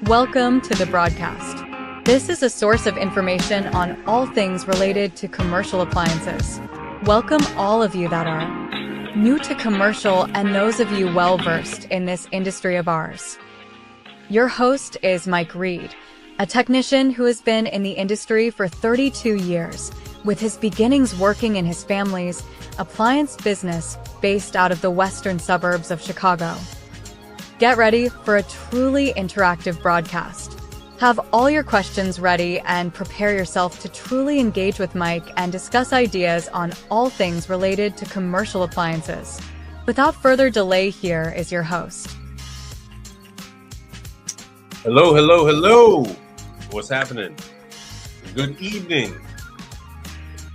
Welcome to the broadcast. This is a source of information on all things related to commercial appliances. Welcome all of you that are new to commercial and those of you well-versed in this industry of ours. Your host is Mike Reed, a technician who has been in the industry for 32 years, with his beginnings working in his family's appliance business based out of the western suburbs of Chicago. Get ready for a truly interactive broadcast. Have all your questions ready and prepare yourself to truly engage with Mike and discuss ideas on all things related to commercial appliances. Without further delay, here is your host. Hello. What's happening? Good evening.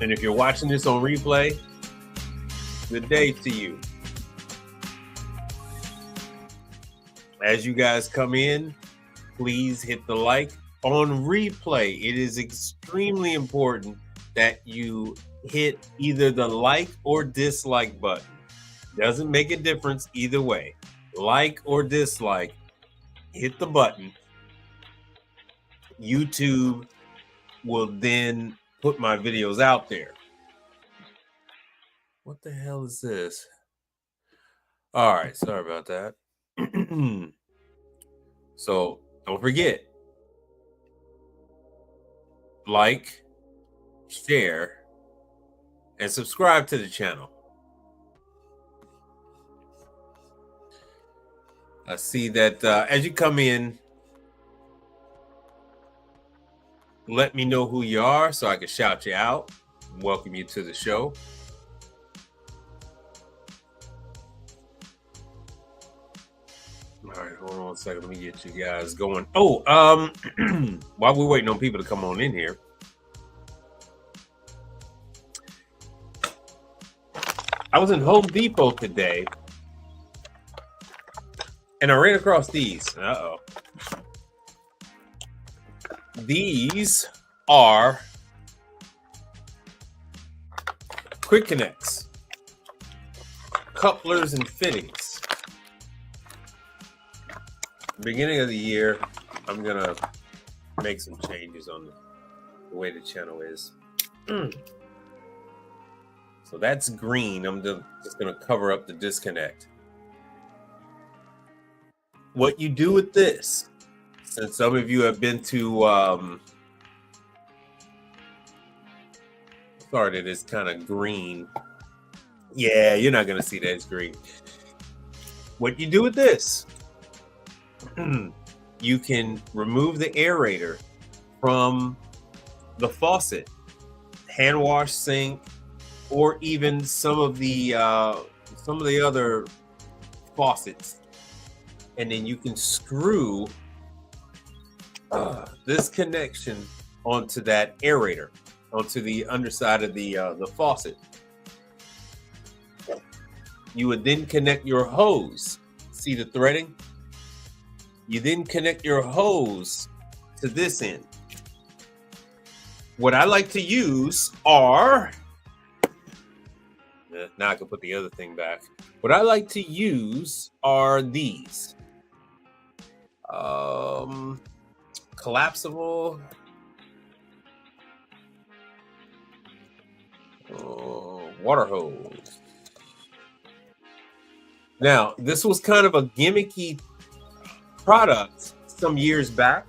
And if you're watching this on replay, good day to you. As you guys come in, please hit the like on replay. It is extremely important that you hit either the like or dislike button. Doesn't make a difference either way. Like or dislike, hit the button. YouTube will then put my videos out there. What the hell is this? All right, sorry about that. So don't forget, like, share, and subscribe to the channel. I see that as you come in, let me know who you are so I can shout you out and welcome you to the show. All right, hold on a second. Let me get you guys going. While we're waiting on people to come on in here, I was in Home Depot today, and I ran across these. These are quick connects, couplers, and fittings. Beginning of the year, I'm gonna make some changes on the way the channel is. So that's green. I'm just gonna cover up the disconnect. What you do with this, since some of you have been to sorry that it's kind of green. Yeah, you're not gonna see that it's green. What you do with this, you can remove the aerator from the faucet, hand wash sink, or even some of the other faucets, and then you can screw this connection onto that aerator, onto the underside of the faucet. You would then connect your hose. See the threading? You then connect your hose to this end. What I like to use are, now I can put the other thing back. What I like to use are these. Collapsible. Water hose. Now, this was kind of a gimmicky product some years back.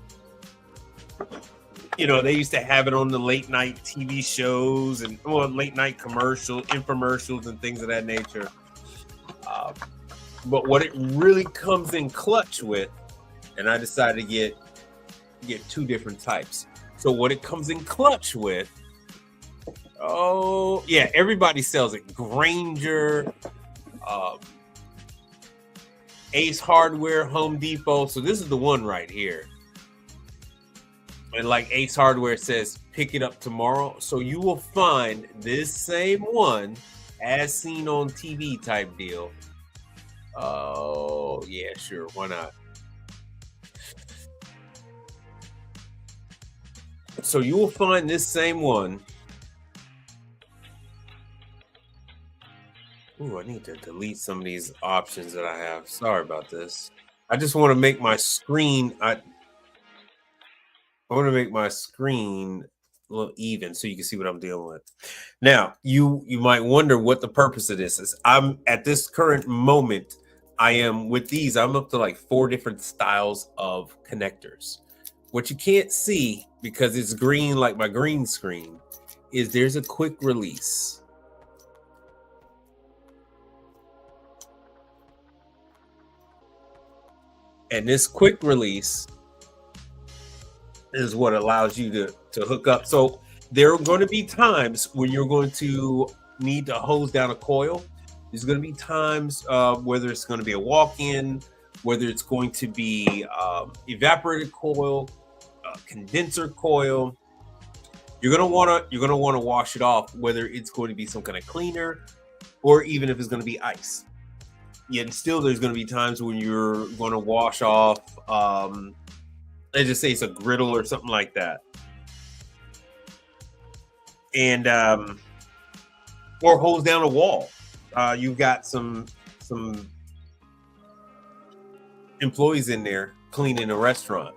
You know, they used to have it on the late night TV shows and late night infomercials and things of that nature. But what it really comes in clutch with, and I decided to get two different types. So what it comes in clutch with, everybody sells it. Granger, Ace Hardware, Home Depot. So this is the one right here. And like Ace Hardware says, pick it up tomorrow. So you will find this same one as seen on TV type deal. Oh, yeah, sure. Why not? So you will find this same one. Ooh, I need to delete some of these options that I have. Sorry about this. I just want to make my screen. I want to make my screen a little even so you can see what I'm dealing with. Now, you might wonder what the purpose of this is. I'm at this current moment, I am with these, I'm up to like 4 different styles of connectors. What you can't see because it's green like my green screen is there's a quick release. And this quick release is what allows you to hook up. So there are going to be times when you're going to need to hose down a coil. There's going to be times whether it's going to be a walk-in, whether it's going to be evaporated coil, condenser coil. You're gonna want to wash it off, whether it's going to be some kind of cleaner or even if it's going to be ice. Yet still, there's going to be times when you're going to wash off. Let's just say it's a griddle or something like that, and or hose down a wall. You've got some employees in there cleaning a restaurant,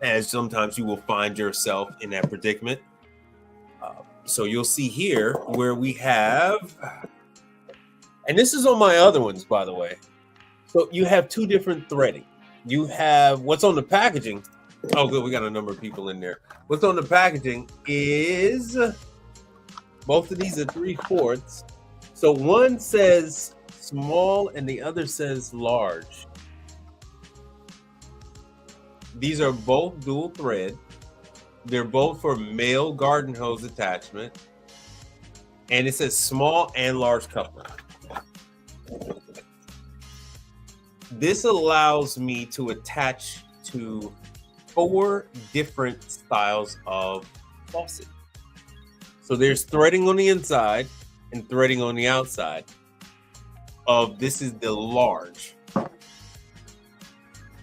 as sometimes you will find yourself in that predicament. So you'll see here where we have, and this is on my other ones, by the way. So you have 2 different threading. You have what's on the packaging. Oh, good. We got a number of people in there. What's on the packaging is both of these are 3/4. So one says small and the other says large. These are both dual thread. They're both for male garden hose attachment. And it says small and large coupler. This allows me to attach to 4 different styles of faucet. So there's threading on the inside and threading on the outside of this is the large.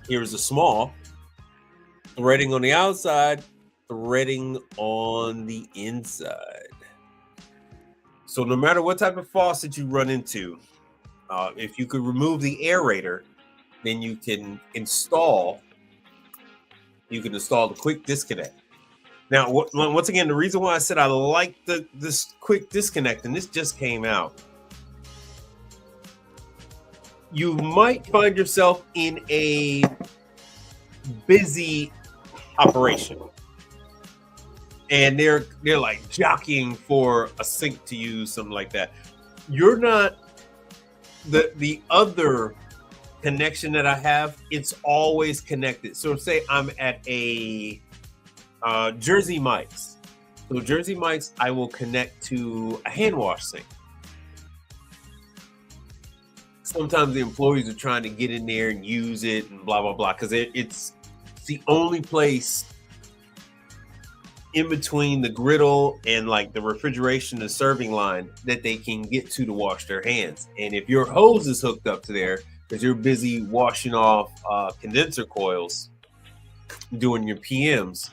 Here's a small. Threading on the outside, threading on the inside. So no matter what type of faucet you run into, if you could remove the aerator, then you can install the quick disconnect. Now, once again, the reason why I said I like this quick disconnect, and this just came out, you might find yourself in a busy operation, and they're like jockeying for a sink to use, something like that. You're not the other connection that I have, it's always connected. So say I'm at a Jersey Mike's. So Jersey Mike's, I will connect to a hand wash sink. Sometimes the employees are trying to get in there and use it and blah, blah, blah, because it's the only place in between the griddle and like the refrigeration and serving line that they can get to wash their hands. And if your hose is hooked up to there, because you're busy washing off condenser coils, doing your PMs,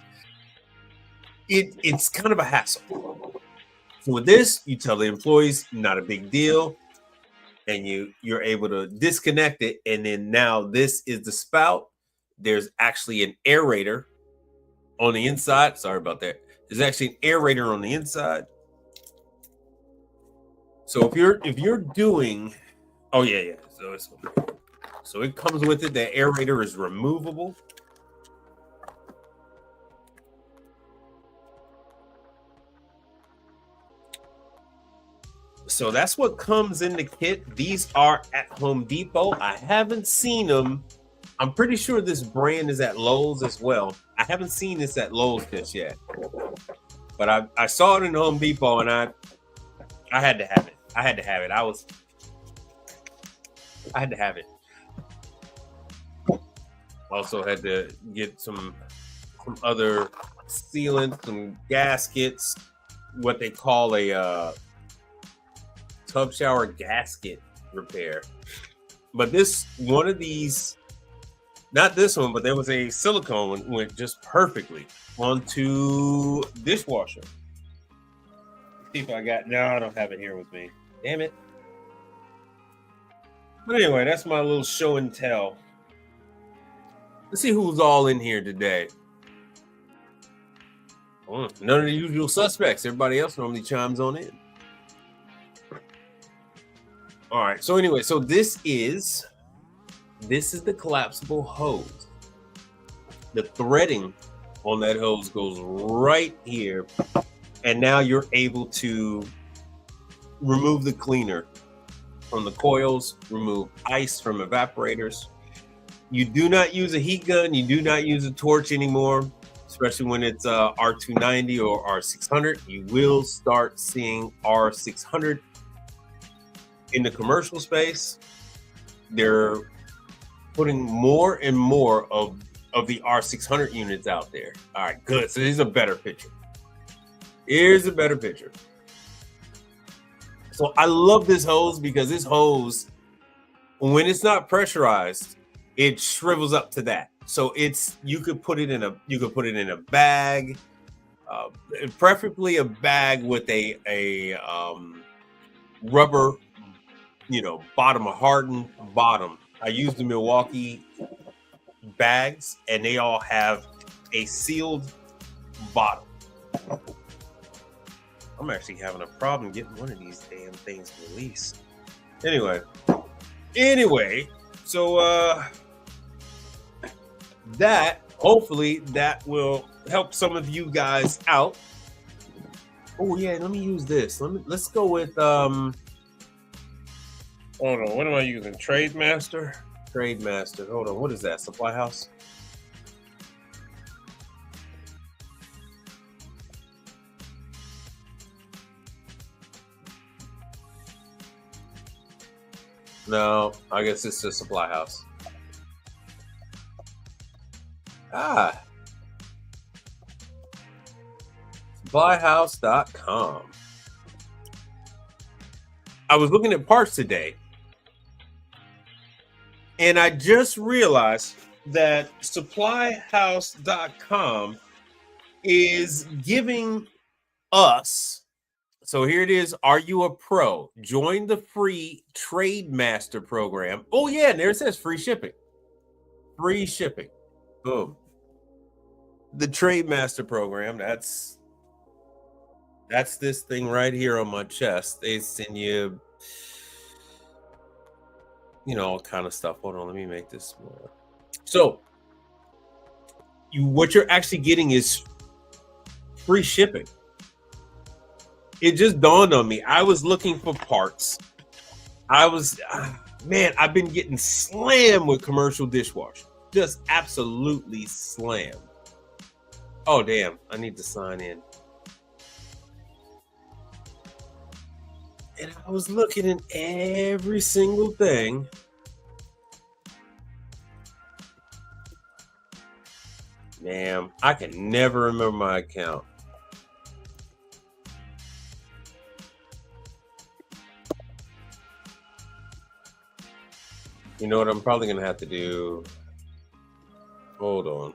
it's kind of a hassle. So with this, you tell the employees, not a big deal, and you're able to disconnect it. And then now this is the spout. There's actually an aerator on the inside. Sorry about that. There's actually an aerator on the inside. So if you're doing, oh yeah. So it comes with it. The aerator is removable. So that's what comes in the kit. These are at Home Depot. I haven't seen them. I'm pretty sure this brand is at Lowe's as well. I haven't seen this at Lowe's just yet. But I saw it in Home Depot, and I had to have it. I had to have it. I had to have it. Also had to get some other sealant, some gaskets, what they call a tub shower gasket repair. But one of these, not this one, but there was a silicone one, went just perfectly onto dishwasher. Let's see if I don't have it here with me. Damn it. But anyway, that's my little show and tell. Let's see who's all in here today. None of the usual suspects. Everybody else normally chimes on in. All right. So anyway, so this is the collapsible hose. The threading on that hose goes right here, and now you're able to remove the cleaner from the coils, remove ice from evaporators. You do not use a heat gun. You do not use a torch anymore, especially when it's R290 or R600. You will start seeing R600 in the commercial space. They're putting more and more of the R600 units out there. All right, good. So here's a better picture. Here's a better picture. So I love this hose because this hose, when it's not pressurized, it shrivels up to that. So you could put it in a bag, preferably a bag with a rubber, bottom, a hardened bottom. I use the Milwaukee bags, and they all have a sealed bottom. I'm actually having a problem getting one of these damn things released. Anyway, so hopefully that will help some of you guys out. Oh yeah, let me use this. Let's go with hold on, what am I using? Trademaster. Hold on, what is that? Supply House? No, I guess it's the Supply House. Supplyhouse.com. I was looking at parts today, and I just realized that supplyhouse.com is giving us, so here it is. Are you a pro? Join the free Trademaster program. Oh yeah, and there it says free shipping. Free shipping. Boom. The Trademaster program, that's this thing right here on my chest. They send you, all kind of stuff. Hold on, let me make this smaller. So what you're actually getting is free shipping. It just dawned on me. I was looking for parts. I've been getting slammed with commercial dishwasher. Just absolutely slammed. Oh, damn. I need to sign in. And I was looking at every single thing. Damn, I can never remember my account. You know what I'm probably going to have to do? Hold on.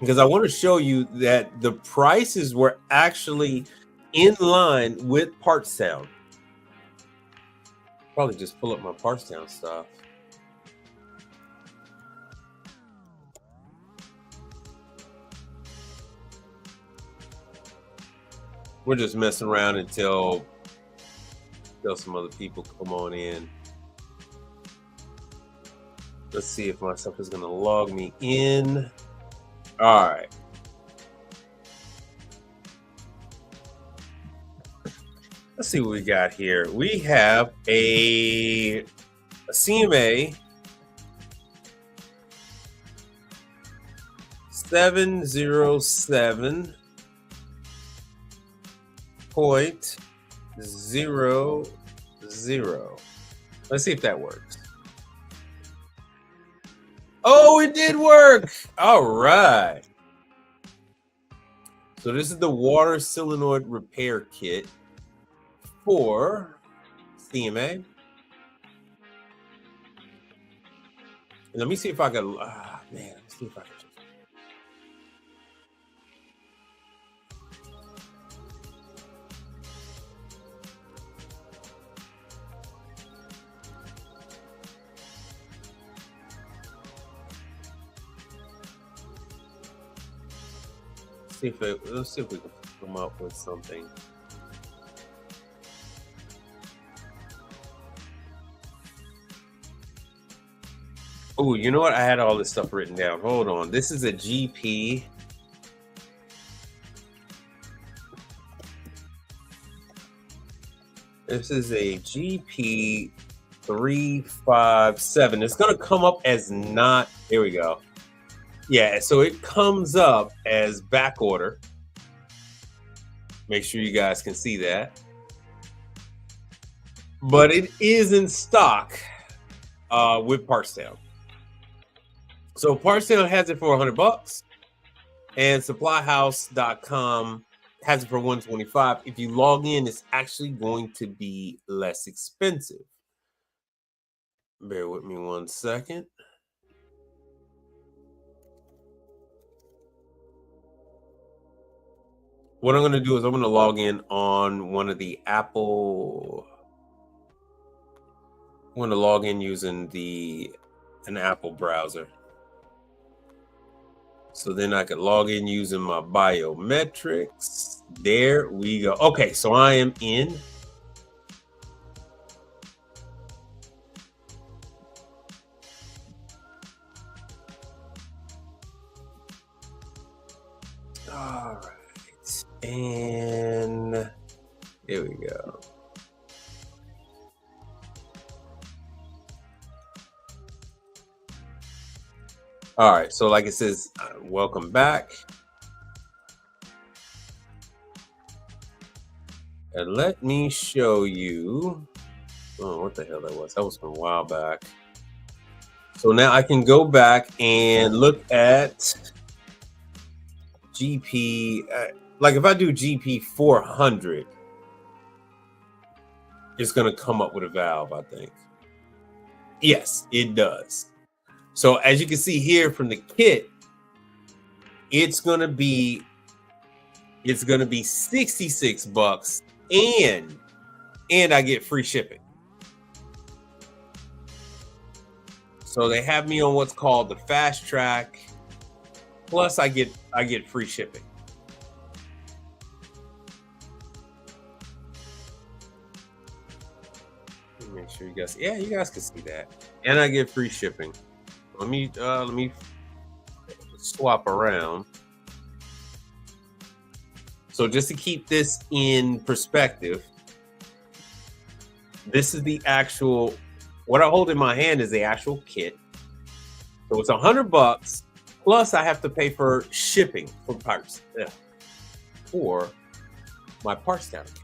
Because I want to show you that the prices were actually in line with PartsTown. Probably just pull up my PartsTown stuff. We're just messing around until some other people come on in. Let's see if my stuff is going to log me in. All right. Let's see what we got here. We have a CMA 707.00. Let's see if that works. Oh, it did work. All right. So this is the water solenoid repair kit for CMA. And let me see if I can, let's see if I can. let's see if we can come up with something. Oh, you know what? I had all this stuff written down. Hold on. This is a GP. This is a GP 357. It's going to come up as not. Here we go. Yeah, so it comes up as back order. Make sure you guys can see that. But it is in stock with Partstown. So Partstown has it for $100, and supplyhouse.com has it for $125. If you log in, it's actually going to be less expensive. Bear with me 1 second. What I'm going to do is I'm going to log in on one of the Apple. I'm going to log in using an Apple browser. So then I could log in using my biometrics. There we go. Okay, so I am in. All right. And here we go. All right, so like it says, welcome back. And let me show you. Oh, what the hell that was? That was from a while back. So now I can go back and look at GP. Like if I do GP 400, it's going to come up with a valve, I think. Yes, it does. So as you can see here from the kit, it's gonna be $66, and I get free shipping. So they have me on what's called the fast track. Plus, I get free shipping. Let me make sure you guys, you guys can see that, and I get free shipping. Let me swap around. So just to keep this in perspective, this is the actual, what I hold in my hand is the actual kit. So it's $100 plus I have to pay for shipping for parts for my Partstown account.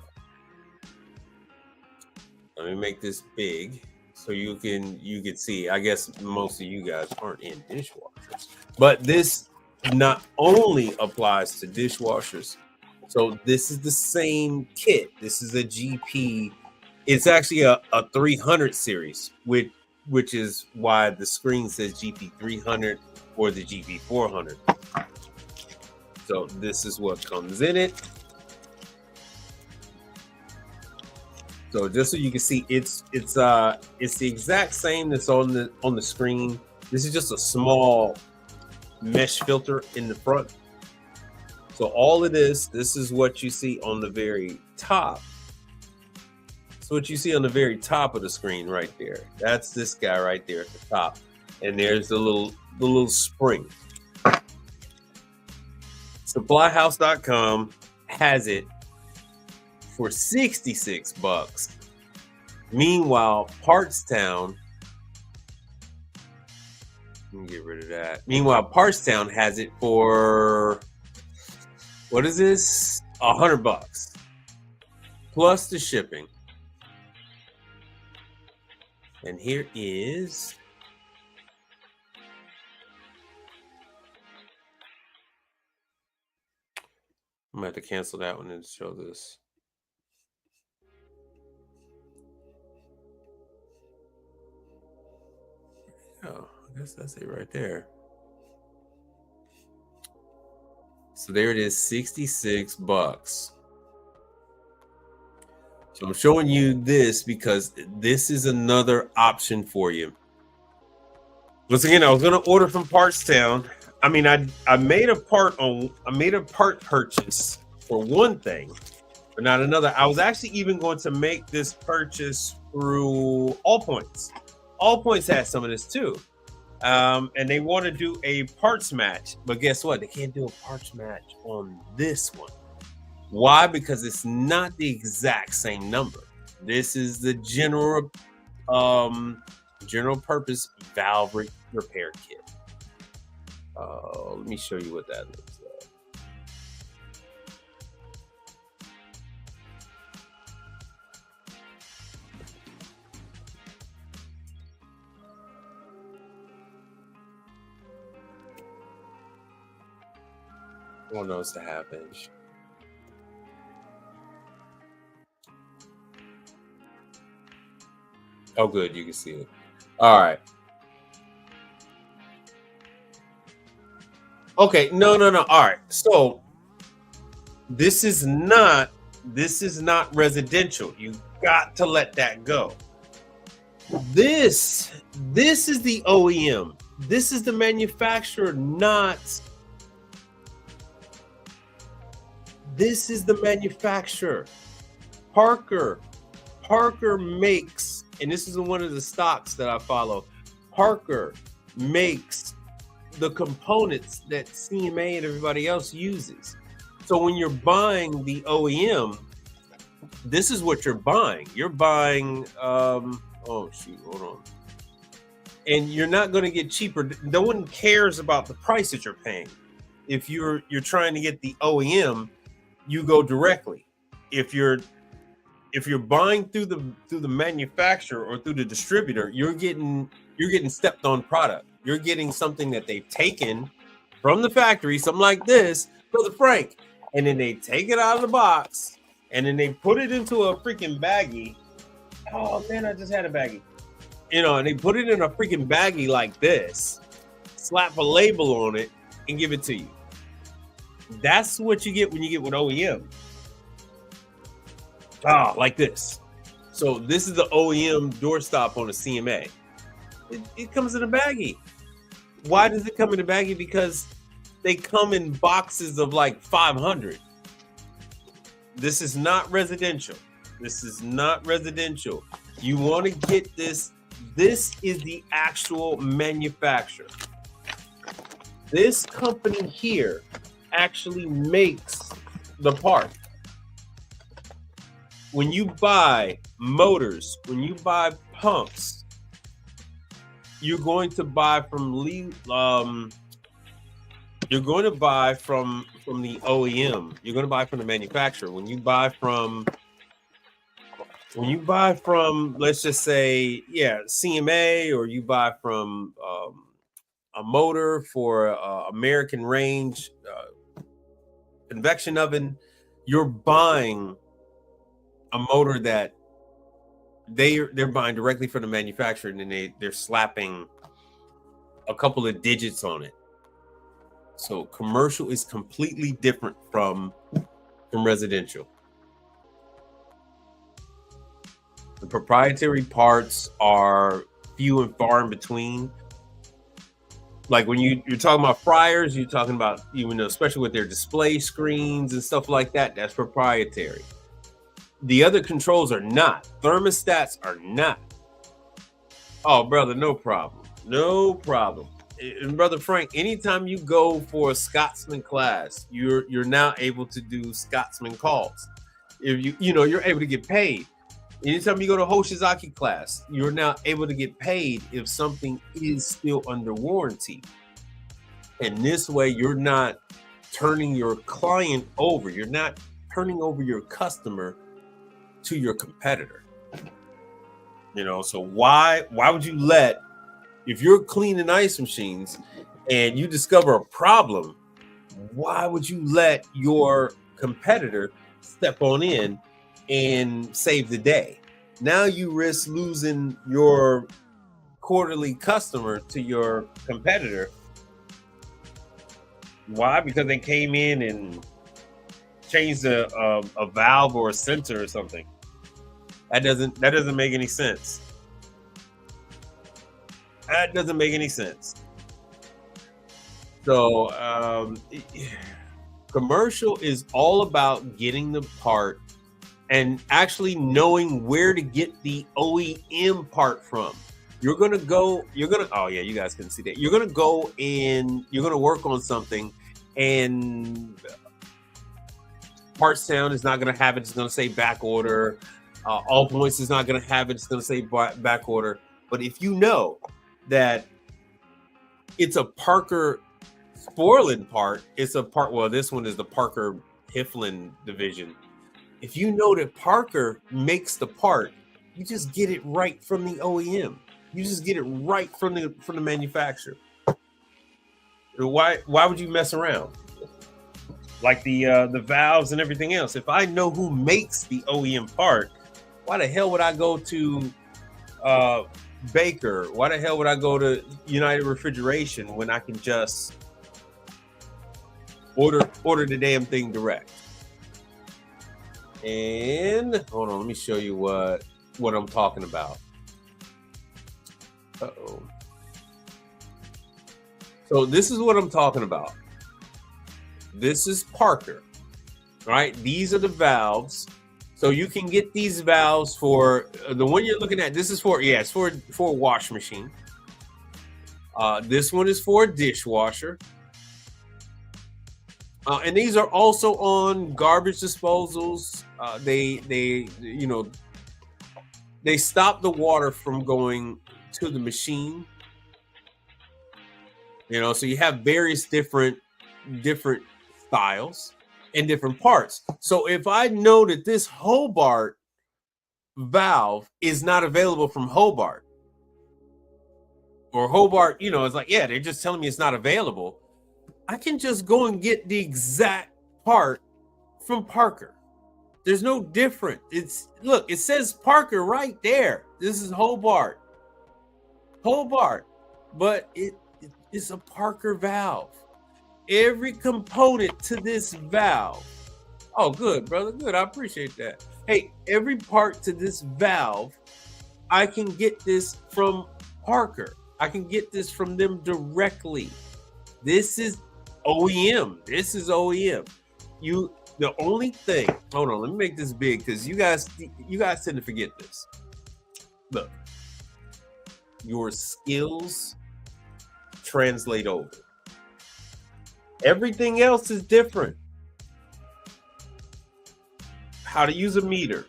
Let me make this big. So you can see, I guess most of you guys aren't in dishwashers, but this not only applies to dishwashers. So this is the same kit. This is a GP. It's actually a 300 series, which is why the screen says GP 300 or the GP 400. So this is what comes in it. So just so you can see, it's the exact same that's on the screen. This is just a small mesh filter in the front. So all of this is what you see on the very top. So what you see on the very top of the screen right there. That's this guy right there at the top. And there's the little spring. Supplyhouse.com has it for $66. Meanwhile, Partstown, let me get rid of that. Meanwhile, Partstown has it for, what is this? $100 plus the shipping. And here is, I'm gonna have to cancel that one and show this. Oh, I guess that's it right there. So there it is, $66. So I'm showing you this because this is another option for you. Once again, I was going to order from Partstown. I mean, I made a part purchase for one thing, but not another. I was actually even going to make this purchase through All Points. All Points had some of this too. And they want to do a parts match, but guess what? They can't do a parts match on this one. Why? Because it's not the exact same number. This is the general purpose valve repair kit. Let me show you what that looks like. Oh no, it's the half inch. Oh, good, you can see it. All right. Okay, no. All right. So this is not residential. You got to let that go. This is the OEM. This is the manufacturer, not this is the manufacturer. Parker makes, and this is one of the stocks that I follow. Parker makes the components that CMA and everybody else uses. So when you're buying the OEM, this is what you're buying. You're buying oh shoot, hold on. And you're not going to get cheaper. No one cares about the price that you're paying. If you're trying to get the OEM, you go directly. If you're buying through the manufacturer or through the distributor, you're getting stepped on product. You're getting something that they've taken from the factory, something like this, Brother Frank, and then they take it out of the box and then they put it into a freaking baggie. Oh man, I just had a baggie. And they put it in a freaking baggie like this, slap a label on it, and give it to you. That's what you get when you get with OEM. Like this. So this is the OEM doorstop on a CMA. It comes in a baggie. Why does it come in a baggie? Because they come in boxes of like 500. This is not residential. You want to get this. This is the actual manufacturer. This company here actually makes the part. When you buy motors, when you buy pumps, you're going to buy from you're going to buy from the OEM. You're going to buy from the manufacturer. When you buy from let's just say CMA, or you buy from a motor for American range convection oven, you're buying a motor that they're buying directly from the manufacturer, and then they're slapping a couple of digits on it. So commercial is completely different from residential. The proprietary parts are few and far in between. Like when you're talking about fryers, you're talking about, especially with their display screens and stuff like that, that's proprietary. The other controls are not. Thermostats are not. Oh, brother, no problem. And Brother Frank, anytime you go for a Scotsman class, you're now able to do Scotsman calls. If you're able to get paid. Anytime you go to Hoshizaki class, you're now able to get paid if something is still under warranty. And this way, you're not turning your client over. You're not turning over your customer to your competitor. So why would you if you're cleaning ice machines and you discover a problem, why would you let your competitor step on in and save the day? Now you risk losing your quarterly customer to your competitor. Why? Because they came in and changed a valve or a sensor or something. That doesn't make any sense. That doesn't make any sense. So commercial is all about getting the part and actually knowing where to get the OEM part from. Oh yeah, you guys can see that. You're gonna go and you're gonna work on something, and part sound is not gonna have it. It's gonna say back order. All points is not gonna have it. It's gonna say back order. But if you know that it's a Parker Sporland part, it's a part. Well, this one is the Parker Hiflin division. If you know that Parker makes the part, you just get it right from the OEM. You just get it right from the manufacturer. Why would you mess around? Like the valves and everything else. If I know who makes the OEM part, why the hell would I go to Baker? Why the hell would I go to United Refrigeration when I can just order the damn thing direct? And hold on, let me show you what I'm talking about. Uh-oh. So this is what I'm talking about. This is Parker, right? These are the valves. So you can get these valves for the one you're looking at. This is it's for a wash machine. This one is for a dishwasher. And these are also on garbage disposals. They stop the water from going to the machine. So you have various different styles and different parts. So if I know that this Hobart valve is not available from Hobart, or Hobart, it's like, yeah, they're just telling me it's not available, I can just go and get the exact part from Parker. There's no different. Look, it says Parker right there. This is Hobart, but it's a Parker valve. Every component to this valve. Oh, good, brother. Good. I appreciate that. Hey, every part to this valve, I can get this from Parker. I can get this from them directly. This is OEM. The only thing, hold on, let me make this big because you guys tend to forget this. Look, your skills translate over. Everything else is different. How to use a meter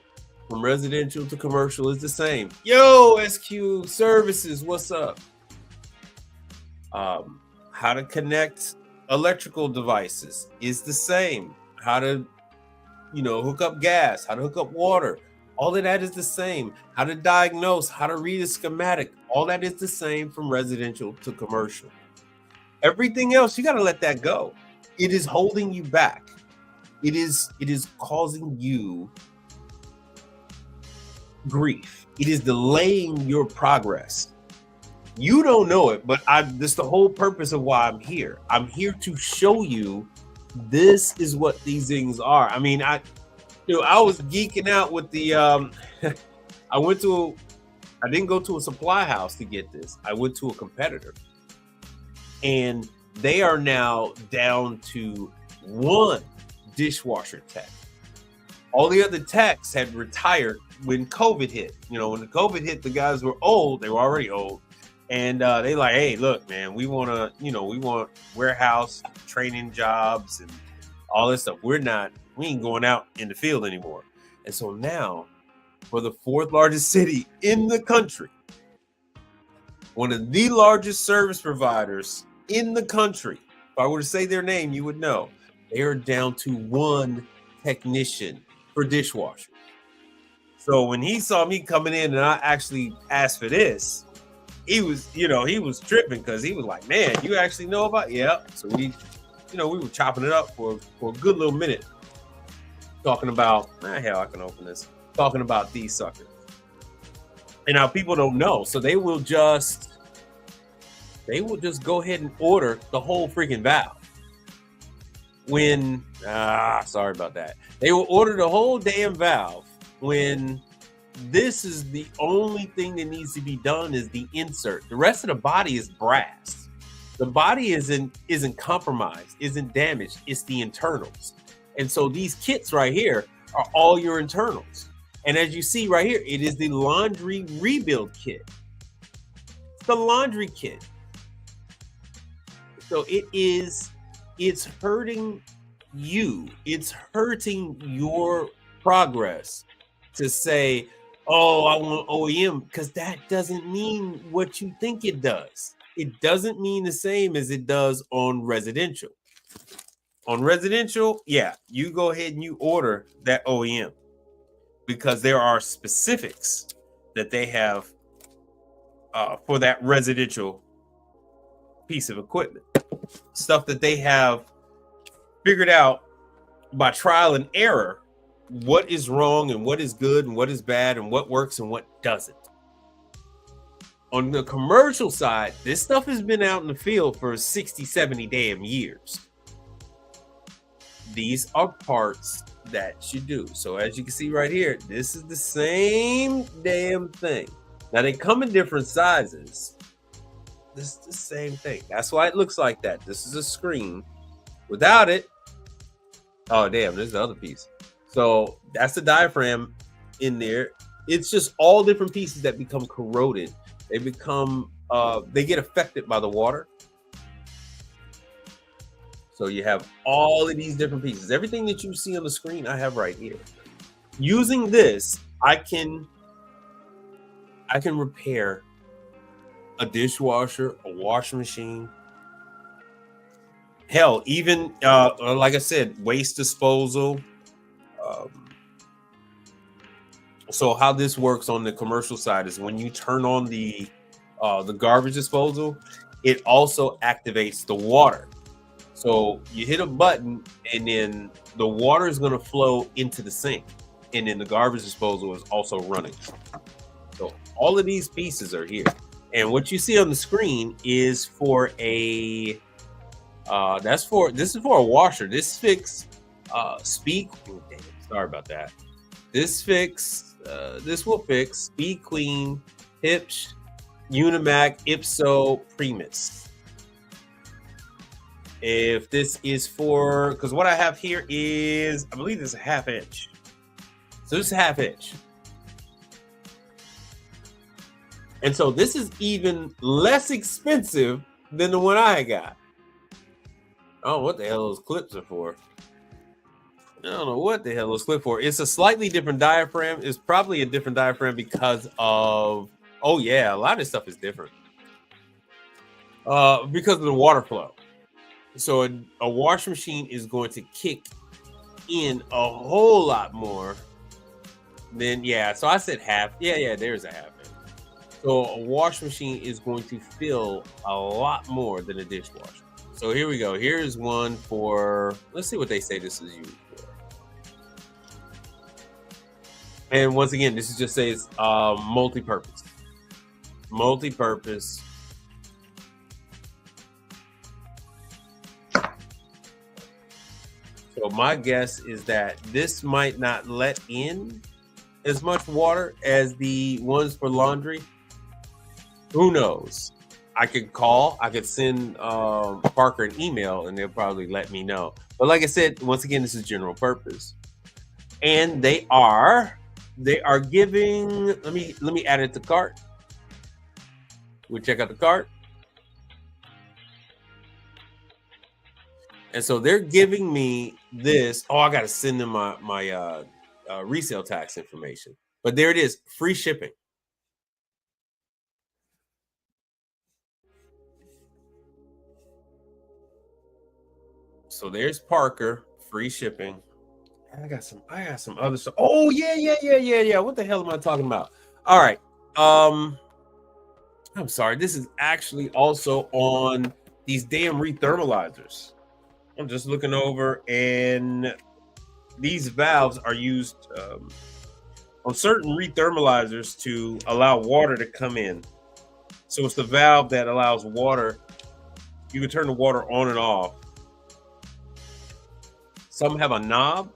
from residential to commercial is the same. Yo, SQ Services, what's up? How to connect electrical devices is the same. How to, hook up gas, how to hook up water. All of that is the same. How to diagnose, how to read a schematic. All that is the same from residential to commercial. Everything else, you got to let that go. It is holding you back. It is causing you grief. It is delaying your progress. You don't know it, but this is the whole purpose of why I'm here. I'm here to show you this is what these things are. I mean, I was geeking out with the I didn't go to a supply house to get this. I went to a competitor. And they are now down to one dishwasher tech. All the other techs had retired when COVID hit. When the COVID hit, the guys were old. They were already old. And they like, hey, look, man, we want warehouse training jobs and all this stuff. We ain't going out in the field anymore. And so now, for the fourth largest city in the country, one of the largest service providers in the country, if I were to say their name, you would know. They are down to one technician for dishwasher. So when he saw me coming in and I actually asked for this, he was tripping because he was like, man, you actually know about it? Yeah. So we were chopping it up for a good little minute, talking about, hell, I can open this, talking about these suckers. And now people don't know. So they will just go ahead and order the whole freaking valve. Sorry about that. They will order the whole damn valve when this is the only thing that needs to be done is the insert. The rest of the body is brass. The body isn't compromised, isn't damaged. It's the internals. And so these kits right here are all your internals. And as you see right here, it is the laundry rebuild kit. It's the laundry kit. So it's hurting you. It's hurting your progress to say, oh, I want OEM, because that doesn't mean what you think it does. It doesn't mean the same as it does on residential. On residential, yeah, you go ahead and you order that OEM because there are specifics that they have for that residential piece of equipment. Stuff that they have figured out by trial and error what is wrong and what is good and what is bad and what works and what doesn't. On the commercial side, this stuff has been out in the field for 60, 70 damn years. These are parts that you do. So as you can see right here, this is the same damn thing. Now they come in different sizes. This is the same thing. That's why it looks like that. This is a screen. Without it, oh damn, there's the other piece. So that's the diaphragm in there. It's just all different pieces that become corroded. They become, they get affected by the water. So you have all of these different pieces. Everything that you see on the screen, I have right here. Using this, I can repair a dishwasher, a washing machine. Hell, even like I said, waste disposal. So how this works on the commercial side is when you turn on the garbage disposal, it also activates the water. So you hit a button and then the water is going to flow into the sink, and then the garbage disposal is also running. So all of these pieces are here. And what you see on the screen is for a this is for a washer. This fix sorry about that. This will fix Speed Queen, Hipsch, Unimac, Ipso, Primus. If this is for, because what I have here is, I believe it's a 1/2 inch. So this is a 1/2 inch. And so this is even less expensive than the one I got. I don't know what the hell those clips are for. I don't know what the hell those clips for. It's a slightly different diaphragm. It's probably a different diaphragm because of, oh yeah, a lot of this stuff is different. Because of the water flow. So a washing machine is going to kick in a whole lot more than, yeah. So I said 1/2. Yeah, there's a 1/2 inch. So a washing machine is going to fill a lot more than a dishwasher. So here we go. Here's one for, let's see what they say this is used for. And once again, this is just says multi-purpose. Multi-purpose. So my guess is that this might not let in as much water as the ones for laundry. Who knows? I could call, I could send Parker an email and they'll probably let me know. But like I said, once again, this is general purpose. And they are giving, let me add it to cart. We'll check out the cart. And so they're giving me this. Oh, I got to send them my resale tax information. But there it is, free shipping. So there's Parker, free shipping. I got some other stuff. Oh yeah. What the hell am I talking about? All right. I'm sorry. This is actually also on these damn rethermalizers. I'm just looking over, and these valves are used on certain rethermalizers to allow water to come in. So it's the valve that allows water. You can turn the water on and off. Some have a knob.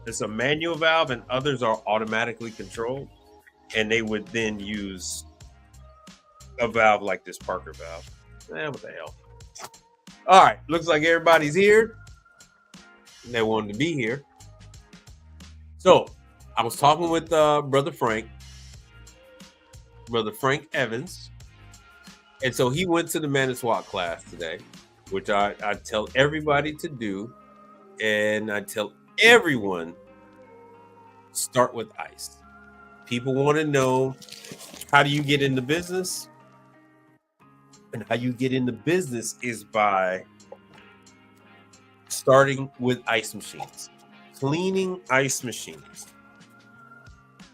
It's a manual valve, and others are automatically controlled. And they would then use a valve like this Parker valve. What the hell? All right, looks like everybody's here. They wanted to be here. So I was talking with Brother Frank Evans. And so he went to the Manitowoc class today, which I tell everybody to do. And I tell everyone, start with ice. People want to know, how do you get into business? And how you get into business is by starting with ice machines, cleaning ice machines.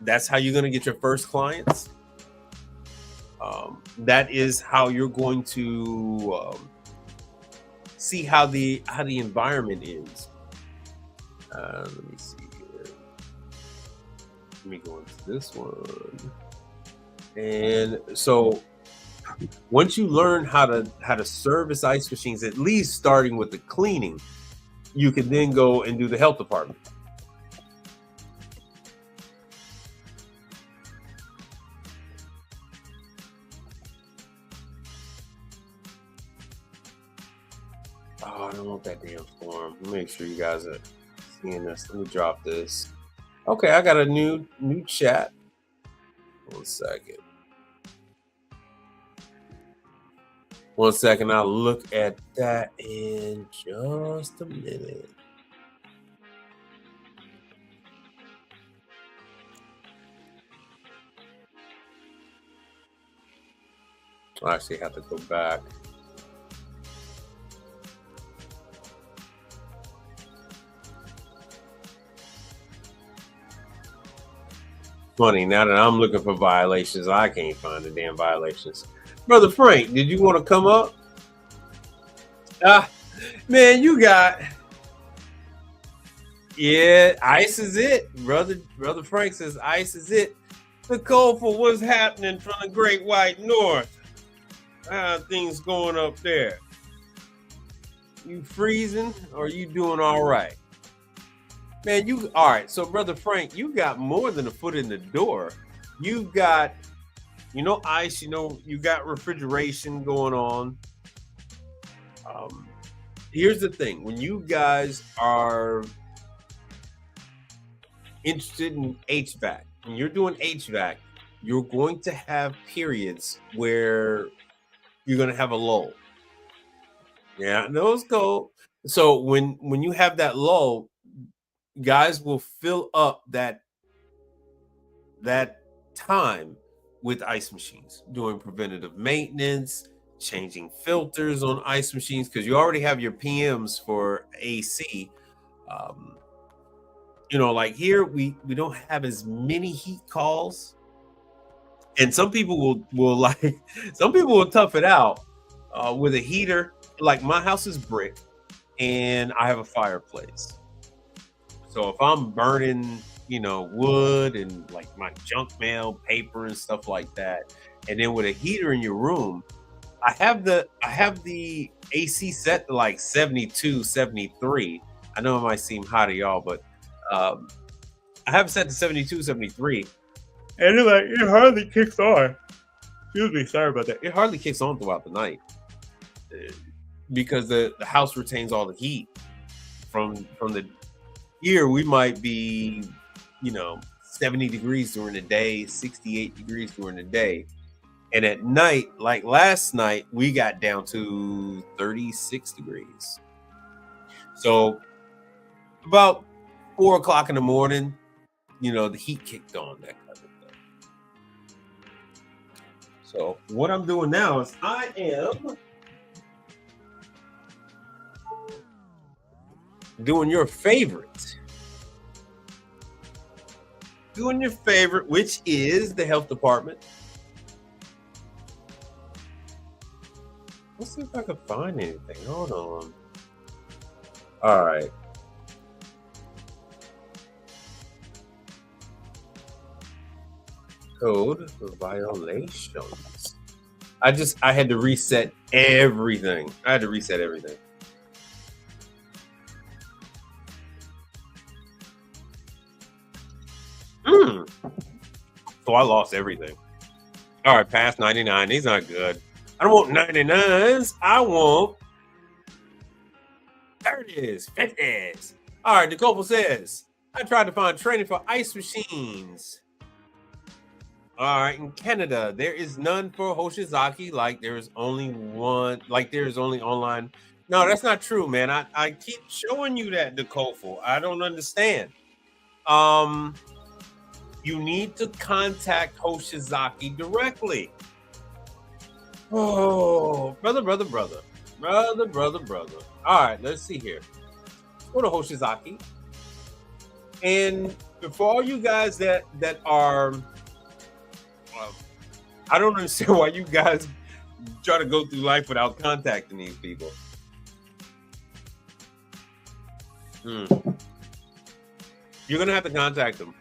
That's how you're going to get your first clients. That is how you're going to see how the environment is. Let me see here. Let me go into this one. And so once you learn how to service ice machines, at least starting with the cleaning, you can then go and do the health department. Oh, I don't want that damn form. Make sure you guys are seeing this. Let me drop this. Okay, I got a new chat. 1 second. 1 second. I'll look at that in just a minute. I actually have to go back. Funny, now that I'm looking for violations, I can't find the damn violations. Brother Frank, did you want to come up? Man, you got... Yeah, ice is it. Brother Frank says ice is it. Nicole, for what's happening from the Great White North? How are things going up there? You freezing or you doing all right? Man, you all right. So, Brother Frank, you got more than a foot in the door. You've got, ice, you got refrigeration going on. Here's the thing. When you guys are interested in HVAC, when you're doing HVAC, you're going to have periods where you're going to have a lull. Yeah, those go. So when you have that lull, guys will fill up that time with ice machines, doing preventative maintenance, changing filters on ice machines, because you already have your PMs for AC. Like here we don't have as many heat calls, and some people will some people will tough it out with a heater. Like my house is brick, and I have a fireplace. So if I'm burning, wood and like my junk mail, paper and stuff like that, and then with a heater in your room, I have the AC set to like 72, 73. I know it might seem hot to y'all, but I have it set to 72, 73. And it hardly kicks on. Excuse me, sorry about that. It hardly kicks on throughout the night because the house retains all the heat from the... Here we might be, 70 degrees during the day, 68 degrees during the day. And at night, like last night, we got down to 36 degrees. So about 4 o'clock in the morning, the heat kicked on, that kind of thing. So what I'm doing now is I am doing your favorite, which is the health department. Let's see if I can find anything. Hold on. All right. Code for violations. I had to reset everything. So I lost everything. All right, past 99. These aren't good. I don't want 99s. I want There it is. 50s. All right, Nicole says, I tried to find training for ice machines. All right, in Canada, there is none for Hoshizaki. Like there's only one, like there's only online. No, that's not true, man. I keep showing you that, Nicole. I don't understand. Um, you need to contact Hoshizaki directly. Oh, brother. All right, let's see here. Go to Hoshizaki. And for all you guys that are, I don't understand why you guys try to go through life without contacting these people. You're gonna have to contact them,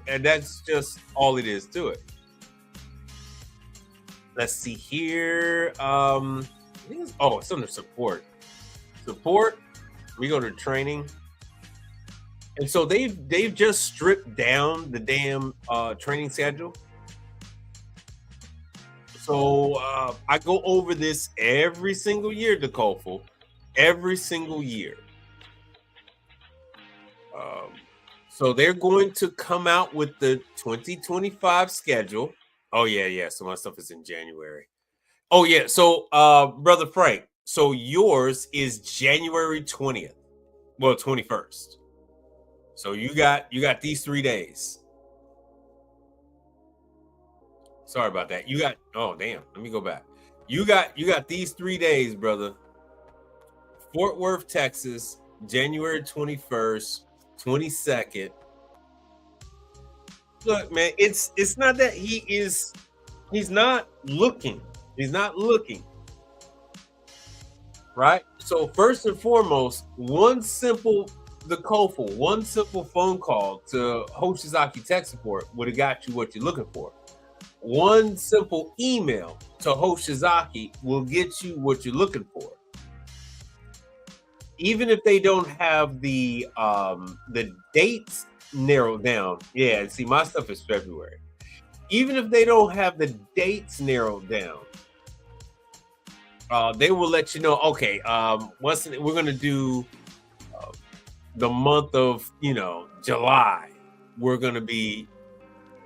and that's just all it is to it. Let's see here. It's under support. Support. We go to training. And so they've just stripped down the damn training schedule. So I go over this every single year, Nicole. Every single year. So they're going to come out with the 2025 schedule. Oh yeah. So my stuff is in January. Oh yeah. So brother Frank, so yours is January 20th. Well, 21st. So you got these 3 days. Sorry about that. Oh damn, let me go back. You got these 3 days, brother. Fort Worth, Texas, January 21st, 22nd. Look, man, it's not that he's not looking. He's not looking. Right? So first and foremost, one simple phone call to Hoshizaki Tech Support would have got you what you're looking for. One simple email to Hoshizaki will get you what you're looking for. Even if they don't have the dates narrowed down. Yeah, see, my stuff is February. Even if they don't have the dates narrowed down, they will let you know, okay, we're going to do the month of, July, we're going to be,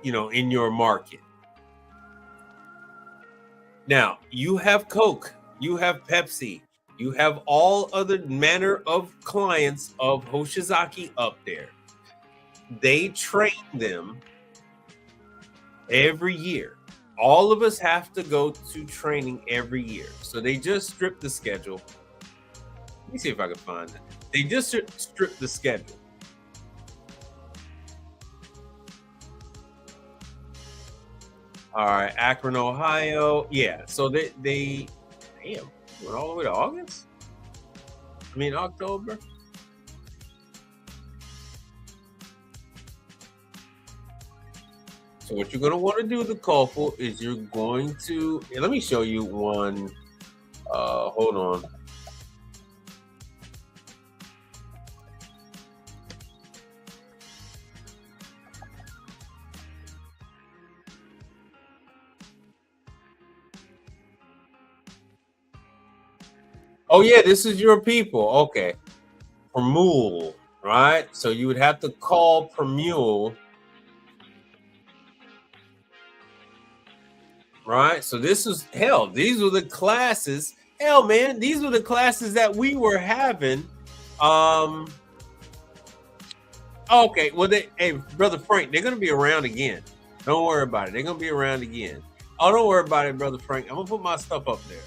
in your market. Now, you have Coke, you have Pepsi, you have all other manner of clients of Hoshizaki up there. They train them every year. All of us have to go to training every year. So they just stripped the schedule. Let me see if I can find it. They just stripped the schedule. All right, Akron, Ohio. Yeah, so they damn, went all the way to August? I mean, October? So what you're going to want to do, the Nicole, is you're going to, let me show you one. Hold on. Oh yeah, this is your people. Okay. Per mule, right? So you would have to call per mule. Right? So this is hell. These were the classes. Hell, man, these were the classes that we were having. Okay, well, hey, brother Frank, they're gonna be around again. Don't worry about it. They're gonna be around again. Oh, don't worry about it, brother Frank. I'm gonna put my stuff up there.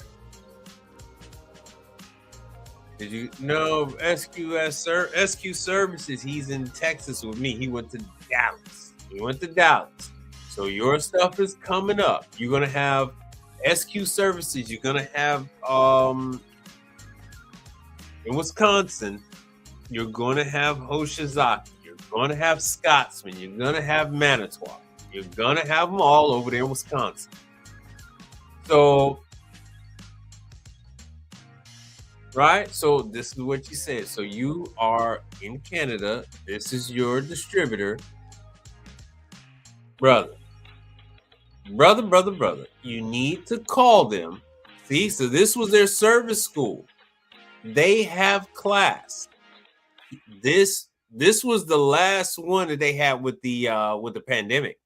Did you know SQ Services? He's in Texas with me. He went to Dallas. So your stuff is coming up. You're gonna have SQ Services. You're gonna have in Wisconsin. You're gonna have Hoshizaki. You're gonna have Scotsman. You're gonna have Manitowoc. You're gonna have them all over there in Wisconsin. So, right? So this is what you said. So you are in Canada. This is your distributor. Brother. You need to call them. See, so this was their service school. They have class. This was the last one that they had with the pandemic.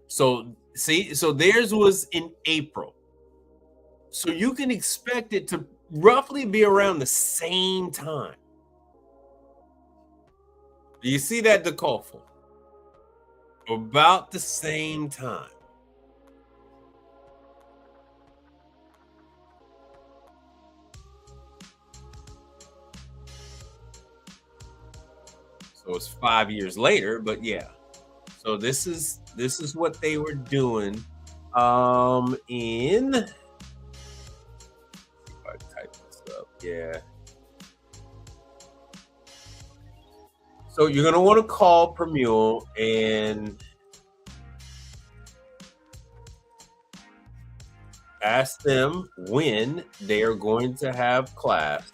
So see, so theirs was in April. So you can expect it to roughly be around the same time. Do you see that, DeCoffle? About the same time. So it's 5 years later, but yeah. So this is what they were doing. In if I type this up, yeah. So you're gonna want to call Permule and ask them when they are going to have class.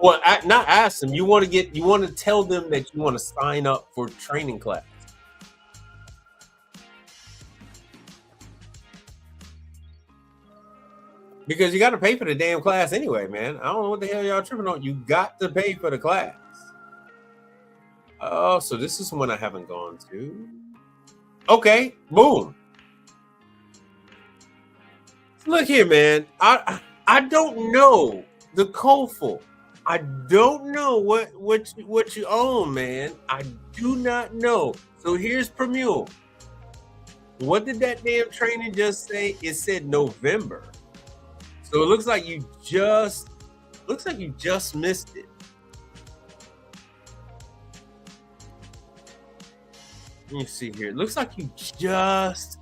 Well, not ask them. You want to tell them that you want to sign up for training class. Because you got to pay for the damn class anyway, man. I don't know what the hell y'all tripping on. You got to pay for the class. Oh, so this is one I haven't gone to. Okay, boom. Look here, man. I don't know the Koful. I don't know what you own, man. I do not know. So here's Permule. What did that damn training just say? It said November. So it looks like you just missed it. Let me see here. It looks like you just.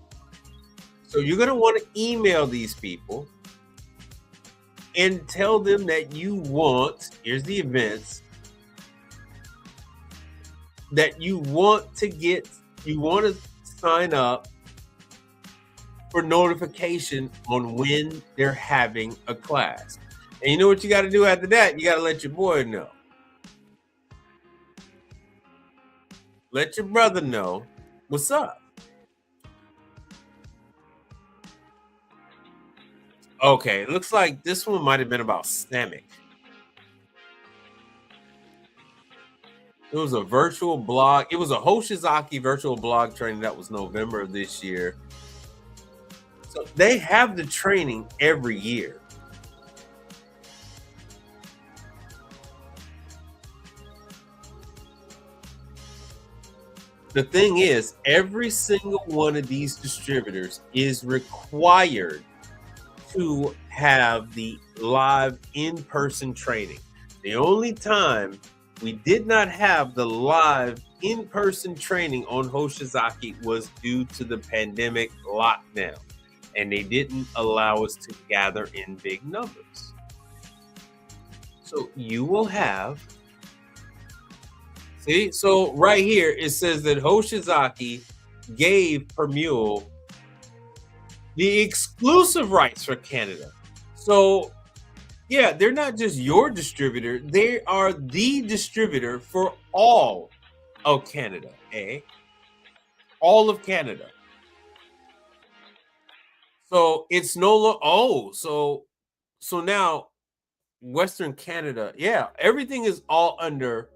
So you're gonna want to email these people and tell them that you want. Here's the events that you want to get. You want to sign up for notification on when they're having a class. And you know what you got to do after that? You got to let your boy know. Let your brother know what's up. Okay, it looks like this one might have been about Stomach. It was a virtual blog. It was a Hoshizaki virtual blog training that was November of this year. So they have the training every year. The thing is, every single one of these distributors is required to have the live in-person training. The only time we did not have the live in-person training on Hoshizaki was due to the pandemic lockdown, and they didn't allow us to gather in big numbers. So you will have, see, so right here it says that Hoshizaki gave Permule the exclusive rights for Canada. So yeah, they're not just your distributor, they are the distributor for all of Canada, all of Canada. So it's no longer, so now Western Canada, yeah, everything is all under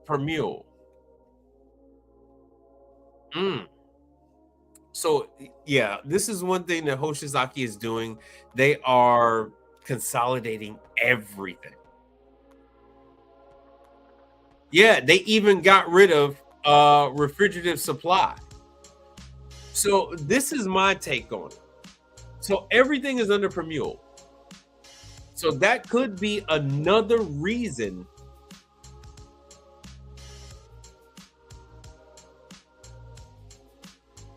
Permule. So yeah, this is one thing that Hoshizaki is doing. They are consolidating everything. Yeah, they even got rid of refrigerative supply. So this is my take on it. So everything is under Permule. So that could be another reason.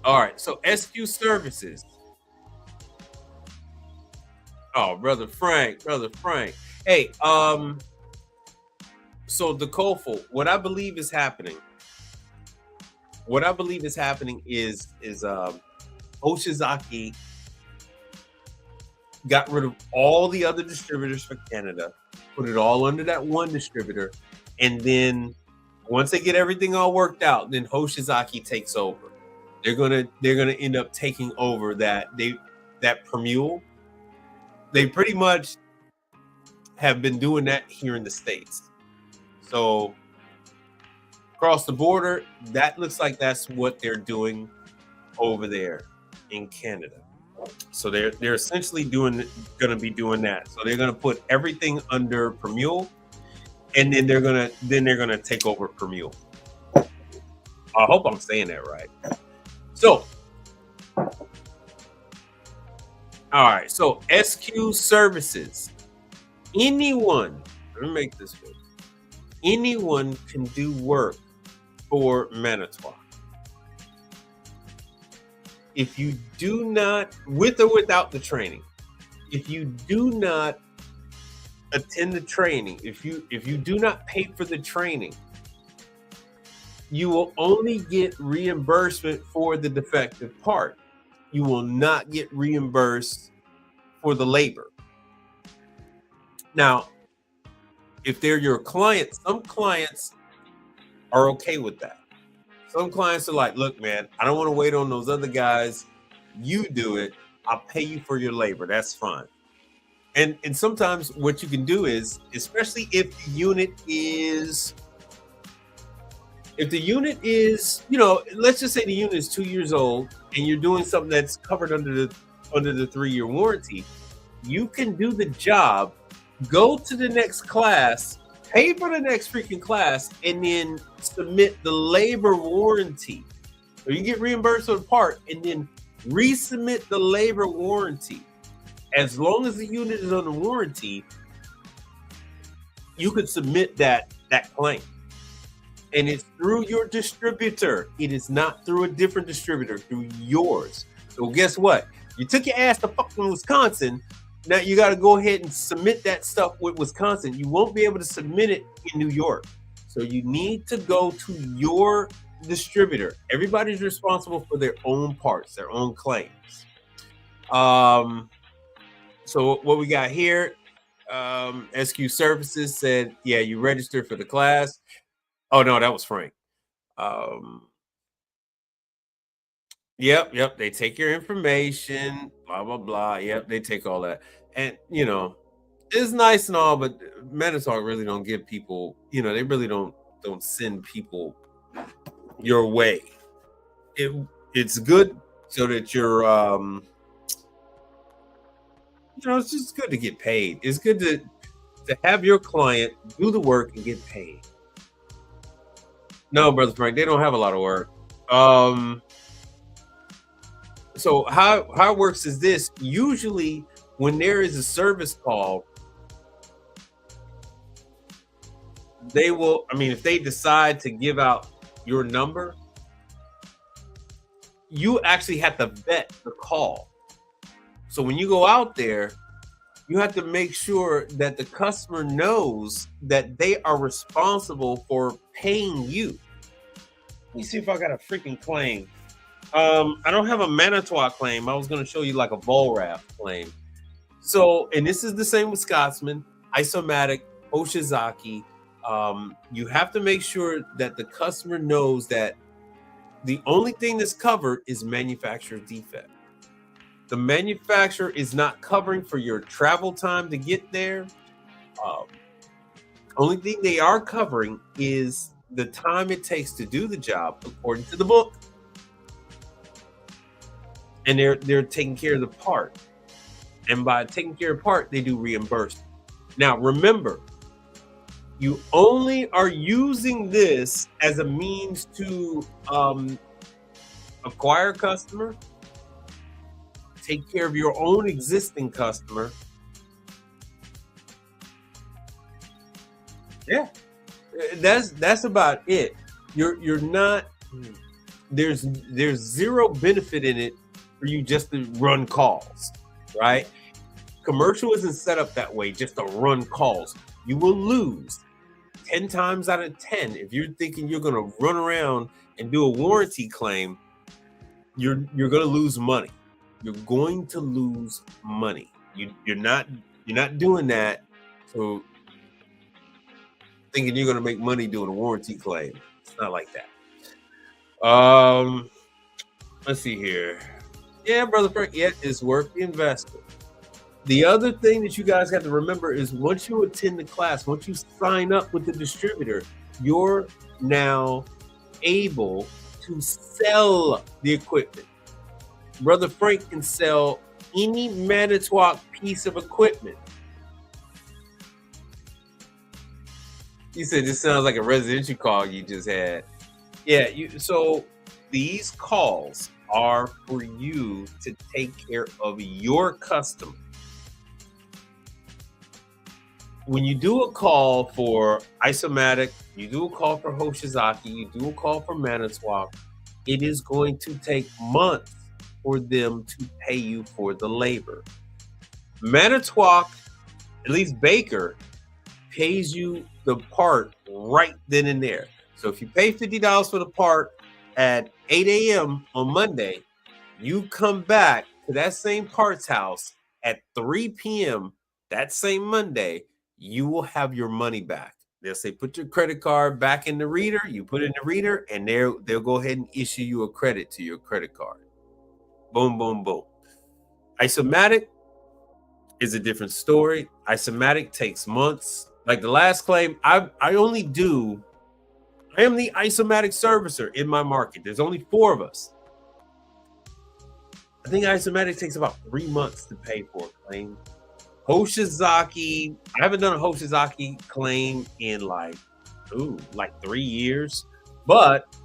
All right, so SQ Services. Oh, brother Frank. Hey, so the Koful, what I believe is happening is Hoshizaki got rid of all the other distributors for Canada, put it all under that one distributor, and then once they get everything all worked out, then Hoshizaki takes over. They're gonna end up taking over that Permule, they pretty much have been doing that here in the States. So across the border, that looks like that's what they're doing over there in Canada. So they're essentially going to be doing that. So they're going to put everything under per mule, and then they're going to take over per mule. I hope I'm saying that right. So, all right. So SQ services. Anyone, let me make this good. Anyone can do work for Manitowoc. If you do not, with or without the training, if you do not attend the training, if you do not pay for the training, you will only get reimbursement for the defective part. You will not get reimbursed for the labor. Now, if they're your client, some clients are okay with that. Some clients are like, look, man, I don't want to wait on those other guys. You do it. I'll pay you for your labor. That's fine. And sometimes what you can do is, especially if the unit is, you know, let's just say the unit is 2 years old and you're doing something that's covered under the 3-year warranty, you can do the job, go to the next class, pay for the next freaking class, and then submit the labor warranty. So you get reimbursed for the part and then resubmit the labor warranty. As long as the unit is under warranty, you could submit that claim. And it's through your distributor. It is not through a different distributor, through yours. So guess what? You took your ass to fucking Wisconsin. Now you got to go ahead and submit that stuff with Wisconsin. You won't be able to submit it in New York. So you need to go to your distributor. Everybody's responsible for their own parts, their own claims. So what we got here, SQ Services said, yeah, you registered for the class. Oh, no, that was Frank. Yep. They take your information, blah, blah, blah. Yep, they take all that. And, you know, it's nice and all, but Manitowoc really don't give people, you know, they really don't send people your way. It's good so that you're, you know, it's just good to get paid. It's good to have your client do the work and get paid. No, Brother Frank, they don't have a lot of work. So how it works is this. Usually when there is a service call, they will, I mean, if they decide to give out your number, you actually have to vet the call. So when you go out there, you have to make sure that the customer knows that they are responsible for paying you. Let me see if I got a freaking claim. I don't have a Manitowoc claim. I was going to show you like a Volrath claim. So, and this is the same with Scotsman, Isomatic, Oshizaki. You have to make sure that the customer knows that the only thing that's covered is manufacturer defect. The manufacturer is not covering for your travel time to get there. Only thing they are covering is the time it takes to do the job according to the book. And they're taking care of the part. And by taking care of the part, they do reimbursement. Now, remember, you only are using this as a means to acquire a customer, take care of your own existing customer. Yeah, that's about it. You're not, there's zero benefit in it for you just to run calls, right? Commercial isn't set up that way, just to run calls. You will lose 10 times out of 10 if you're thinking you're going to run around and do a warranty claim. You're going to lose money. You're going to lose money. You're not doing that so thinking you're going to make money doing a warranty claim. It's not like that. Let's see here. Yeah, Brother Frank, yeah, it's worth the investment. The other thing that you guys have to remember is once you attend the class, once you sign up with the distributor, you're now able to sell the equipment. Brother Frank can sell any Manitowoc piece of equipment. You said this sounds like a residential call you just had. Yeah, so these calls are for you to take care of your customer. When you do a call for Isomatic, you do a call for Hoshizaki, you do a call for Manitowoc, it is going to take months for them to pay you for the labor. Manitowoc, at least Baker, pays you the part right then and there. So if you pay $50 for the part at 8 a.m. on Monday, you come back to that same parts house at 3 p.m. that same Monday, you will have your money back. They'll say, put your credit card back in the reader. You put it in the reader, and they'll go ahead and issue you a credit to your credit card. Boom, boom, boom. Isomatic is a different story. Isomatic takes months. Like the last claim, I am the Isomatic servicer in my market. There's only 4 of us. I think Isomatic takes about 3 months to pay for a claim. Hoshizaki, I haven't done a Hoshizaki claim in like 3 years. But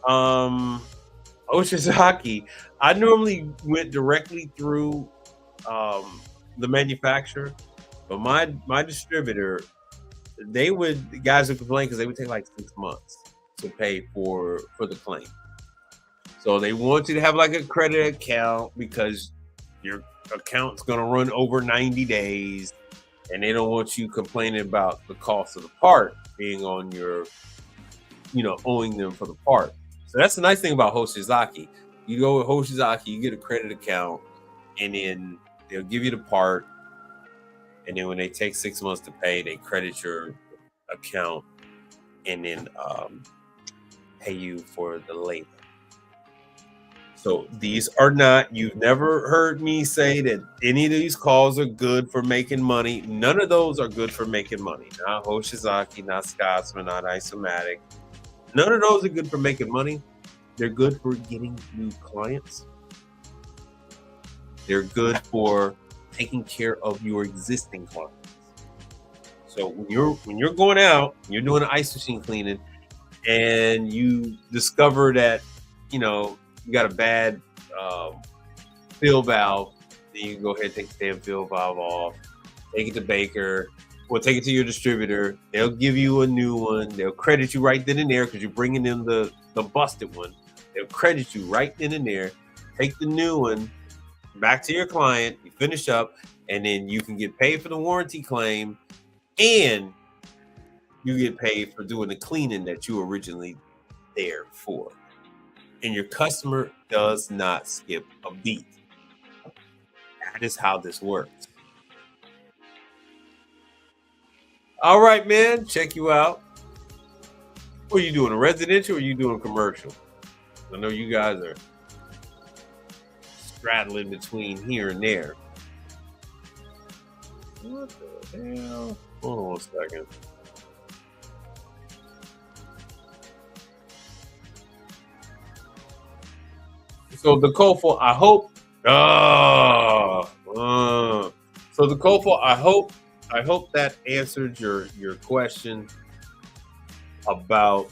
Hoshizaki, I normally went directly through the manufacturer, but my distributor, the guys would complain because they would take like 6 months to pay for the claim. So they want you to have like a credit account because your account's going to run over 90 days, and they don't want you complaining about the cost of the part being on your, owing them for the part. So that's the nice thing about Hoshizaki. You go with Hoshizaki, you get a credit account, and then they'll give you the part, and then when they take 6 months to pay, they credit your account and then pay you for the labor. So these are not, you've never heard me say that any of these calls are good for making money. None of those are good for making money. Not Hoshizaki, not Scotsman, not Isomatic. None of those are good for making money. They're good for getting new clients. They're good for taking care of your existing clients. So when you're going out, you're doing an ice machine cleaning, and you discover that, you got a bad fill valve, then you can go ahead and take the damn fill valve off, take it to Baker, or take it to your distributor. They'll give you a new one. They'll credit you right then and there because you're bringing in the busted one. They'll credit you right then and there. Take the new one back to your client, you finish up, and then you can get paid for the warranty claim, and you get paid for doing the cleaning that you originally there for. And your customer does not skip a beat. That is how this works. All right, man, check you out. What are you doing, a residential or are you doing commercial? I know you guys are straddling between here and there. What the hell? Hold on a second. So the Kofo, I hope. So the Kofo, I hope that answered your question about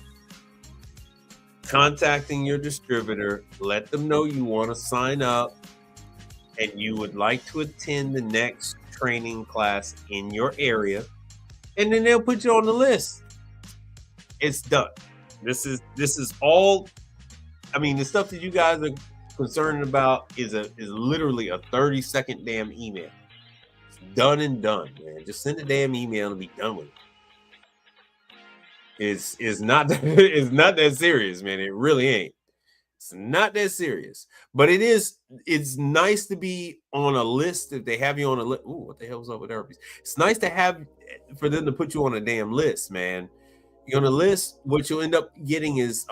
contacting your distributor. Let them know you want to sign up and you would like to attend the next training class in your area, and then they'll put you on the list. It's done. This is all. I mean, the stuff that you guys are concerned about is literally a 30-second damn email. It's done and done, man. Just send a damn email and be done with it. It's not that serious, man. It really ain't. It's not that serious. But it's nice to be on a list. If they have you on a list. Ooh, what the hell's up with herpes? It's nice to have for them to put you on a damn list, man. You're on a list, what you'll end up getting is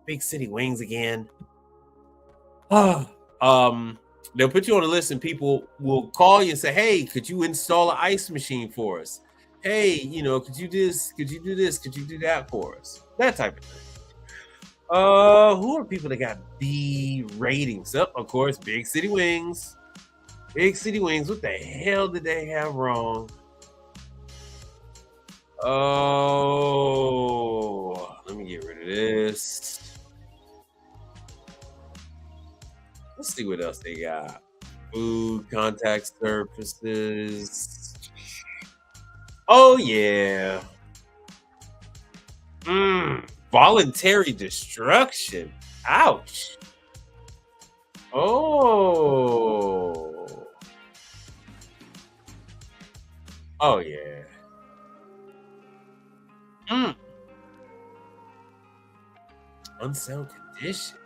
big city wings again. They'll put you on a list, and people will call you and say, "Hey, could you install an ice machine for us? Hey, could you do this? Could you do this? Could you do that for us?" That type of thing. Who are people that got B ratings? Up, of course, Big City Wings. Big City Wings. What the hell did they have wrong? Oh, let me get rid of this. Let's see what else they got. Food, contact surfaces. Oh, yeah. Voluntary destruction. Ouch. Oh. Oh, yeah. Unsound conditions.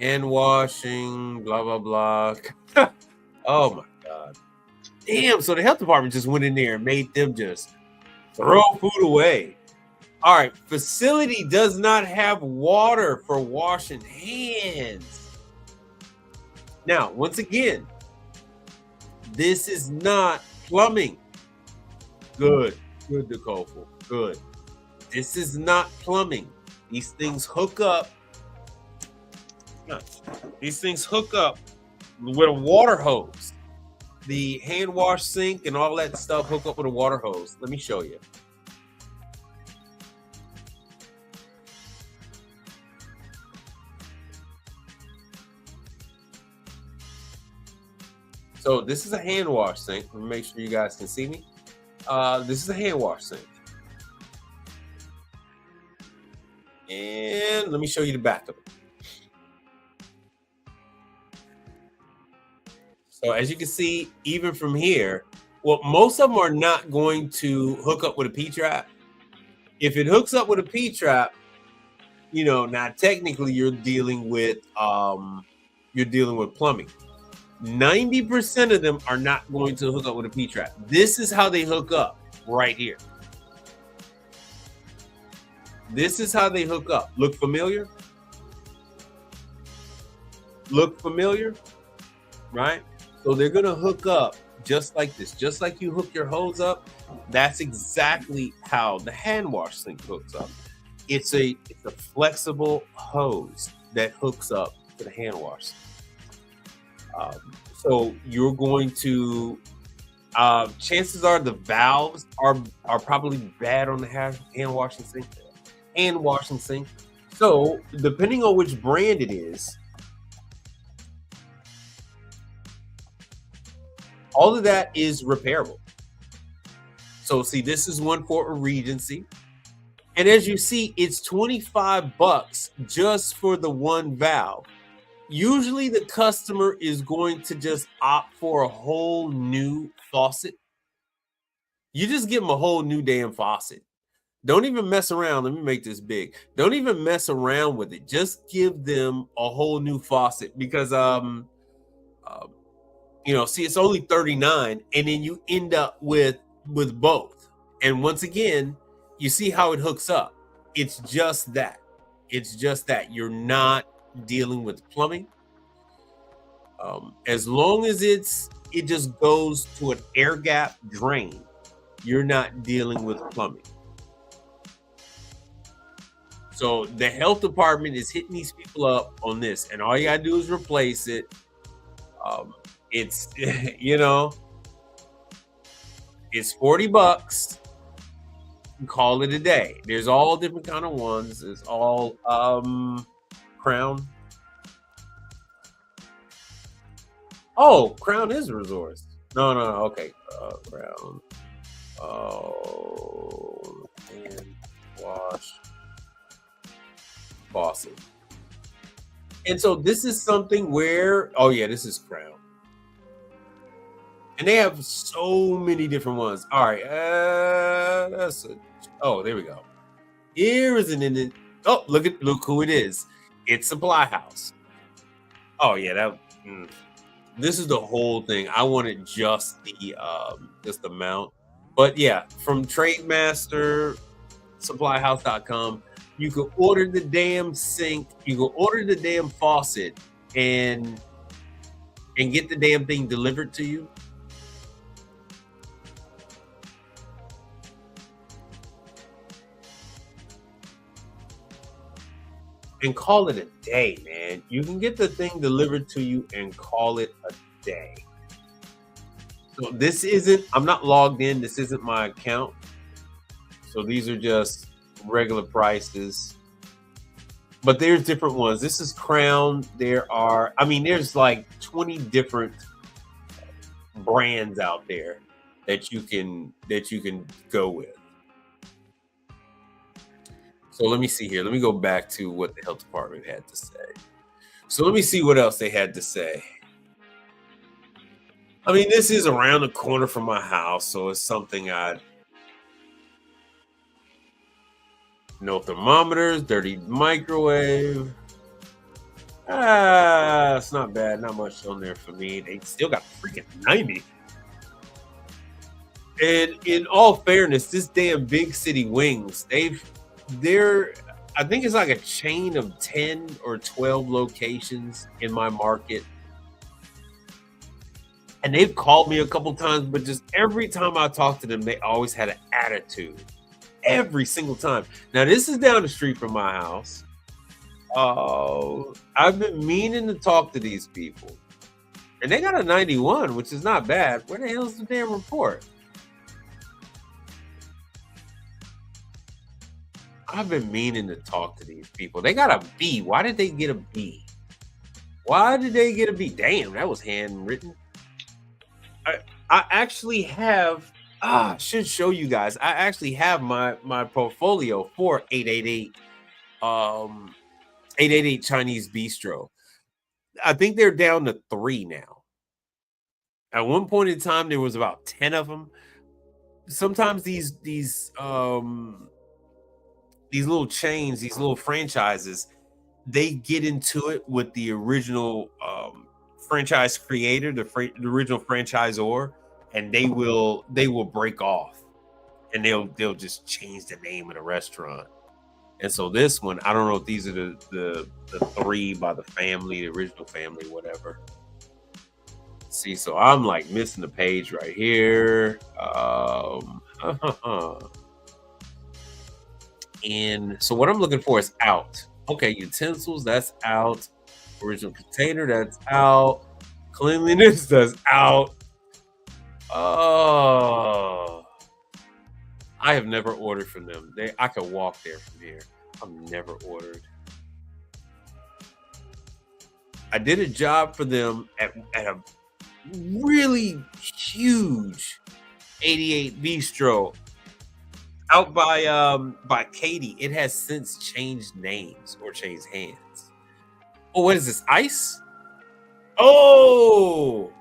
Hand washing, blah, blah, blah. Oh, my God. Damn, so the health department just went in there and made them just throw food away. All right, facility does not have water for washing hands. Now, once again, this is not plumbing. Good, Nicole. Good. This is not plumbing. These things hook up. These things hook up with a water hose. The hand wash sink and all that stuff hook up with a water hose. Let me show you. So this is a hand wash sink. Let me make sure you guys can see me. This is a hand wash sink. And let me show you the back of it. So as you can see, even from here, well, most of them are not going to hook up with a P-trap. If it hooks up with a P-trap, now technically you're dealing with plumbing. 90% of them are not going to hook up with a P-trap. This is how they hook up right here. This is how they hook up. Look familiar? Look familiar? Right? So they're going to hook up just like this. Just like you hook your hose up, that's exactly how the hand wash sink hooks up. It's a flexible hose that hooks up to the hand wash sink. So you're going to, chances are the valves are probably bad on the hand washing sink. So depending on which brand it is, all of that is repairable. So see, this is one for a Regency. And as you see, it's $25 just for the one valve. Usually the customer is going to just opt for a whole new faucet. You just give them a whole new damn faucet. Don't even mess around. Let me make this big. Don't even mess around with it. Just give them a whole new faucet because, see, it's only $39, and then you end up with both. And once again, you see how it hooks up. It's just that. You're not dealing with plumbing. As long as it just goes to an air gap drain, you're not dealing with plumbing. So the health department is hitting these people up on this, and all you gotta do is replace it. It's it's $40. Call it a day. There's all different kind of ones. It's all Crown. Oh, Crown is a resource. No. Okay, Crown. Oh, and wash faucet. And so this is something where, oh yeah, this is Crown. And they have so many different ones. All right, there we go. Here is look who it is. It's Supply House. Oh yeah, this is the whole thing. I wanted just the mount. But yeah, from Trademaster, supplyhouse.com, you can order the damn sink, you can order the damn faucet, and and get the damn thing delivered to you? And call it a day, man. You can get the thing delivered to you and call it a day. So this isn't, I'm not logged in. This isn't my account. So these are just regular prices. But there's different ones. This is Crown. There are, I mean, there's like 20 different brands out there that you can go with. So let me see here. Let me go back to what the health department had to say. So let me see what else they had to say. I mean, this is around the corner from my house, so it's something no thermometers, dirty microwave. It's not bad. Not much on there for me. They still got freaking 90. And in all fairness, this damn Big City Wings, they're I think it's like a chain of 10 or 12 locations in my market. And they've called me a couple times, but just every time I talk to them, they always had an attitude. Every single time. Now, this is down the street from my house. I've been meaning to talk to these people. And they got a 91, which is not bad. Where the hell is the damn report? I've been meaning to talk to these people. They got a B. Why did they get a B? Why did they get a B? Damn, that was handwritten. I actually have, I should show you guys. I actually have my portfolio for 888 Chinese Bistro. I think they're down to 3 now. At one point in time, there was about 10 of them. Sometimes these little chains, these little franchises, they get into it with the original franchise creator, the original franchisor, and they will break off, and they'll just change the name of the restaurant. And so this one, I don't know if these are the 3 by the family, the original family, whatever. See, so I'm like missing the page right here. And so what I'm looking for is out. Okay, utensils, that's out. Original container, that's out. Cleanliness, that's out. Oh, I have never ordered from them. I could walk there from here. I've never ordered. I did a job for them at a really huge 88 Bistro out by Katy. It has since changed names or changed hands. Oh, what is this? Ice? Oh,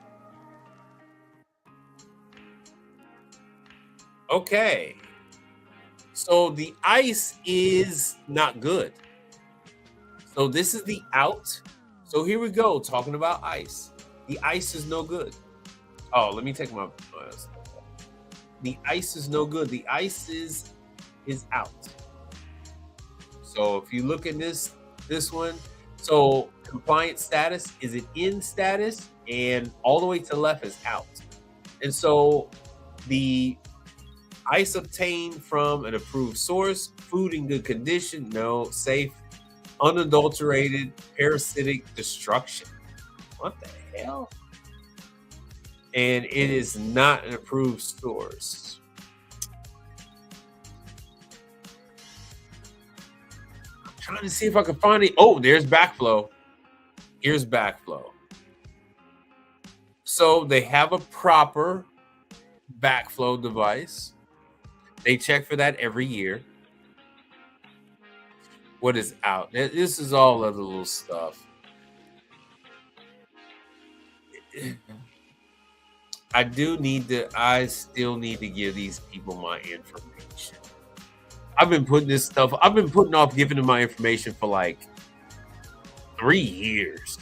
okay. So the ice is not good. So this is the out. So here we go, talking about ice. The ice is no good. Oh, let me take my the ice is no good. The ice is out. So if you look at this one, so compliance status, is it in status? And all the way to the left is out. And so the ice obtained from an approved source, food in good condition, no, safe, unadulterated, parasitic destruction. What the hell? And it is not an approved source. I'm trying to see if I can find it. Oh, there's backflow. Here's backflow. So they have a proper backflow device. They check for that every year. What is out? This is all other little stuff. I still need to give these people my information. I've been putting off giving them my information for like 3 years.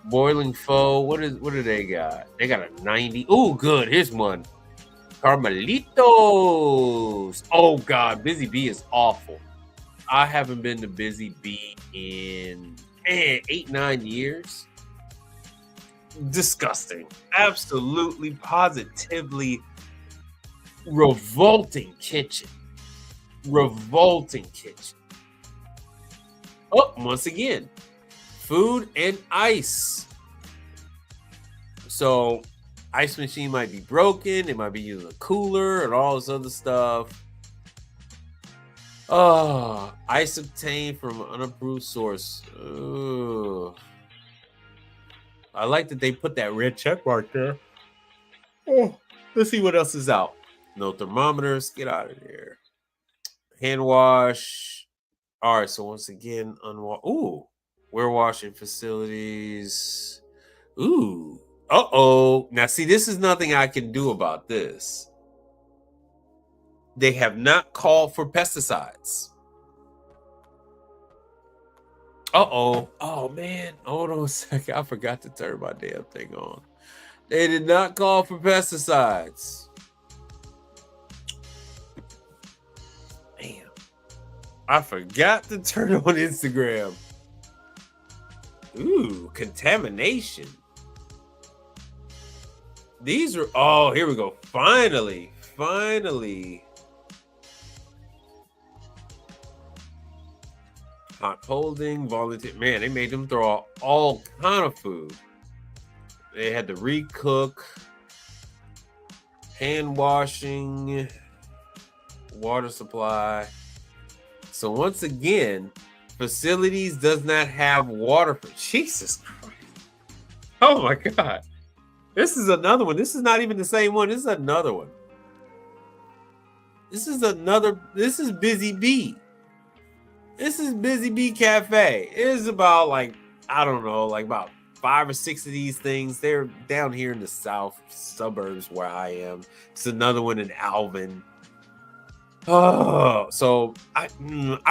Boiling Foe, what do they got? They got a 90. Oh, good. Here's one. Carmelitos. Oh God, Busy Bee is awful. I haven't been to Busy Bee in 8-9 years. disgusting. Absolutely, positively revolting kitchen. Revolting kitchen. Oh, once again, food and ice. So, ice machine might be broken. It might be using a cooler and all this other stuff. Oh, ice obtained from an unapproved source. Ugh. I like that they put that red check mark there. Oh, let's see what else is out. No thermometers. Get out of there. Hand wash. All right. So once again, Ooh, we're washing facilities. Ooh. Uh-oh. Now, see, this is nothing I can do about this. They have not called for pesticides. Uh-oh. Oh, man. Hold on a second. I forgot to turn my damn thing on. They did not call for pesticides. Damn. I forgot to turn on Instagram. Ooh, contamination. These are, oh, here we go. Finally. Hot holding, volunteer. Man, they made them throw out all kind of food. They had to recook, hand washing, water supply. So once again, facilities does not have water for Jesus Christ. Oh my God. This is another one. This is not even the same one. This is another one. This is Busy Bee. This is Busy Bee Cafe. It is about I don't know, about 5 or 6 of these things. They're down here in the south suburbs where I am. It's another one in Alvin. Oh, so I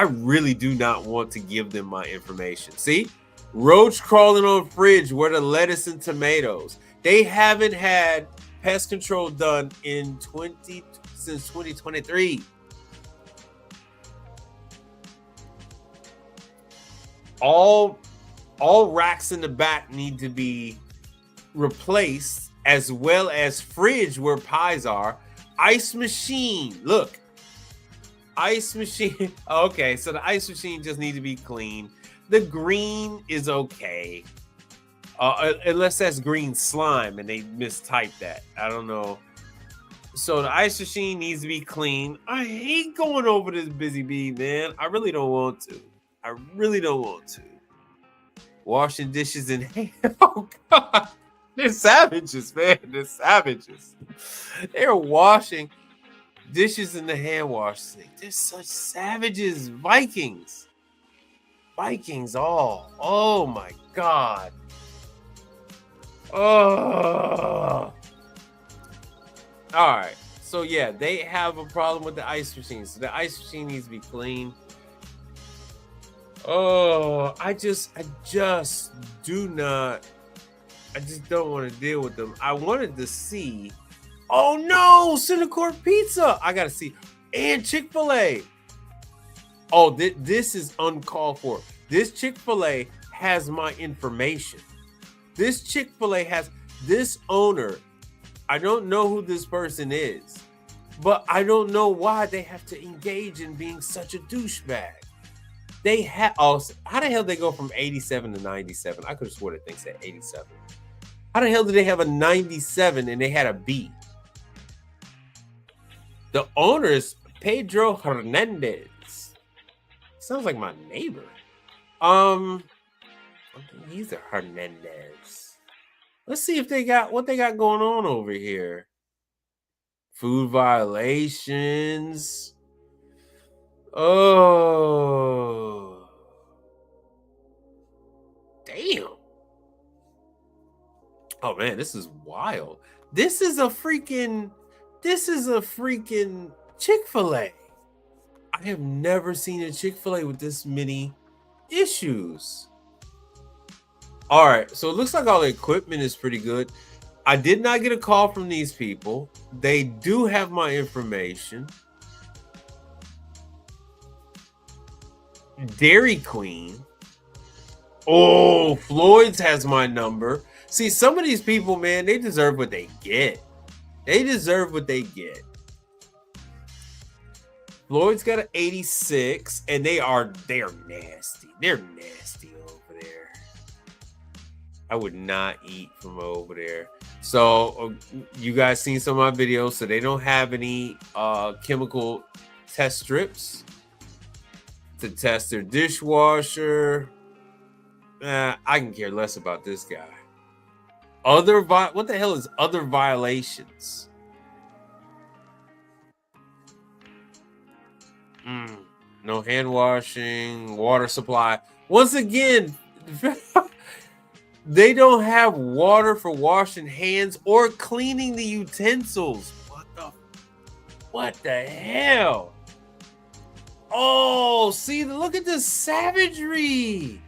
really do not want to give them my information. See, roach crawling on fridge where the lettuce and tomatoes. They haven't had pest control done since 2023. All racks in the back need to be replaced, as well as fridge where pies are. Ice machine, look. Ice machine. Okay, so the ice machine just needs to be clean. The green is okay. Unless that's green slime and they mistyped that. I don't know. So the ice machine needs to be clean. I hate going over this Busy Bee, man. I really don't want to. Washing dishes in hand. Oh, God. They're savages, man. They're savages. They're washing dishes in the hand wash sink. They're such savages. Vikings. Oh my God. Oh. All right. So yeah, they have a problem with the ice machine. So the ice machine needs to be clean. Oh, I just don't want to deal with them. I wanted to see. Oh no, Cinecorp Pizza. I gotta see. And Chick-fil-A. Oh, this is uncalled for. This Chick-fil-A has my information. This Chick-fil-A has this owner. I don't know who this person is, but I don't know why they have to engage in being such a douchebag. They have. Oh, how the hell did they go from 87 to 97? I could have sworn that thing said 87. How the hell did they have a 97 and they had a B? The owner is Pedro Hernandez. Sounds like my neighbor. He's a Hernandez. Let's see if what they got going on over here. Food violations. Oh. Damn. Oh man, this is wild. This is a freaking Chick-fil-A. I have never seen a Chick-fil-A with this many issues. All right, so it looks like all the equipment is pretty good. I did not get a call from these people. They do have my information. Dairy Queen. Oh, Floyd's has my number. See, some of these people, man, they deserve what they get. They deserve what they get. Floyd's got an 86, and they're nasty. They're nasty over there. I would not eat from over there. So you guys seen some of my videos, so they don't have any chemical test strips to test their dishwasher. I can care less about this guy. What the hell is other violations? No hand washing, water supply. Once again, they don't have water for washing hands or cleaning the utensils. What the hell? Oh, see, look at this savagery.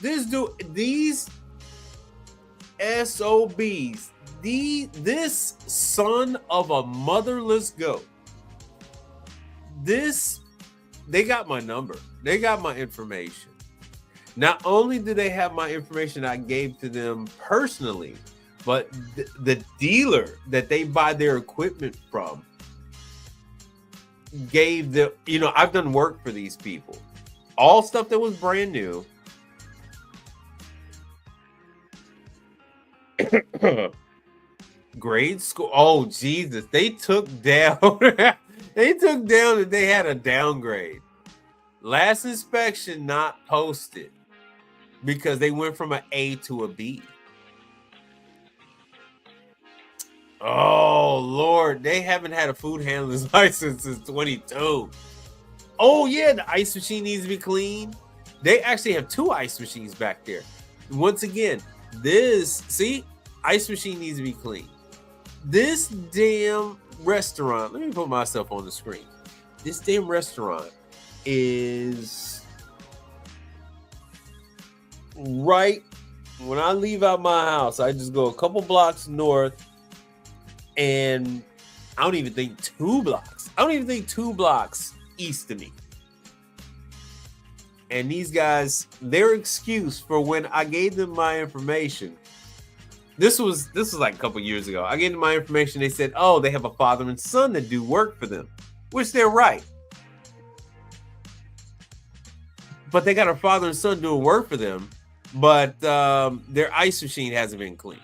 These SOBs, this son of a motherless goat. They got my number. They got my information. Not only do they have my information I gave to them personally, but the dealer that they buy their equipment from gave the, I've done work for these people. All stuff that was brand new. Grade school. Oh, Jesus. They took down that they had a downgrade. Last inspection not posted because they went from an A to a B. Oh, Lord. They haven't had a food handler's license since 22. Oh, yeah. The ice machine needs to be cleaned. They actually have 2 ice machines back there. Once again, ice machine needs to be cleaned. This damn restaurant, let me put myself on the screen. This damn restaurant is right when I leave out my house. I just go a couple blocks north, and I don't even think 2 blocks. I don't even think 2 blocks east of me. And these guys, their excuse for when I gave them my information, this was like a couple years ago. I gave them my information. They said, oh, they have a father and son that do work for them, which they're right. But they got a father and son doing work for them, but their ice machine hasn't been cleaned.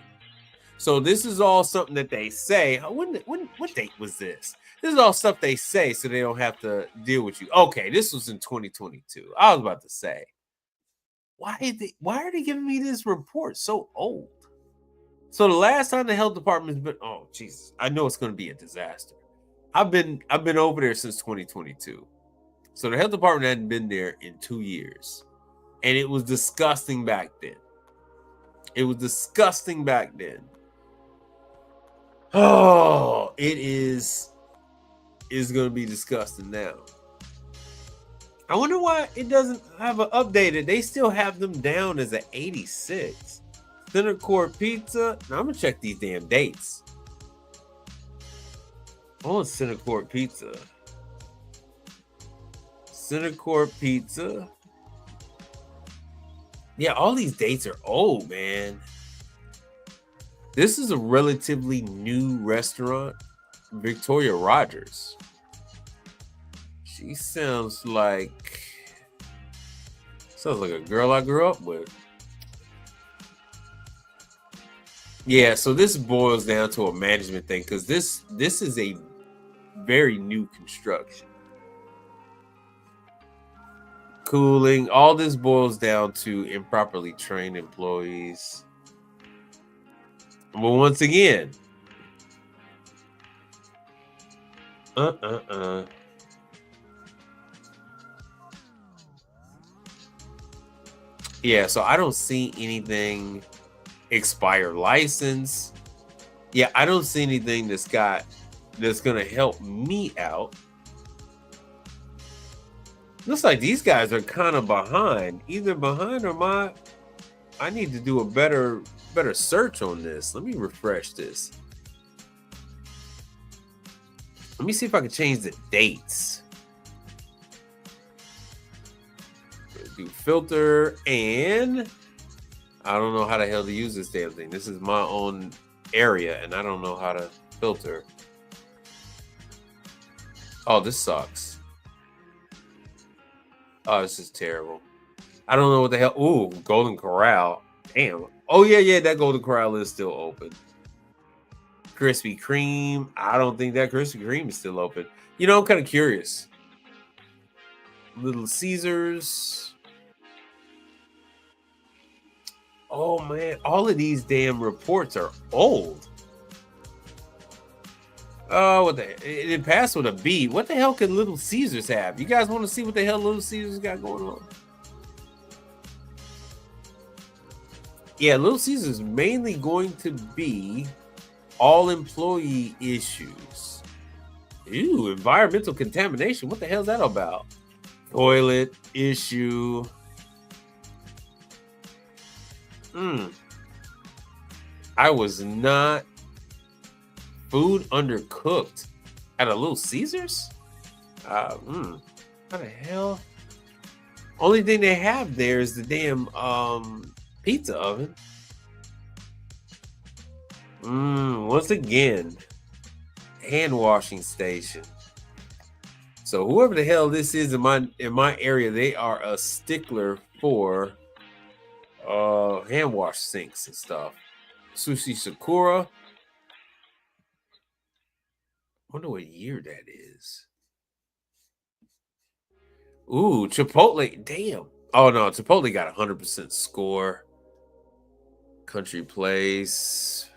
So this is all something that they say. What date was this? This is all stuff they say so they don't have to deal with you. Okay, this was in 2022. I was about to say, why are they giving me this report so old? So the last time the health department's been, oh Jesus, I know it's going to be a disaster. I've been over there since 2022. So the health department hadn't been there in 2 years. And it was disgusting back then. Oh, it is going to be disgusting now. I wonder why it doesn't have an updated. They still have them down as an 86. Center Court Pizza. Now I'm going to check these damn dates. I want Center Court Pizza. Center Court Pizza. Yeah, all these dates are old, man. This is a relatively new restaurant. Victoria Rogers. She sounds like a girl I grew up with. Yeah, so this boils down to a management thing because this is a very new construction. Cooling, all this boils down to improperly trained employees. But once again, yeah, so I don't see anything. Expired license. Yeah, I don't see anything that's gonna help me out. Looks like these guys are kind of behind. Either behind or I need to do a better search on this. Let me refresh this. Let me see if I can change the dates. Do filter, and I don't know how the hell to use this damn thing. This is my own area, and I don't know how to filter. Oh, this sucks. Oh, this is terrible. I don't know what the hell. Ooh, Golden Corral. Damn. Oh, yeah, that Golden Corral is still open. Krispy Kreme. I don't think that Krispy Kreme is still open. You know, I'm kind of curious. Little Caesars. Oh, man. All of these damn reports are old. Oh, what the? It passed with a B. What the hell can Little Caesars have? You guys want to see what the hell Little Caesars got going on? Yeah, Little Caesars is mainly going to be all employee issues. Ew, environmental contamination. What the hell is that about? Toilet issue. I was not. Food undercooked at a Little Caesars? How the hell? Only thing they have there is the damn pizza oven. Once again, hand washing station. So whoever the hell this is in my area, they are a stickler for hand wash sinks and stuff. Sushi Sakura. Wonder what year that is. Ooh, Chipotle. Damn. Oh no, Chipotle got 100% score. Country Place.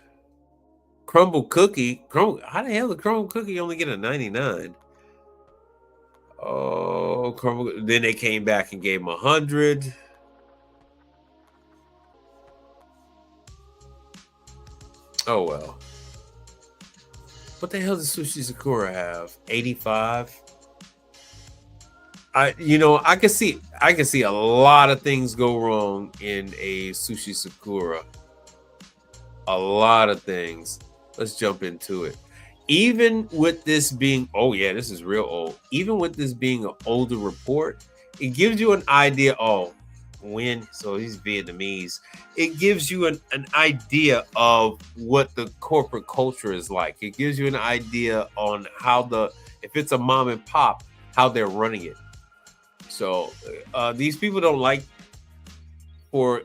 Crumble Cookie. How the hell did Crumble Cookie only get a 99? Oh, Crumble. Then they came back and gave him 100. Oh well. What the hell does Sushi Sakura have? 85. I can see a lot of things go wrong in a Sushi Sakura. A lot of things. Let's jump into it. Even with this being, oh yeah, this is real old. Even with this being an older report, it gives you an idea. Oh, so he's Vietnamese. It gives you an idea of what the corporate culture is like. It gives you an idea on how if it's a mom and pop, how they're running it. So these people don't like for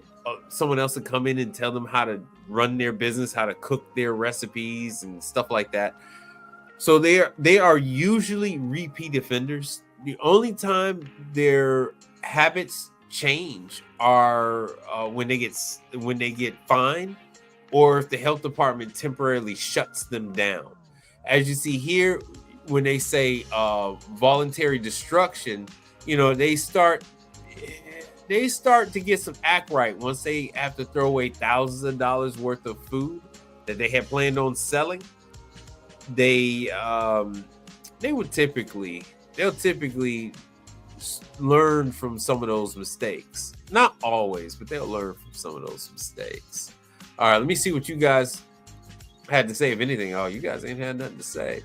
someone else to come in and tell them how to run their business, how to cook their recipes and stuff like that. So they are usually repeat offenders. The only time their habits change are when they get fined, or if the health department temporarily shuts them down. As you see here, when they say voluntary destruction, they start to get some act right once they have to throw away thousands of dollars worth of food that they had planned on selling. They'll typically learn from some of those mistakes. Not always, but they'll learn from some of those mistakes. All right, let me see what you guys had to say, if anything. Oh, you guys ain't had nothing to say.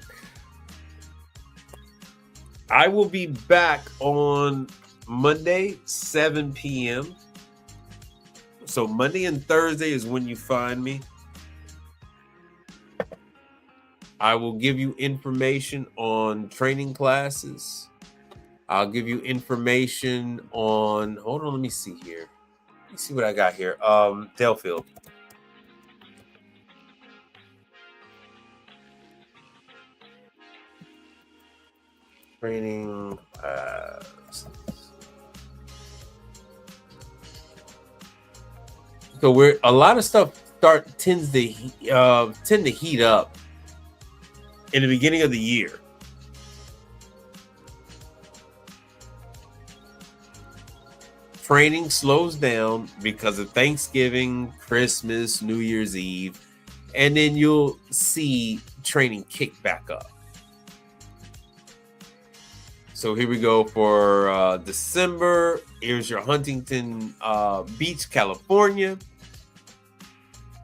I will be back on Monday, 7 p.m. So Monday and Thursday is when you find me. I will give you information on training classes. I'll give you information on, hold on, let me see here. Let me see what I got here. Delfield. Training classes. So a lot of stuff tend to heat up in the beginning of the year. Training slows down because of Thanksgiving, Christmas, New Year's Eve, and then you'll see training kick back up. So here we go for December. Here's your Huntington Beach, California.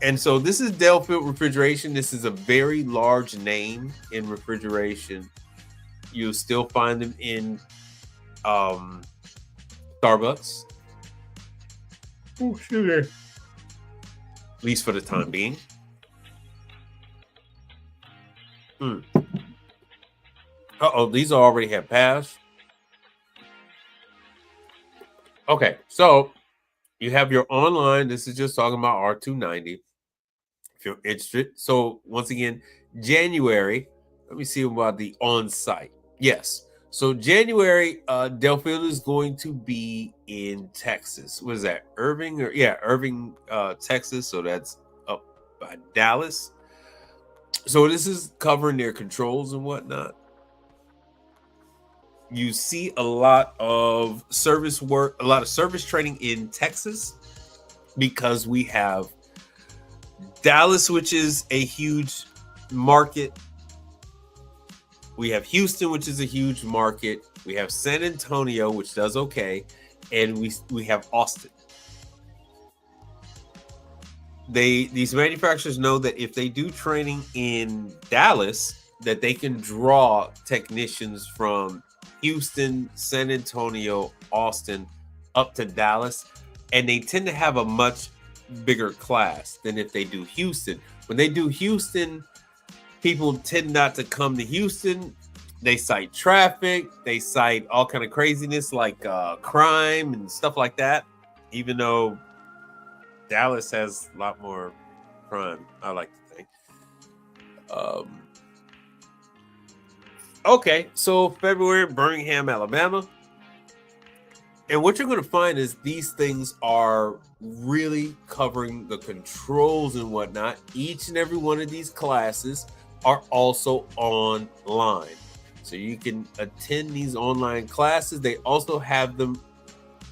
And so this is Delfield Refrigeration. This is a very large name in refrigeration. You'll still find them in Starbucks. Oh, sugar. at least for the time being. Uh-oh, these already have passed. Okay, so you have your online. This is just talking about R290. If you're interested. So once again, January. Let me see about the on-site. Yes. So January, Delfield is going to be in Texas. What is that? Irving Irving, Texas. So that's up by Dallas. So this is covering their controls and whatnot. You see a lot of service work, a lot of service training in Texas because we have Dallas, which is a huge market. We have Houston, which is a huge market. We have San Antonio, which does okay, and we have Austin. These manufacturers know that if they do training in Dallas, that they can draw technicians from Houston, San Antonio, Austin, up to Dallas, and they tend to have a much bigger class than if they do Houston. When they do Houston, people tend not to come to Houston. They cite traffic, they cite all kind of craziness like crime and stuff like that, even though Dallas has a lot more crime, I like to think. Okay, so February, Birmingham, Alabama. And what you're going to find is these things are really covering the controls and whatnot. Each and every one of these classes are also online. So you can attend these online classes. They also have them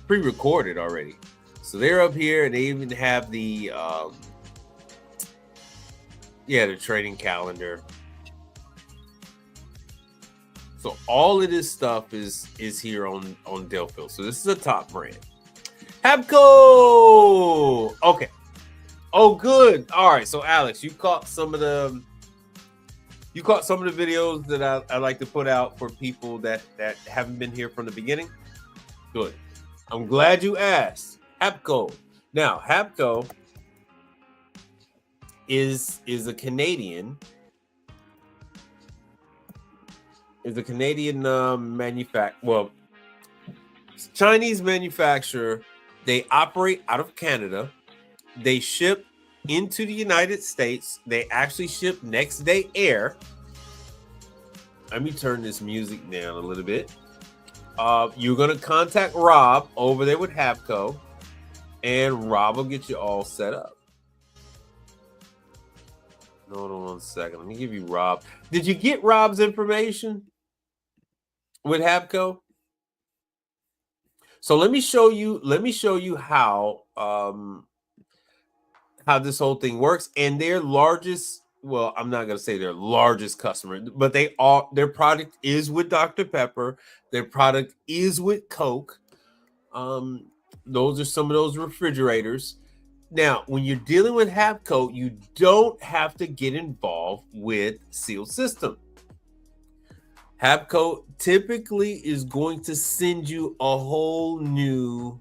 pre-recorded already. So they're up here and they even have the the training calendar. So all of this stuff is here on Delfield. So this is a top brand. Habco. Okay. Oh, good. All right. So Alex, you caught some of the videos that I like to put out for people that haven't been here from the beginning. Good. I'm glad you asked. Habco. Now, Habco is a Canadian. Is a Canadian manufacturer. Well, Chinese manufacturer. They operate out of Canada. They ship into the United States. They actually ship next day air. Let me turn this music down a little bit. You're going to contact Rob over there with Habco, and Rob will get you all set up. Hold on 1 second. Let me give you Rob. Did you get Rob's information with Habco? So let me show you how this whole thing works. And their largest, well, I'm not going to say their largest customer, but their product is with Dr. Pepper. Their product is with Coke. Those are some of those refrigerators. Now, when you're dealing with Habco, you don't have to get involved with Seal System. Habco typically is going to send you a whole new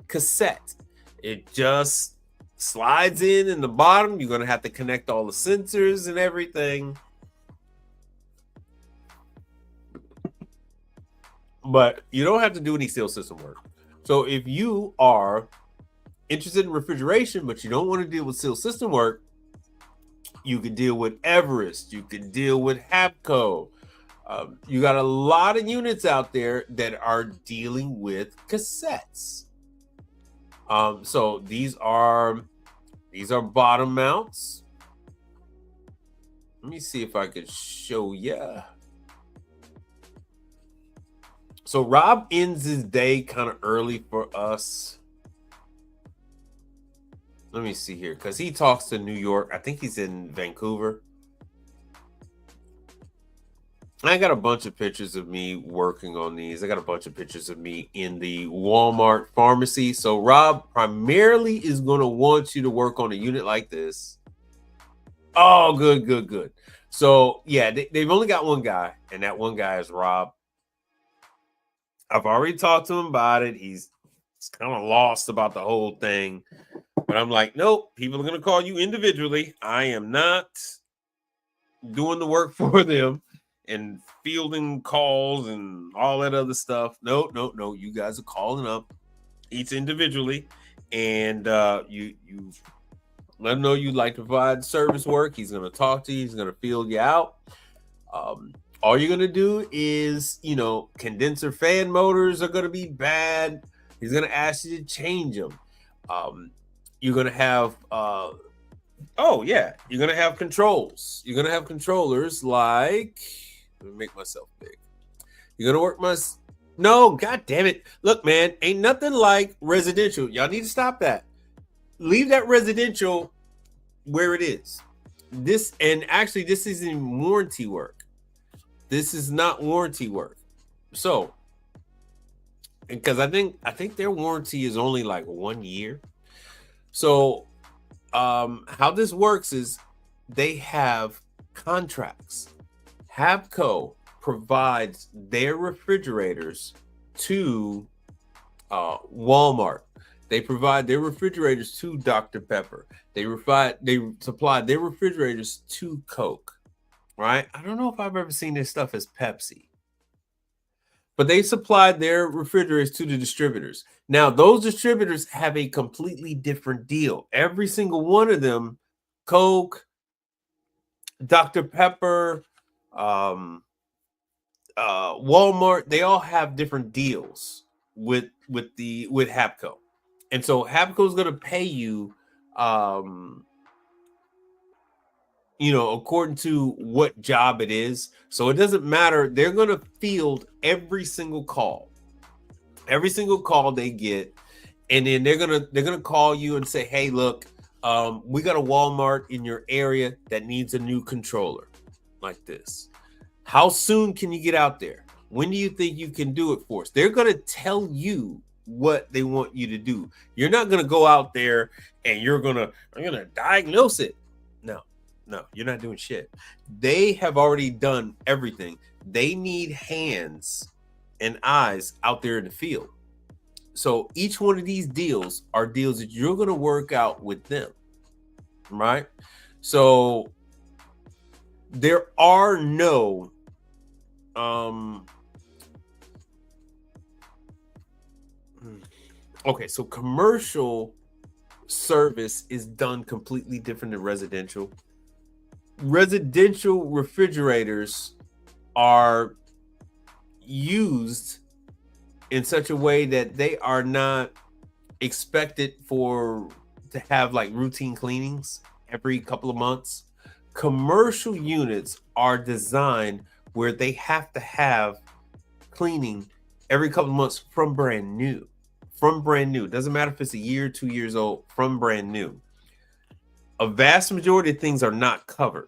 cassette. It just slides in the bottom. You're going to have to connect all the sensors and everything. But you don't have to do any Seal System work. So if you are interested in refrigeration, but you don't want to deal with Seal System work, you can deal with Everest. You can deal with Habco. You got a lot of units out there that are dealing with cassettes. So these are bottom mounts. Let me see if I could show you. So Rob ends his day kind of early for us. Let me see here, because he talks to New York. I think he's in Vancouver. I got a bunch of pictures of me working on these. I got a bunch of pictures of me in the Walmart pharmacy. So Rob primarily is going to want you to work on a unit like this. Oh, good. So yeah, they've only got one guy, and that one guy is Rob. I've already talked to him about it. He's kind of lost about the whole thing. But I'm like, nope, people are going to call you individually. I am not doing the work for them and fielding calls and all that other stuff. No, no, no. You guys are calling up each individually, and you let him know you'd like to provide service work. He's going to talk to you. He's going to field you out. All you're going to do is, condenser fan motors are going to be bad. He's going to ask you to change them. You're going to have, you're going to have controls. You're going to have controllers like, let me make myself big. You're going to work my, no, God damn it. Look, man, ain't nothing like residential. Y'all need to stop that. Leave that residential where it is. This isn't warranty work. This is not warranty work. So, because I think their warranty is only like 1 year. So, how this works is they have contracts. Habco provides their refrigerators to Walmart. They provide their refrigerators to Dr. Pepper. They supply their refrigerators to Coke. Right? I don't know if I've ever seen this stuff as Pepsi. But they supplied their refrigerators to the distributors. Now, those distributors have a completely different deal. Every single one of them, Coke, Dr. Pepper, Walmart, they all have different deals with Habco. And so Habco is going to pay you according to what job it is. So it doesn't matter. They're going to field every single call they get. And then they're going to call you and say, hey, look, we got a Walmart in your area that needs a new controller like this. How soon can you get out there? When do you think you can do it for us? They're going to tell you what they want you to do. You're not going to go out there and I'm going to diagnose it. No, you're not doing shit. They have already done everything. They need hands and eyes out there in the field. So each one of these deals are deals that you're going to work out with them, right? So there are no so commercial service is done completely different than residential. Residential refrigerators are used in such a way that they are not expected to have like routine cleanings every couple of months. Commercial units are designed where they have to have cleaning every couple of months from brand new. Doesn't matter if it's a year, 2 years old, from brand new. A vast majority of things are not covered.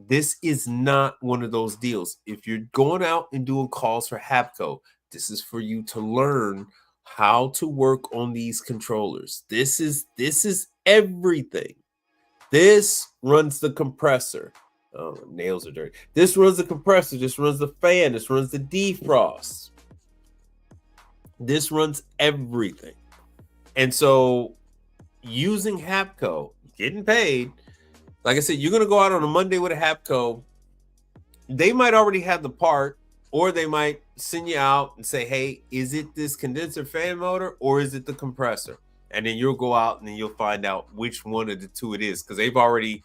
This is not one of those deals. If you're going out and doing calls for Habco, this is for you to learn how to work on these controllers. This is everything. This runs the compressor. Oh, my nails are dirty. This runs the compressor. This runs the fan. This runs the defrost. This runs everything. And so using Habco, getting paid, like I said, you're going to go out on a Monday with a Habco. They might already have the part, or they might send you out and say, hey, is it this condenser fan motor or is it the compressor? And then you'll go out and then you'll find out which one of the two it is, because they've already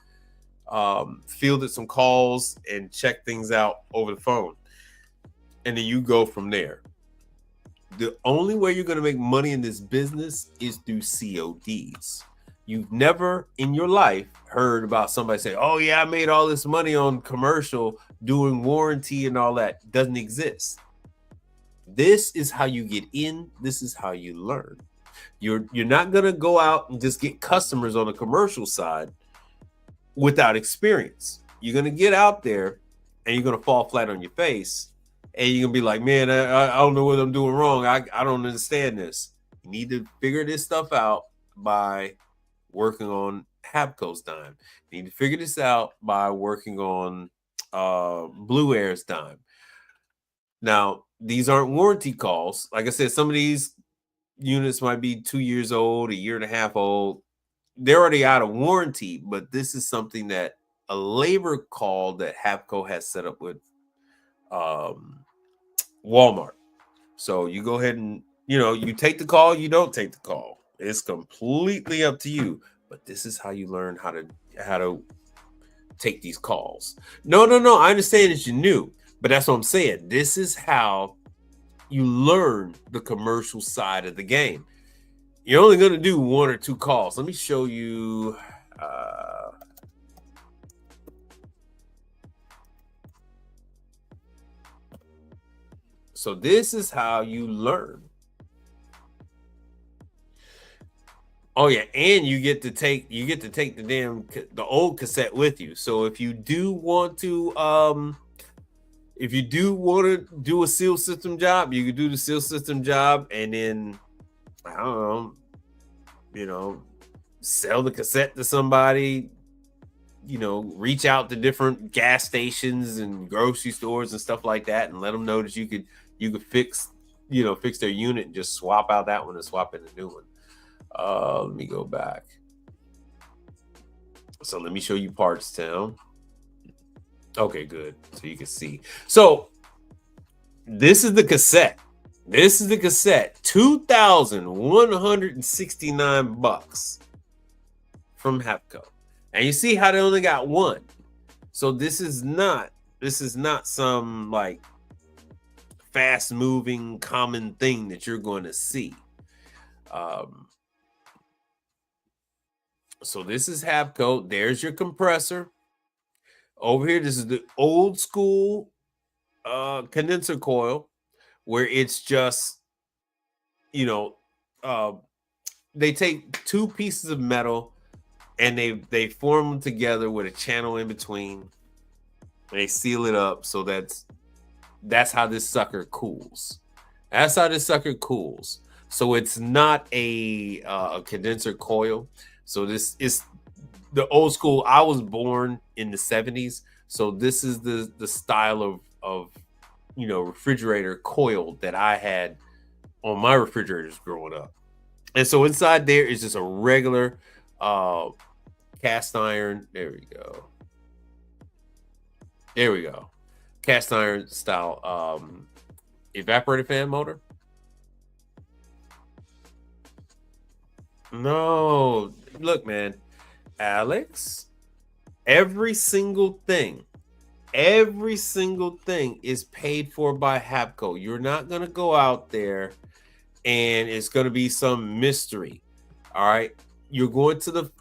fielded some calls and checked things out over the phone. And then you go from there. The only way you're going to make money in this business is through CODs. You've never in your life heard about somebody say, oh, yeah, I made all this money on commercial doing warranty and all that. Doesn't exist. This is how you get in. This is how you learn. You're not going to go out and just get customers on the commercial side without experience. You're going to get out there and you're going to fall flat on your face. And you're going to be like, man, I don't know what I'm doing wrong. I don't understand this. You need to figure this stuff out by working on Habco's dime. You need to figure this out by working on Blue Air's dime. Now, these aren't warranty calls. Like I said, some of these units might be 2 years old, a year and a half old. they're already out of warranty, but this is something that a labor call that Hapco has set up with Walmart. So you go ahead and, you take the call, you don't take the call. It's completely up to you. But this is how you learn how to take these calls. No. I understand that you're new, but that's what I'm saying. This is how you learn the commercial side of the game. You're only going to do 1 or 2 calls. Let me show you. So this is how you learn. Oh yeah, and you get to take the old cassette with you. So if you do want to do a seal system job, you can do the seal system job, and then I don't know, sell the cassette to somebody. Reach out to different gas stations and grocery stores and stuff like that, and let them know that you could fix their unit and just swap out that one and swap in a new one. Let me go back. So let me show you Parts Town. Okay, good. So you can see. So this is the cassette. 2,169 bucks from Hapco. And you see how they only got one. So this is not some like fast moving common thing that you're going to see. So this is Hapco. There's your compressor. Over here, this is the old school condenser coil, where it's just, they take 2 pieces of metal and they form them together with a channel in between. They seal it up, so that's how this sucker cools. So it's not a condenser coil. So this is the old school. I was born in the 70s, so this is the style of refrigerator coil that I had on my refrigerators growing up. And so inside there is just a regular cast iron. There we go. Cast iron style evaporator fan motor. No, look, man, Alex, every single thing is paid for by Hapco. You're not going to go out there and it's going to be some mystery. All right. You're going to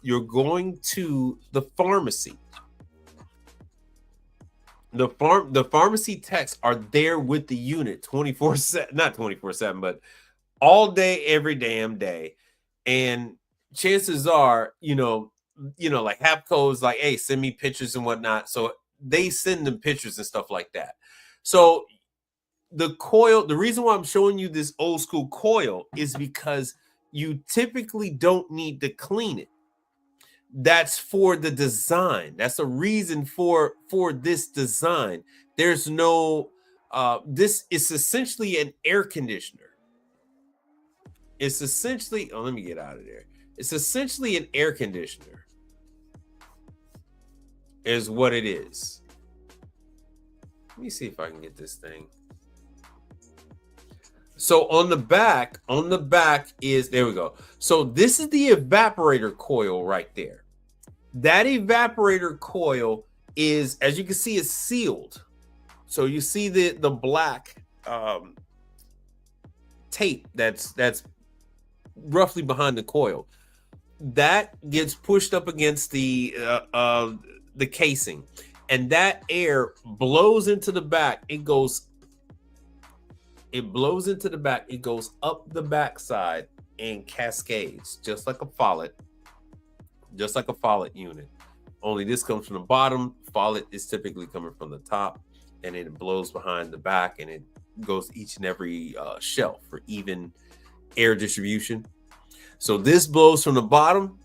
the pharmacy. The pharmacy techs are there with the unit 24/7, not 24/7, but all day, every damn day. And chances are, like Hapco is like, hey, send me pictures and whatnot. So they send them pictures and stuff like that. So the reason why I'm showing you this old school coil is because you typically don't need to clean it. That's for the design. That's a reason for this design. There's no this is essentially an air conditioner. It's essentially, let me get out of there. It's essentially an air conditioner is what it is. Let me see if I can get this thing. So on the back is, there we go. So this is the evaporator coil right there. That evaporator coil is, as you can see, is sealed. So you see the black tape that's roughly behind the coil. That gets pushed up against the casing, and that air blows into the back. It blows into the back. It goes up the backside and cascades, just like a Follett unit. Only this comes from the bottom. Follett is typically coming from the top, and then it blows behind the back, and it goes each and every shelf for even air distribution. So this blows from the bottom,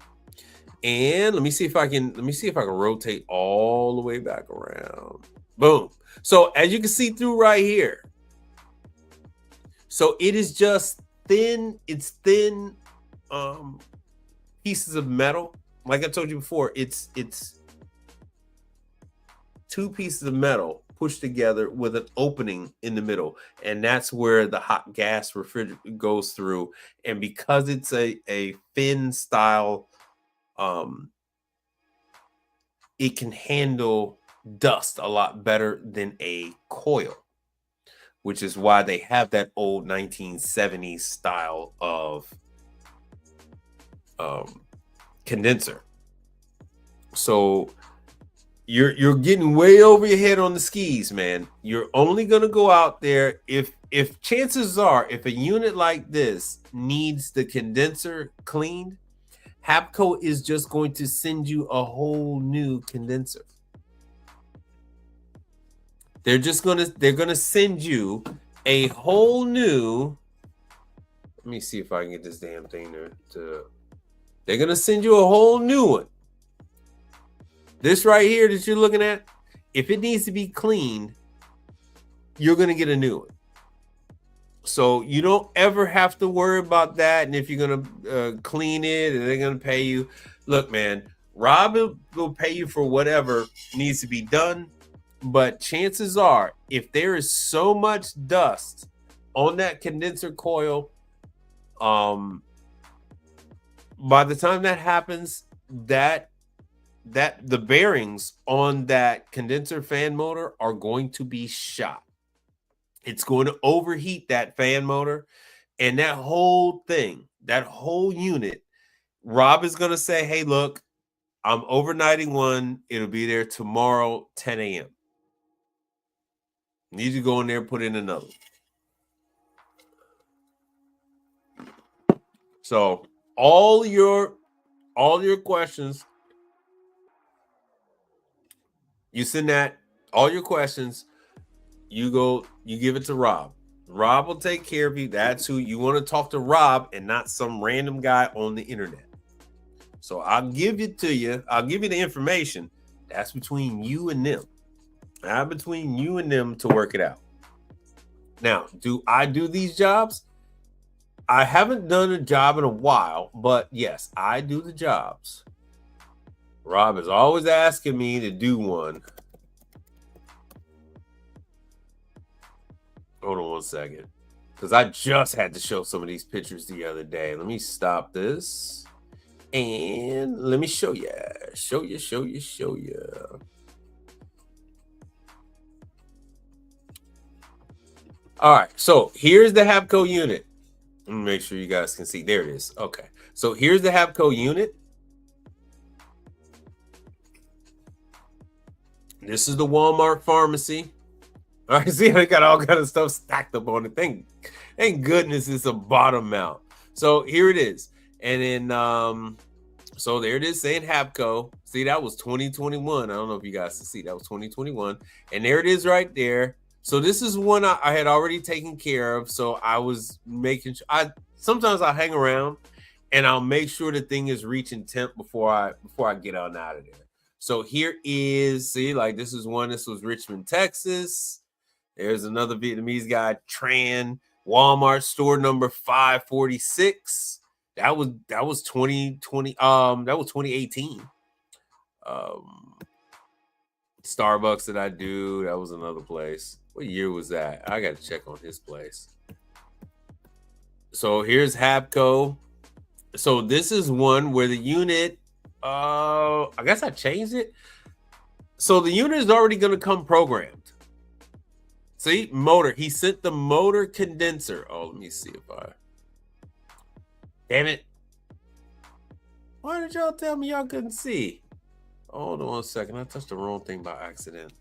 and let me see if I can rotate all the way back around. Boom. So as you can see through right here, so it is just thin. It's thin pieces of metal like I told you before, it's two pieces of metal pushed together with an opening in the middle, and that's where the hot gas refrigerator goes through. And because it's a fin style, um, it can handle dust a lot better than a coil, which is why they have that old 1970s style of condenser. So you're getting way over your head on the skis, man. You're only gonna go out there if chances are, if a unit like this needs the condenser cleaned, Hapco is just going to send you a whole new condenser. They're gonna send you a whole new. Let me see if I can get this damn thing to. They're gonna send you a whole new one. This right here that you're looking at, if it needs to be cleaned, you're gonna get a new one. So you don't ever have to worry about that. And if you're gonna clean it and they're gonna pay you, look, man, Rob will pay you for whatever needs to be done. But chances are, if there is so much dust on that condenser coil, by the time that happens, that the bearings on that condenser fan motor are going to be shot. It's going to overheat that fan motor, and that whole thing, that whole unit, Rob is going to say, hey, look, I'm overnighting one. It'll be there tomorrow, 10 a.m. Need to go in there and put in another. So all your questions, you send that, all your questions, you give it to Rob. Rob will take care of you. That's who you want to talk to, Rob, and not some random guy on the internet. So I'll give it to you. I'll give you the information. That's between you and them. Between you and them to work it out. Now, do I do these jobs? I haven't done a job in a while, but yes, I do the jobs. Rob is always asking me to do one. Hold on one second, because I just had to show some of these pictures the other day. Let me stop this and let me show you. Show you. All right, so here's the Hapco unit. Let me make sure you guys can see. There it is. Okay, so here's the Hapco unit. This is the Walmart pharmacy. All right, see, they got all kind of stuff stacked up on it. Thank goodness it's a bottom mount. So here it is. And then, so there it is saying Hapco. See, that was 2021. I don't know if you guys can see. That was 2021. And there it is right there. So this is one I had already taken care of. So I was making sure. Sometimes I hang around and I'll make sure the thing is reaching temp before I get on out of there. So here is, see, like this is one. This was Richmond, Texas. There's another Vietnamese guy, Tran, Walmart store number 546. That was 2020. That was 2018. Starbucks that I do. That was another place. What year was that? I got to check on his place. So here's Hapco. So this is one where the unit. I guess I changed it. So the unit is already going to come programmed. See, motor. He sent the motor condenser. Oh, let me see if I. Damn it. Why did y'all tell me y'all couldn't see? Hold on a second. I touched the wrong thing by accident.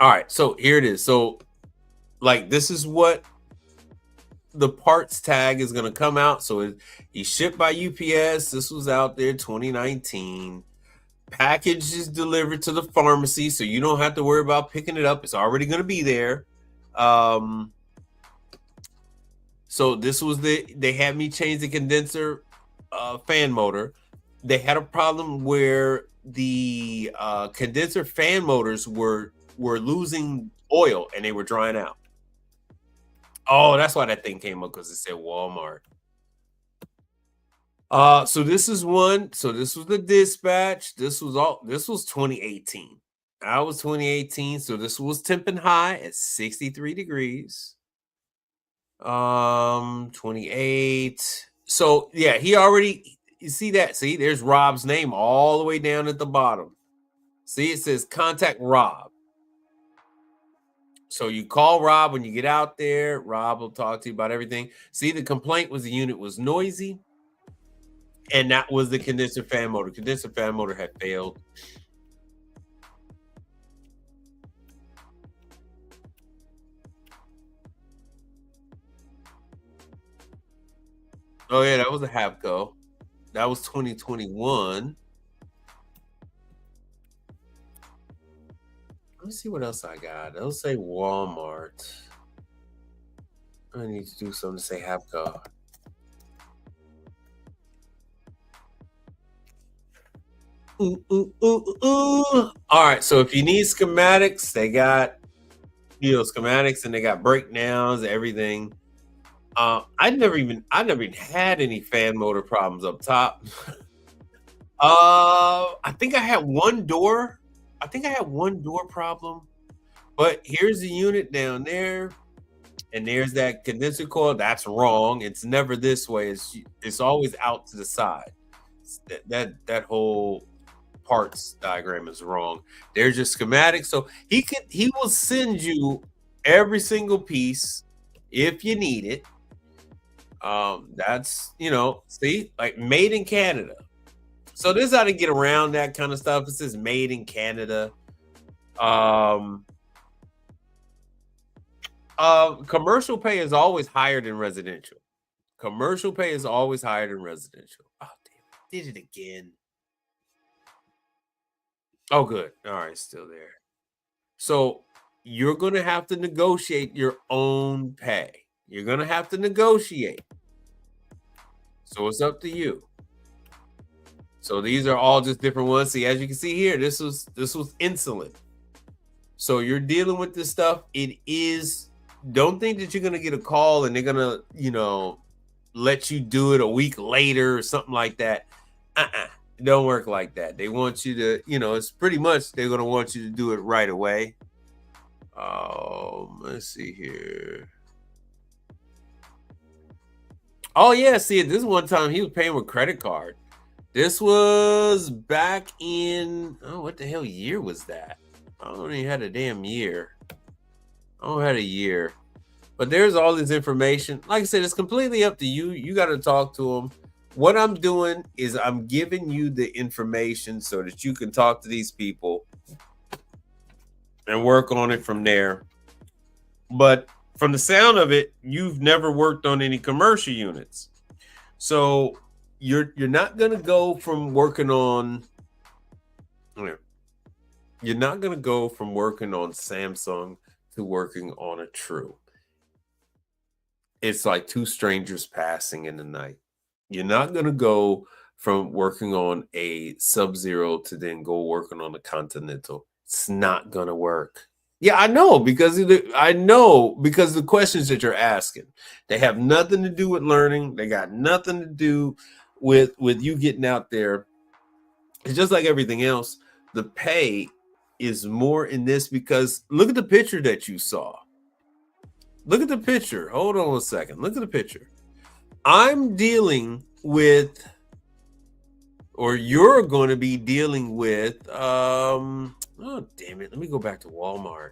All right. So here it is. So, like, this is what the parts tag is going to come out. So he's shipped by UPS. This was out there 2019. Package is delivered to the pharmacy, so you don't have to worry about picking it up. It's already going to be there. So this was they had me change the condenser fan motor. They had a problem where the condenser fan motors were losing oil and they were drying out. Oh, that's why that thing came up, because it said Walmart. So this is one. So this was the dispatch. This was 2018. I was 2018. So this was temping high at 63 degrees. 28. So yeah, he already, you see that? See, there's Rob's name all the way down at the bottom. See, it says contact Rob. So you call Rob when you get out there. Rob will talk to you about everything. See, the complaint was the unit was noisy, and that was the condenser fan motor. Condenser fan motor had failed. Oh yeah, that was a Havco. That was 2021. Let me see what else I got. It'll say Walmart. I need to do something to say Havco. Ooh, ooh, ooh, ooh. All right. So if you need schematics, they got schematics, and they got breakdowns, everything. I never even had any fan motor problems up top. I think I had one door. I think I had one door problem. But here's the unit down there, and there's that condenser coil. That's wrong. It's never this way. It's always out to the side. That whole parts diagram is wrong. There's your schematic. So he will send you every single piece if you need it. That's see, like made in Canada. So this is how to get around that kind of stuff. It says made in Canada. Um Commercial pay is always higher than residential. Commercial pay is always higher than residential. Oh damn it. Did it again. Oh good. All right, still there. So you're gonna have to negotiate your own pay. You're gonna have to negotiate. So it's up to you. So these are all just different ones. See, as you can see here, this was insulin. So you're dealing with this stuff. It is, don't think that you're gonna get a call and they're gonna, let you do it a week later or something like that. It don't work like that. They want you to, it's pretty much they're gonna want you to do it right away. Let's see here. Oh yeah, see, this one time he was paying with credit card. This was back in, oh, what the hell year was that? I don't even had a damn year. I don't had a year. But there's all this information. Like I said, it's completely up to you. You got to talk to them. What I'm doing is I'm giving you the information so that you can talk to these people and work on it from there. But from the sound of it, you've never worked on any commercial units. So you're not going to go from working on Samsung to working on a True. It's like two strangers passing in the night. You're not going to go from working on a Sub-Zero to then go working on a Continental. It's not going to work. Yeah, I know because the questions that you're asking, they have nothing to do with learning. They got nothing to do with you getting out there. It's just like everything else. The pay is more in this because look at the picture that you saw. Look at the picture. Hold on a second. Look at the picture. I'm dealing with, or you're going to be dealing with, oh, damn it. Let me go back to Walmart.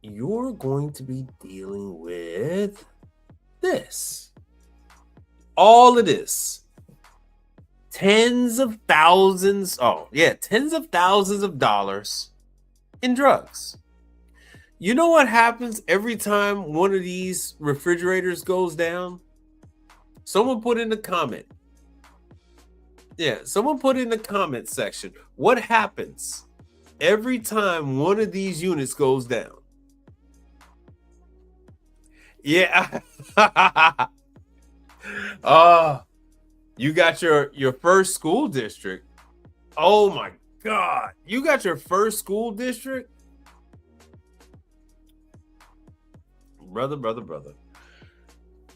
You're going to be dealing with this. All of this. Tens of thousands of dollars in drugs. You know what happens every time one of these refrigerators goes down? Someone put in the comment. Yeah, someone put in the comment section. What happens every time one of these units goes down? Yeah. You got your first school district. Oh my God. You got your first school district? brother.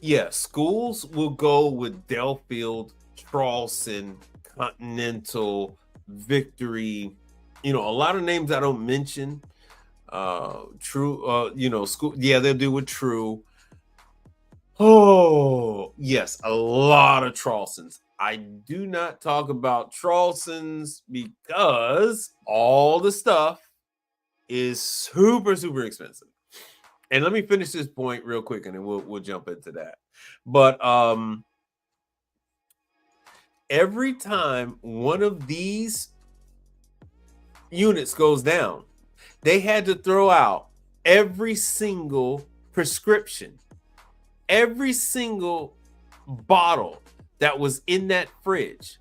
Yeah, schools will go with Delfield, Charleston, Continental, Victory. A lot of names I don't mention. True, school. Yeah, they'll do with True. Oh, yes, a lot of Charlestons. I do not talk about Charlestons because all the stuff is super, super expensive. And let me finish this point real quick, and then we'll jump into that. But every time one of these units goes down, they had to throw out every single prescription, every single bottle that was in that fridge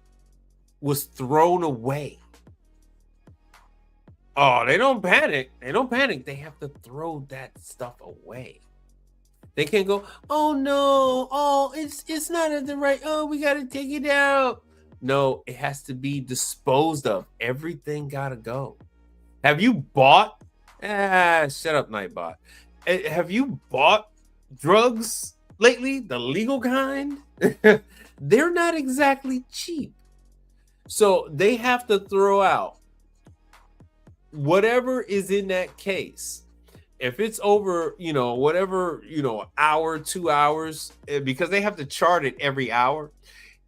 was thrown away. Oh, they don't panic. They have to throw that stuff away. They can't go, oh no, oh, it's not at the right, oh, we got to take it out. No, it has to be disposed of. Everything got to go. Have you bought, shut up, Nightbot. Have you bought drugs lately? The legal kind? They're not exactly cheap. So they have to throw out whatever is in that case. If it's over, whatever, hour, 2 hours, because they have to chart it every hour.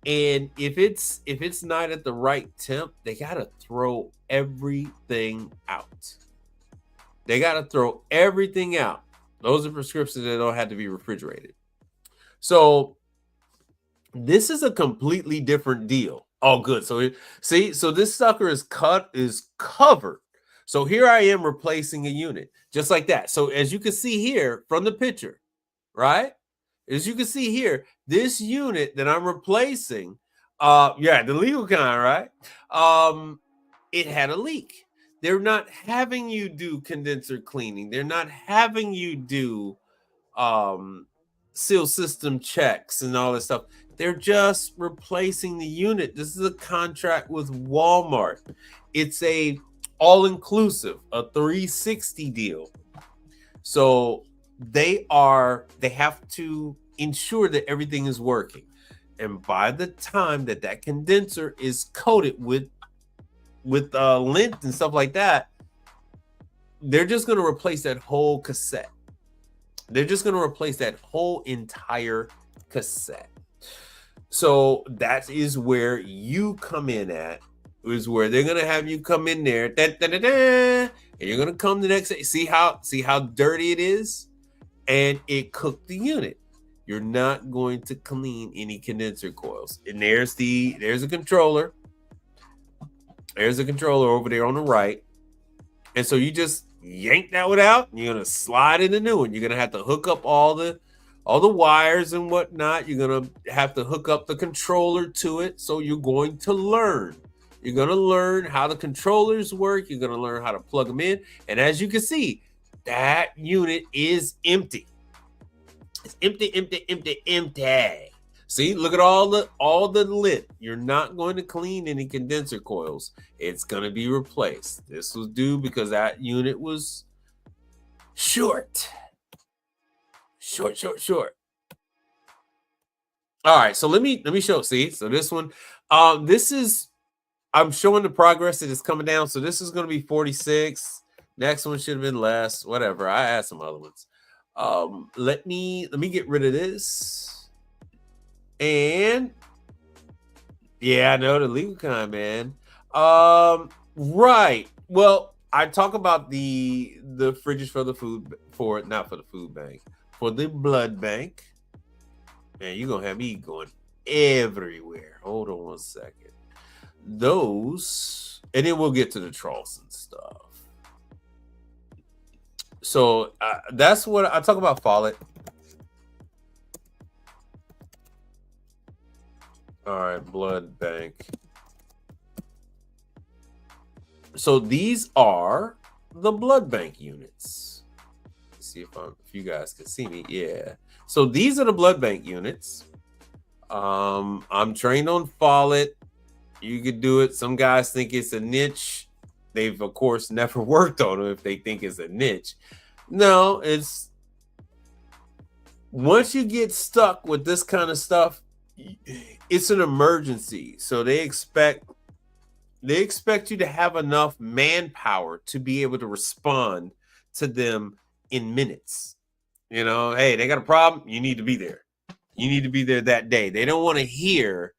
And if it's not at the right temp, they got to throw everything out. They got to throw everything out. Those are prescriptions that don't have to be refrigerated. So this is a completely different deal. Oh, good. So so this sucker is covered. So here I am replacing a unit just like that. So as you can see here from the picture, right? As you can see here, this unit that I'm replacing, the legal kind, right? It had a leak. They're not having you do condenser cleaning. They're not having you do seal system checks and all this stuff. They're just replacing the unit. This is a contract with Walmart. It's a all-inclusive, a 360 deal. So they have to ensure that everything is working. And by the time that condenser is coated with lint and stuff like that, they're just going to replace that whole cassette. They're just going to replace that whole entire cassette. So that is where you come in at, is where they're going to have you come in there, and you're going to come the next day. See how dirty it is? And it cooked the unit. You're not going to clean any condenser coils. And there's a controller. There's a controller over there on the right. And so you just yank that one out, and you're going to slide in the new one. You're going to have to hook up all the wires and whatnot. You're going to have to hook up the controller to it. So you're going to learn. You're going to learn how the controllers work. You're going to learn how to plug them in. And as you can see, that unit is empty. It's empty. See, look at all the lint. You're not going to clean any condenser coils. It's going to be replaced. This was due because that unit was short. All right, so let me show. See, so this one, I'm showing the progress that is coming down. So this is going to be 46. Next one should have been less. Whatever. I had some other ones. Let me get rid of this. And yeah, I know the legal kind, man. Right. Well, I talk about the fridges for the not for the food bank, for the blood bank. Man, you're gonna have me going everywhere. Hold on one second. Those, and then we'll get to the Charleston stuff. So that's what I talk about. Follett. All right, blood bank. So these are the blood bank units. Let's see if you guys can see me. Yeah. So these are the blood bank units. I'm trained on Follett. You could do it. Some guys think it's a niche. They've, of course, never worked on it if they think it's a niche. No, it's Once you get stuck with this kind of stuff, it's an emergency. So they expect you to have enough manpower to be able to respond to them in minutes. You know, hey, they got a problem, you need to be there. You need to be there that day. They don't want to hear,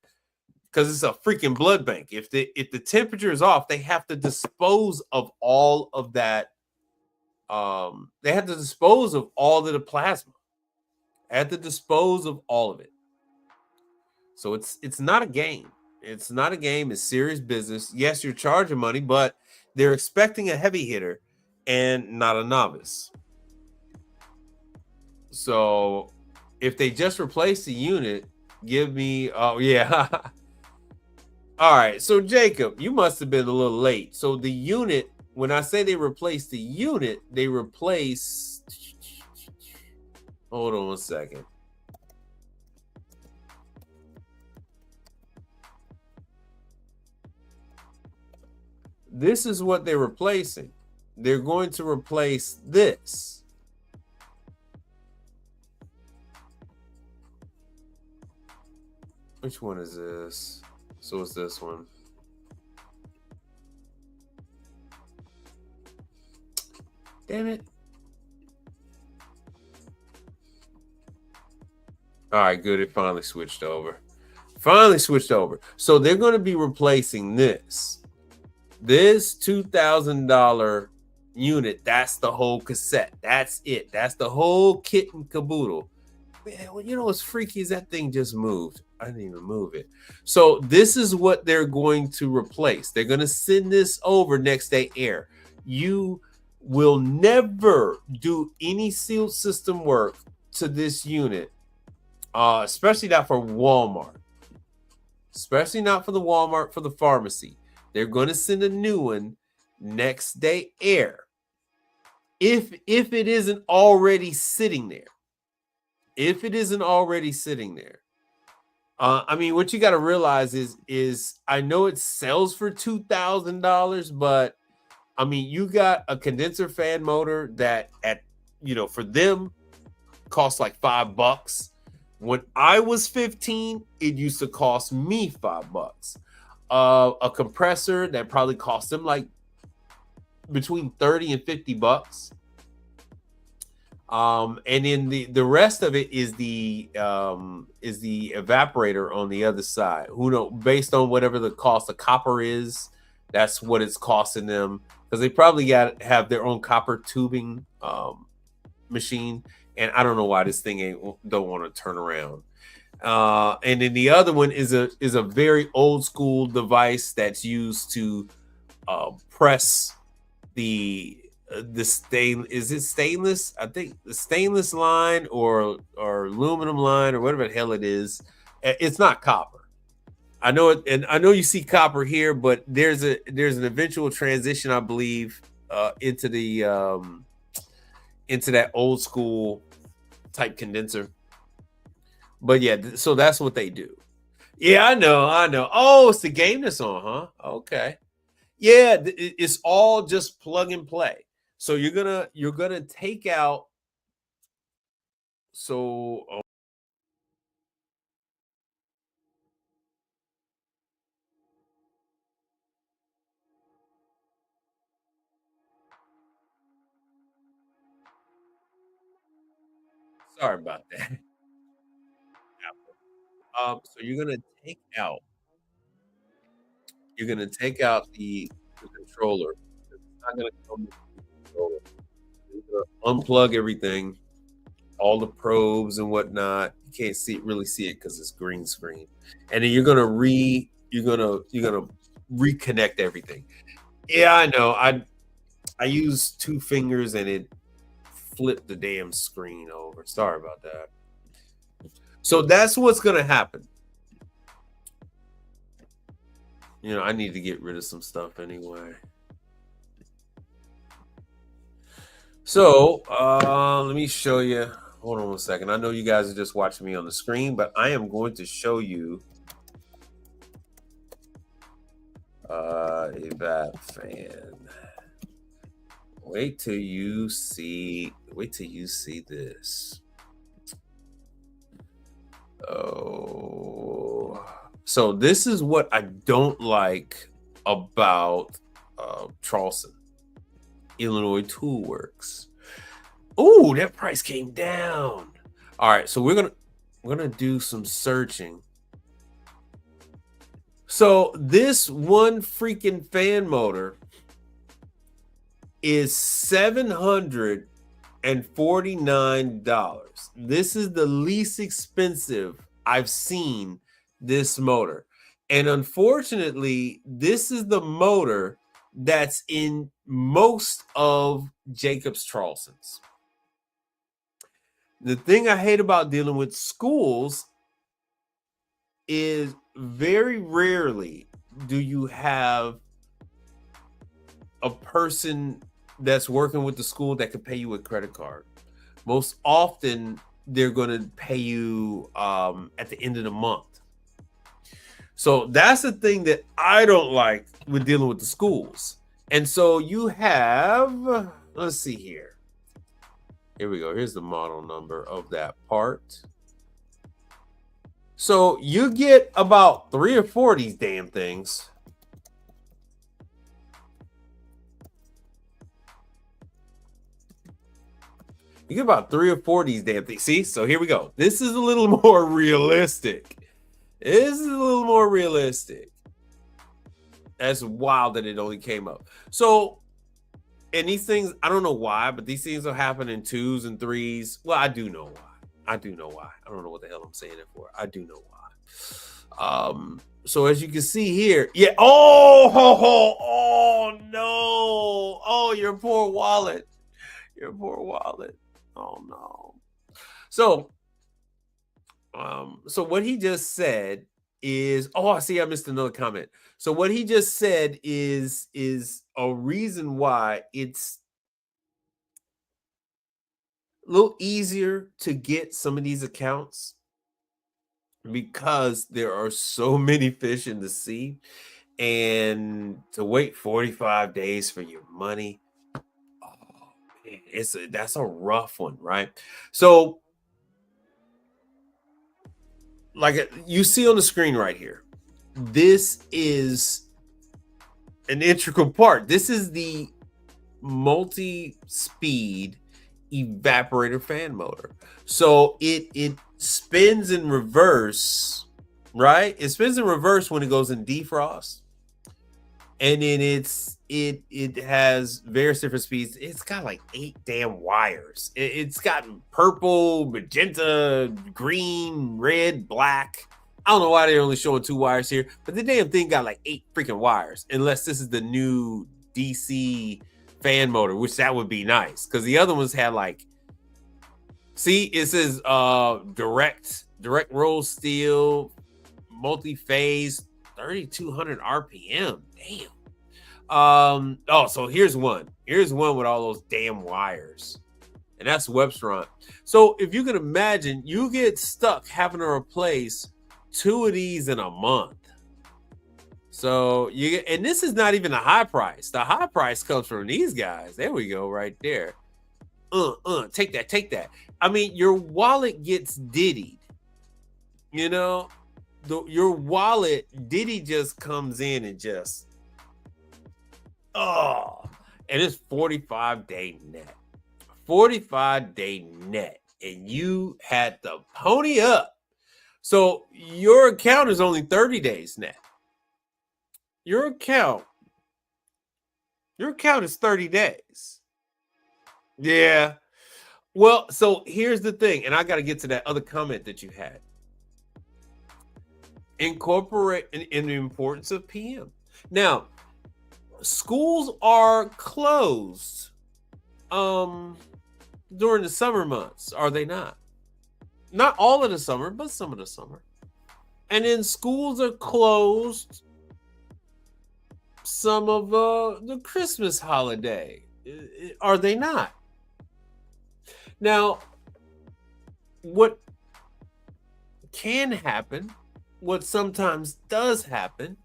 because it's a freaking blood bank. If the temperature is off, they have to dispose of all of that. They have to dispose of all of the plasma. They have to dispose of all of it. So it's not a game. It's not a game. It's serious business. Yes, you're charging money, but they're expecting a heavy hitter and not a novice. So if they just replace the unit, give me. Oh yeah. All right. So Jacob, you must have been a little late. So the unit, when I say they replace the unit, they replace. Hold on 1 second. This is what they're replacing. They're going to replace this. Which one is this? So it's this one. Damn it. All right, good. It finally switched over. So they're going to be replacing this. This $2,000 unit, that's the whole cassette. That's it. That's the whole kit and caboodle. Man, well, you know what's freaky is that thing just moved. I didn't even move it. So this is what they're going to replace. They're going to send this over next day air. You will never do any sealed system work to this unit, especially not for Walmart. Especially not for the Walmart, for the pharmacy. They're going to send a new one next day air. If it isn't already sitting there. If it isn't already sitting there. I mean, what you got to realize is I know it sells for $2,000, but I mean, you got a condenser fan motor that for them costs like $5. When I was 15, it used to cost me $5. A compressor that probably cost them like between 30 and $50. And then the rest of it is the evaporator on the other side. Who know, based on whatever the cost of copper is, that's what it's costing them, because they probably have their own copper tubing machine. And I don't know why this thing don't want to turn around. And then the other one is a very old school device that's used to press the stain. Is it stainless? I think the stainless line or aluminum line or whatever the hell it is. It's not copper. I know it, and I know you see copper here, but there's an eventual transition, I believe, into that old school type condenser. But yeah, so that's what they do. Yeah, I know. Oh, it's the game that's on, huh? Okay. Yeah, it's all just plug and play. So you're gonna take out. So sorry about that. So you're gonna take out. You're gonna take out the controller. It's not gonna come with the controller. You're gonna unplug everything, all the probes and whatnot. You can't really see it because it's green screen. And then you're gonna reconnect everything. Yeah, I know. I used 2 fingers and it flipped the damn screen over. Sorry about that. So that's what's gonna happen. I need to get rid of some stuff anyway. So let me show you. Hold on 1 second. I know you guys are just watching me on the screen, but I am going to show you evap fan. Wait till you see this. Oh, so this is what I don't like about Charleston, Illinois Tool Works. Oh, that price came down. All right, so we're gonna do some searching. So this one freaking fan motor is $749. This is the least expensive I've seen this motor. And unfortunately, this is the motor that's in most of Jacobs Charleston's. The thing I hate about dealing with schools is very rarely do you have a person that's working with the school that could pay you with credit card. Most often, they're going to pay you at the end of the month. So that's the thing that I don't like with dealing with the schools. And so you have, let's see here. Here we go. Here's the model number of that part. So you get about 3 or 4 of these damn things. You get about 3 or 4 of these damn things. See? So here we go. This is a little more realistic. This is a little more realistic. That's wild that it only came up. So, and these things, I don't know why, but these things will happen in 2s and 3s. Well, I do know why. I don't know what the hell I'm saying it for. I do know why. So as you can see here, yeah. Oh no. Oh, your poor wallet. Your poor wallet. Oh no. So what he just said is, oh, I see I missed another comment. So what he just said is a reason why it's a little easier to get some of these accounts, because there are so many fish in the sea, and to wait 45 days for your money, oh man, that's a rough one, right? So like you see on the screen right here, this is an integral part. This is the multi-speed evaporator fan motor. So it spins in reverse, right? It spins in reverse when it goes in defrost, and then it has various different speeds. It's got like 8 damn wires. It's got purple, magenta, green, red, black. I don't know why they're only showing 2 wires here, but the damn thing got like 8 freaking wires, unless this is the new DC fan motor, which that would be nice, because the other ones had like, see, it says direct roll steel, multi-phase, 3200 RPM. Damn. Oh, so here's one with all those damn wires, and that's Webstron. So if you can imagine, you get stuck having to replace 2 of these in a month. So you get, and this is not even a high price. The high price comes from these guys. There we go, right there. Take that. I mean, your wallet gets diddied. You know, your wallet, Diddy just comes in and just, and it's 45-day net. 45-day net. And you had to pony up. So your account is only 30 days net. Your account is 30 days. Yeah. Well, so here's the thing, and I got to get to that other comment that you had. Incorporate in the importance of PM. Now, schools are closed during the summer months, are they not? Not all of the summer, but some of the summer. And then schools are closed some of the Christmas holiday, are they not? Now, what can happen, what sometimes does happen,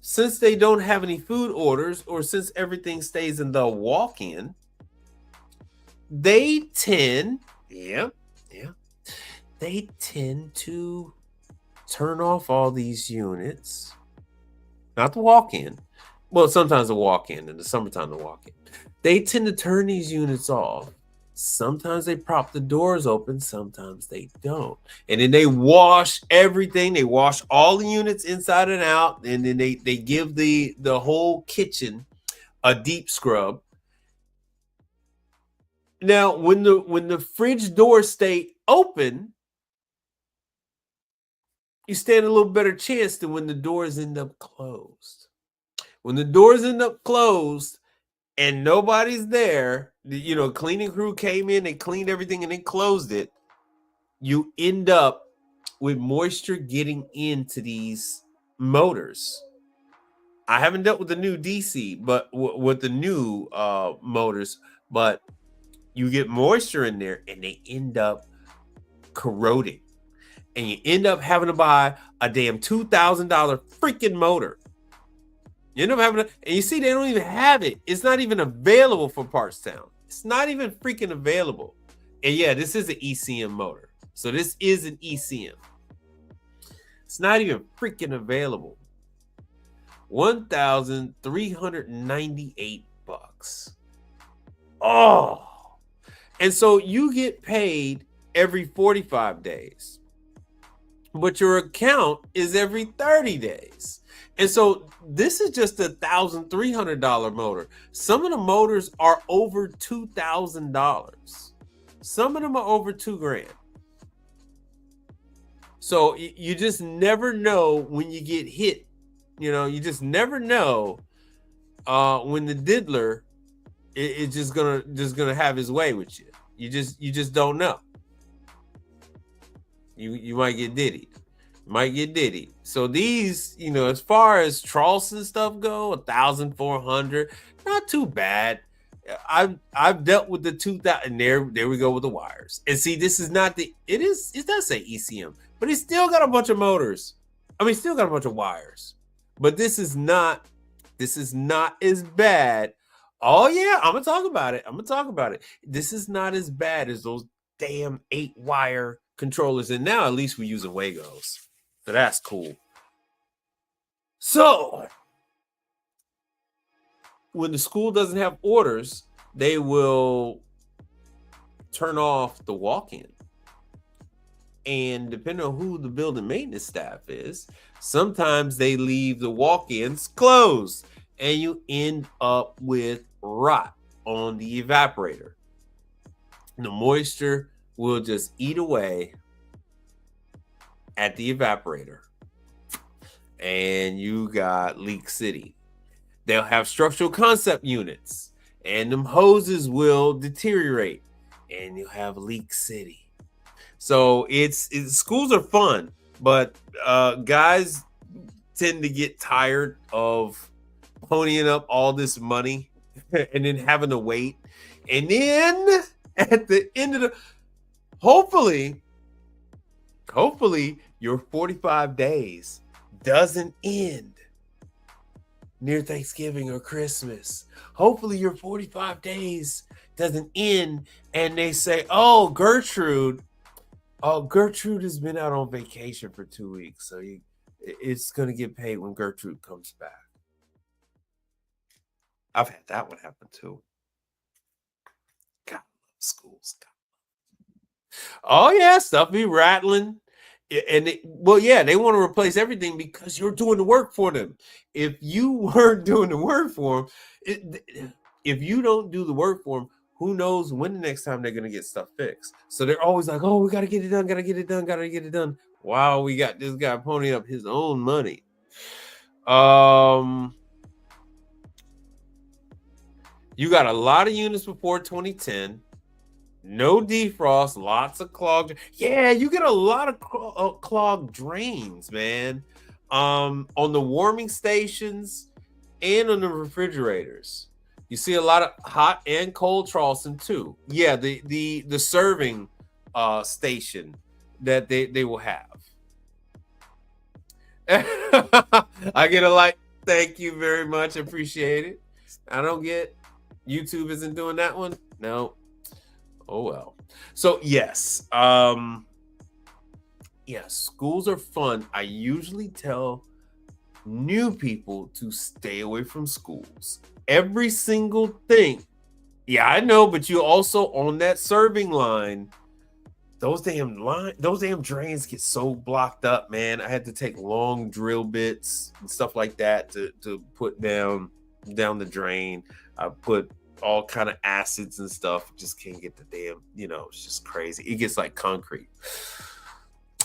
since they don't have any food orders, or since everything stays in the walk-in, they tend they tend to turn off all these units. Not the walk-in. Well, sometimes the walk-in. In the summertime, the walk-in. They tend to turn these units off. Sometimes they prop the doors open. Sometimes they don't. And then they wash everything. They wash all the units inside and out. And then they give the whole kitchen a deep scrub. Now, when the fridge doors stay open, you stand a little better chance than when the doors end up closed. When the doors end up closed and nobody's there, cleaning crew came in, they cleaned everything and then closed it, you end up with moisture getting into these motors. I haven't dealt with the new DC, but with the new motors, but you get moisture in there and they end up corroding. And you end up having to buy a damn $2,000 freaking motor. You end up having to, and you see, they don't even have it. It's not even available for Partstown. It's not even freaking available. And yeah, this is an ECM motor. So this is an ECM. It's not even freaking available. $1,398. Oh. And so you get paid every 45 days. But your account is every 30 days. And so this is just $1,300 motor. Some of the motors are over $2,000. Some of them are over $2,000. So you just never know when you get hit. You just never know when the diddler is just gonna have his way with you. You just don't know. You might get diddied. So these, as far as Charleston stuff go, 1,400, not too bad. I've dealt with the 2,000. There we go with the wires. And see, this is not it does say ECM, but it's still got a bunch of motors. I mean, still got a bunch of wires. But this is not as bad. Oh yeah, I'm gonna talk about it. This is not as bad as those damn 8-wire controllers, and now at least we're using Wagos, so that's cool. So when the school doesn't have orders, they will turn off the walk-in, and depending on who the building maintenance staff is, sometimes they leave the walk-ins closed, and you end up with rot on the evaporator. The moisture will just eat away at the evaporator, and you got Leak City. They'll have structural concept units, and them hoses will deteriorate, and you'll have Leak City. So it's schools are fun, but guys tend to get tired of ponying up all this money and then having to wait, and then at the end of the hopefully your 45 days doesn't end near Thanksgiving or Christmas. Hopefully your 45 days doesn't end and they say, oh, Gertrude has been out on vacation for 2 weeks, so it's going to get paid when Gertrude comes back. I've had that one happen too. God, schools. God. Oh yeah, stuff be rattling. And they want to replace everything because you're doing the work for them. If you weren't doing the work for them, if you don't do the work for them, who knows when the next time they're going to get stuff fixed. So they're always like, oh, we got to get it done. Wow, we got this guy ponying up his own money. You got a lot of units before 2010. No defrost, lots of clogged. Yeah, you get a lot of clogged drains, man. On the warming stations and on the refrigerators. You see a lot of hot and cold Charleston too. Yeah, the serving station that they will have. I get a like. Thank you very much. Appreciate it. I don't get YouTube isn't doing that one. No. Oh well. So yes. Yeah, schools are fun. I usually tell new people to stay away from schools. Every single thing. Yeah, I know, but you also on that serving line. Those damn drains get so blocked up, man. I had to take long drill bits and stuff like that to put down the drain. I put all kind of acids and stuff. Just can't get the damn, it's just crazy. It gets like concrete.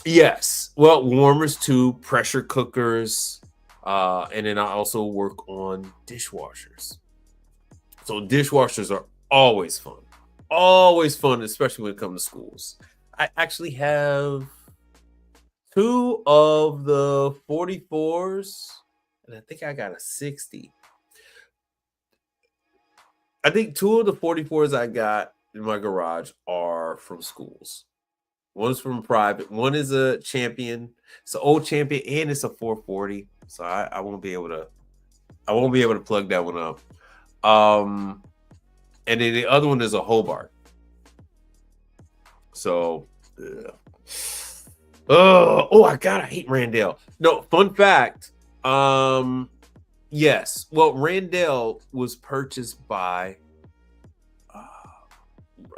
Yes. Well, warmers too, pressure cookers, and then I also work on dishwashers. So dishwashers are always fun. Always fun, especially when it comes to schools. I actually have two of the 44s, and I think I got a 60. I think two of the 44s I got in my garage are from schools. One's from private, one is a champion. It's an old champion, and it's a 440. So I won't be able to plug that one up. And then the other one is a Hobart. So, I hate Randell. No, fun fact. Yes. Well, Randell was purchased by.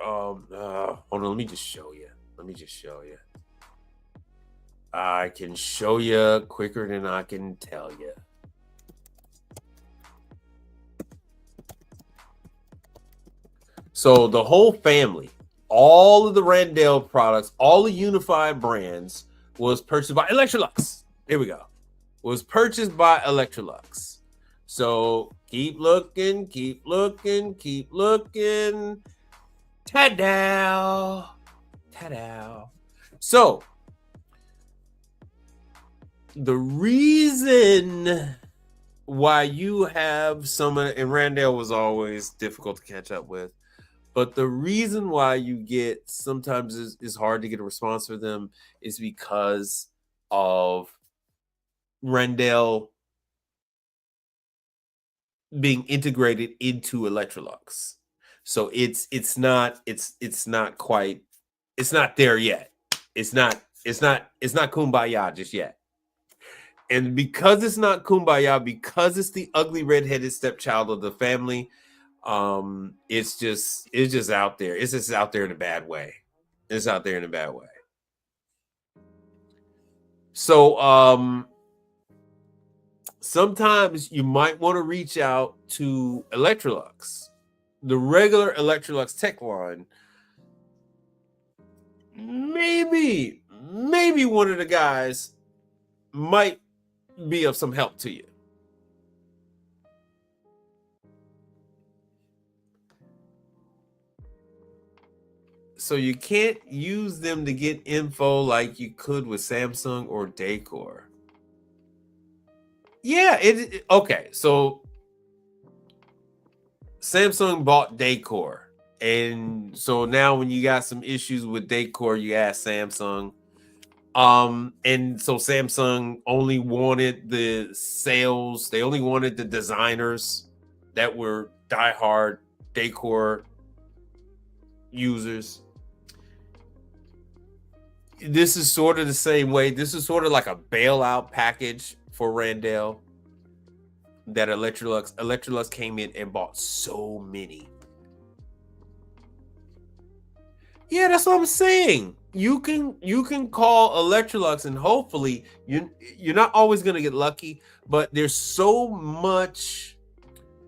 Hold on. Let me just show you. I can show you quicker than I can tell you. So the whole family, all of the Randell products, all the unified brands was purchased by Electrolux. Here we go. Was purchased by Electrolux. So keep looking. Ta-da. So the reason why you have some, and Randell was always difficult to catch up with, but the reason why you get sometimes is hard to get a response for them is because of Randell being integrated into Electrolux. So it's not there yet. It's not kumbaya just yet. And because it's not kumbaya, because it's the ugly redheaded stepchild of the family, it's just out there. It's just out there in a bad way. So sometimes you might want to reach out to Electrolux, the regular Electrolux tech line. Maybe one of the guys might be of some help to you. So you can't use them to get info like you could with Samsung or Decor. Yeah, okay. So Samsung bought Decor, and so now when you got some issues with Decor, you ask Samsung. And so Samsung only wanted the sales. They only wanted the designers that were diehard Decor users. This is sort of the same way. This is sort of like a bailout package for Randell that Electrolux came in and bought so many. Yeah, that's what I'm saying. You can call Electrolux and hopefully you're not always going to get lucky, but there's so much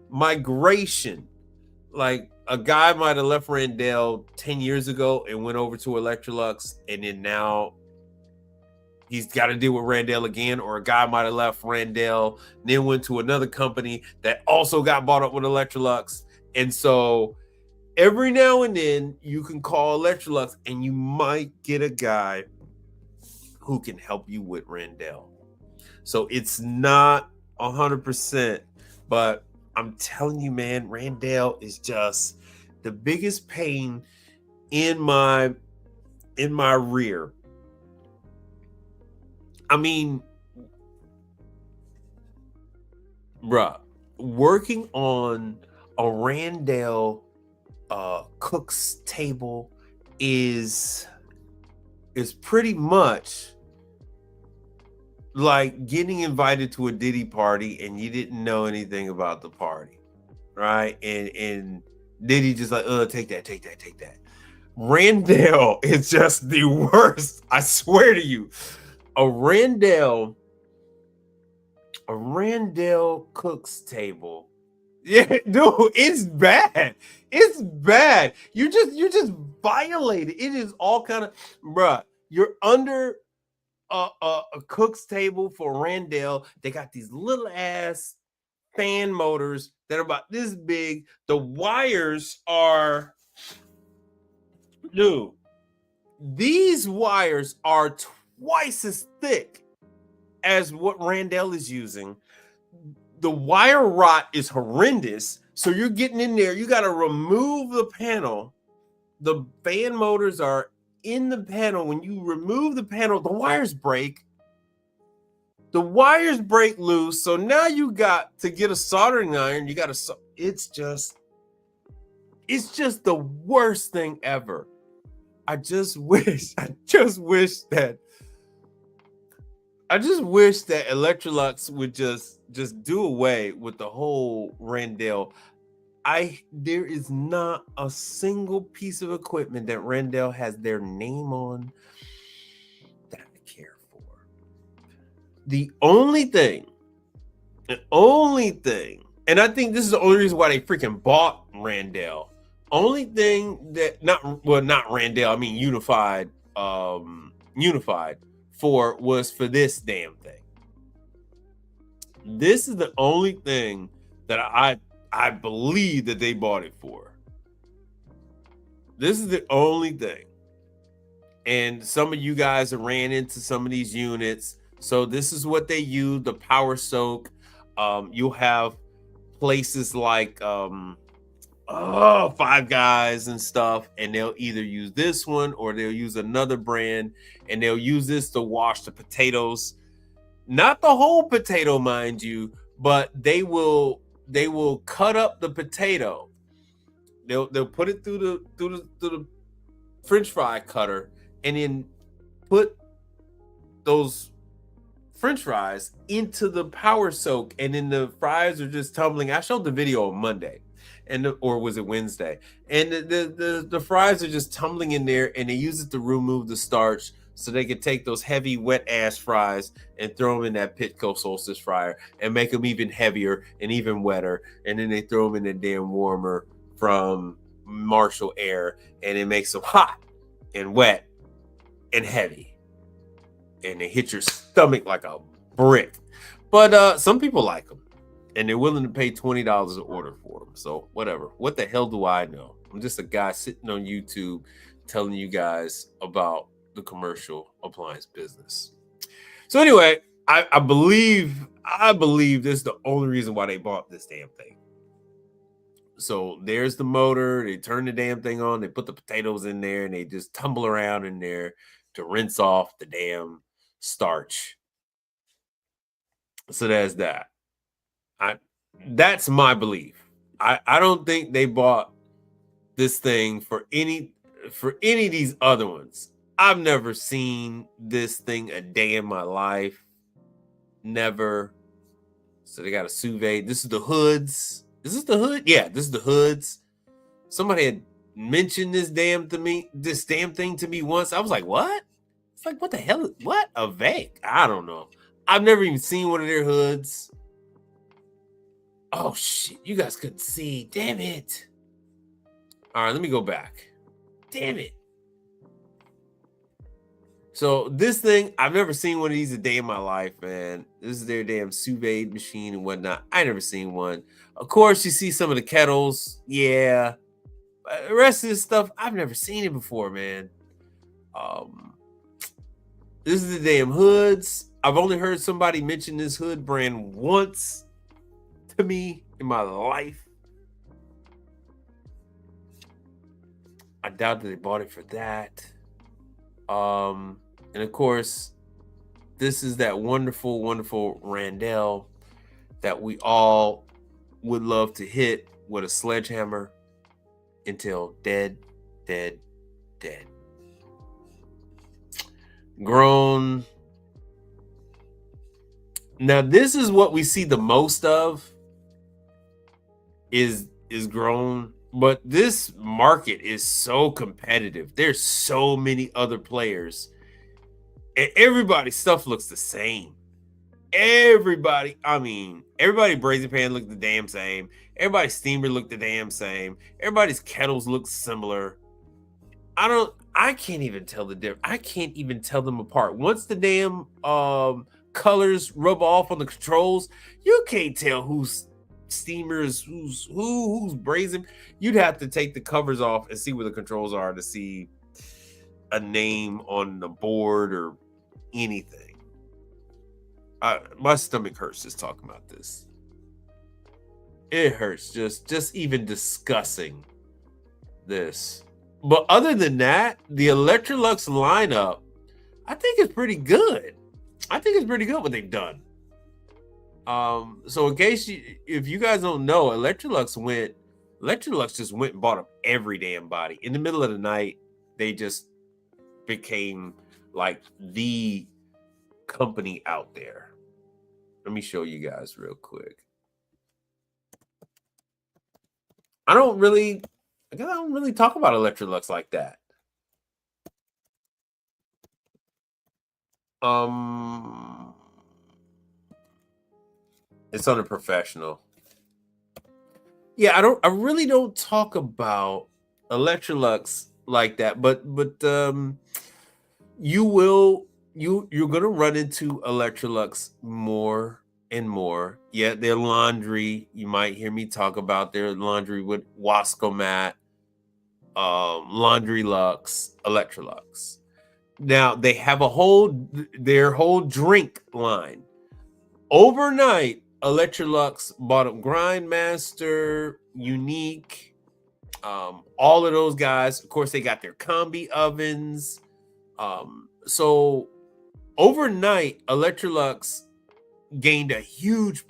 migration. Like a guy might have left Randell 10 years ago and went over to Electrolux, and then now he's got to deal with Randell again, or a guy might have left Randell, then went to another company that also got bought up with Electrolux. And so every now and then you can call Electrolux and you might get a guy who can help you with Randell. So it's not 100%, but I'm telling you, man, Randell is just the biggest pain in my rear. I mean, bruh, working on a Randell cook's table is pretty much like getting invited to a Diddy party and you didn't know anything about the party, right? And Diddy just like, take that, take that, take that. Randall is just the worst. I swear to you. A Randall cooks table. Yeah, dude, it's bad. It's bad. You're just violated. It is all kind of, bruh. You're under a cook's table for Randall. They got these little ass fan motors that are about this big. The wires are, dude. These wires are twice as thick as what Randall is using. The wire rot is horrendous. So you're getting in there, you got to remove the panel. The fan motors are in the panel. When you remove the panel, the wires break. The wires break loose. So now you got to get a soldering iron. You got to, it's just the worst thing ever. I just wish that Electrolux would just do away with the whole Randall. There is not a single piece of equipment that Randall has their name on that I care for. The only thing, and I think this is the only reason why they freaking bought Randall. Only thing that not Randall, I mean Unified was for this damn thing. This is the only thing that I believe that they bought it for. This is the only thing. And some of you guys have ran into some of these units. So this is what they use, the power soak. You'll have places like Five Guys and stuff, and they'll either use this one or they'll use another brand, and they'll use this to wash the potatoes. Not the whole potato, mind you, but they will cut up the potato. They'll put it through the French fry cutter, and then put those French fries into the power soak, and then the fries are just tumbling. I showed the video on Monday, or was it Wednesday? And the fries are just tumbling in there, and they use it to remove the starch, so they can take those heavy wet ass fries and throw them in that Pitco Solstice fryer and make them even heavier and even wetter. And then they throw them in the damn warmer from Marshall Air, and it makes them hot and wet and heavy, and they hit your stomach like a brick. But some people like them, and they're willing to pay $20 an order for them. So whatever. What the hell do I know? I'm just a guy sitting on YouTube telling you guys about the commercial appliance business. So anyway, I believe this is the only reason why they bought this damn thing. So there's the motor. They turn the damn thing on. They put the potatoes in there, and they just tumble around in there to rinse off the damn starch. So there's that. That's my belief. I don't think they bought this thing for any of these other ones. I've never seen this thing a day in my life. Never. So they got a sous vide. This is the hoods. Is this the hood? Yeah, this is the hoods. Somebody had mentioned this damn thing to me once. I was like, what? It's like, what the hell? What? A vac? I don't know. I've never even seen one of their hoods. Oh shit, you guys couldn't see. Damn it. All right, let me go back. Damn it. So this thing, I've never seen one of these a day in my life, man. This is their damn sous vide machine and whatnot. I never seen one. Of course, you see some of the kettles. Yeah. But the rest of this stuff, I've never seen it before, man. This is the damn hoods. I've only heard somebody mention this hood brand once to me in my life. I doubt that they bought it for that. And of course, this is that wonderful, wonderful Randall that we all would love to hit with a sledgehammer until dead. Grown Now, this is what we see the most of is grown, but this market is so competitive. There's so many other players, and everybody's stuff looks the same. Everybody brazen pan look the damn same. Everybody's steamer look the damn same. Everybody's kettles look similar. I can't even tell the difference. I can't even tell them apart. Once the damn colors rub off on the controls, you can't tell who's steamers, who's brazen. You'd have to take the covers off and see where the controls are to see a name on the board or anything. My stomach hurts just talking about this. It hurts just even discussing this. But other than that, the Electrolux lineup, I think it's pretty good. I think it's pretty good what they've done. So in case if you guys don't know, Electrolux just went and bought up every damn body. In the middle of the night, they just became like the company out there. Let me show you guys real quick. I don't really talk about Electrolux like that. It's under professional. Yeah, I really don't talk about Electrolux like that, but you're gonna run into Electrolux more and more. Yeah, their laundry, you might hear me talk about their laundry with Wascomat, Laundry Lux, Electrolux. Now they have their whole drink line. Overnight, Electrolux bought up Grindmaster, Unique, all of those guys. Of course, they got their combi ovens. So overnight, Electrolux gained a huge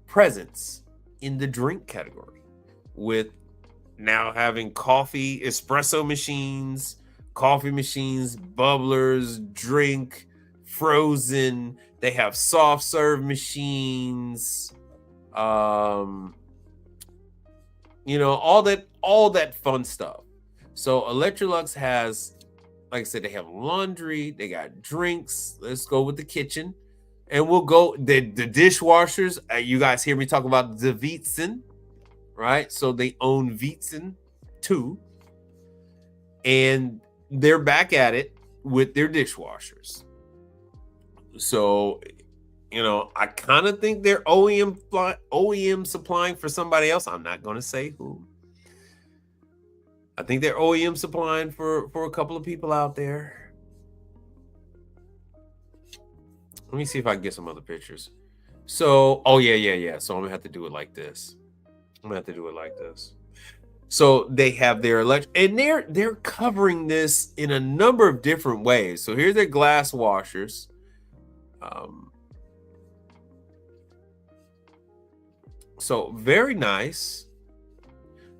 presence in the drink category, with now having coffee, espresso machines, coffee machines, bubblers, drink, frozen. They have soft serve machines. All that fun stuff. So Electrolux has, like I said, they have laundry, they got drinks. Let's go with the kitchen. And we'll go the dishwashers. You guys hear me talk about the Wietzen, right? So they own Wietzen too. And they're back at it with their dishwashers. So, I kind of think they're OEM supplying for somebody else. I'm not going to say who. I think they're OEM supplying for a couple of people out there. Let me see if I can get some other pictures. So, yeah. So I'm gonna have to do it like this. So they have their and they're covering this in a number of different ways. So here's their glass washers. So very nice.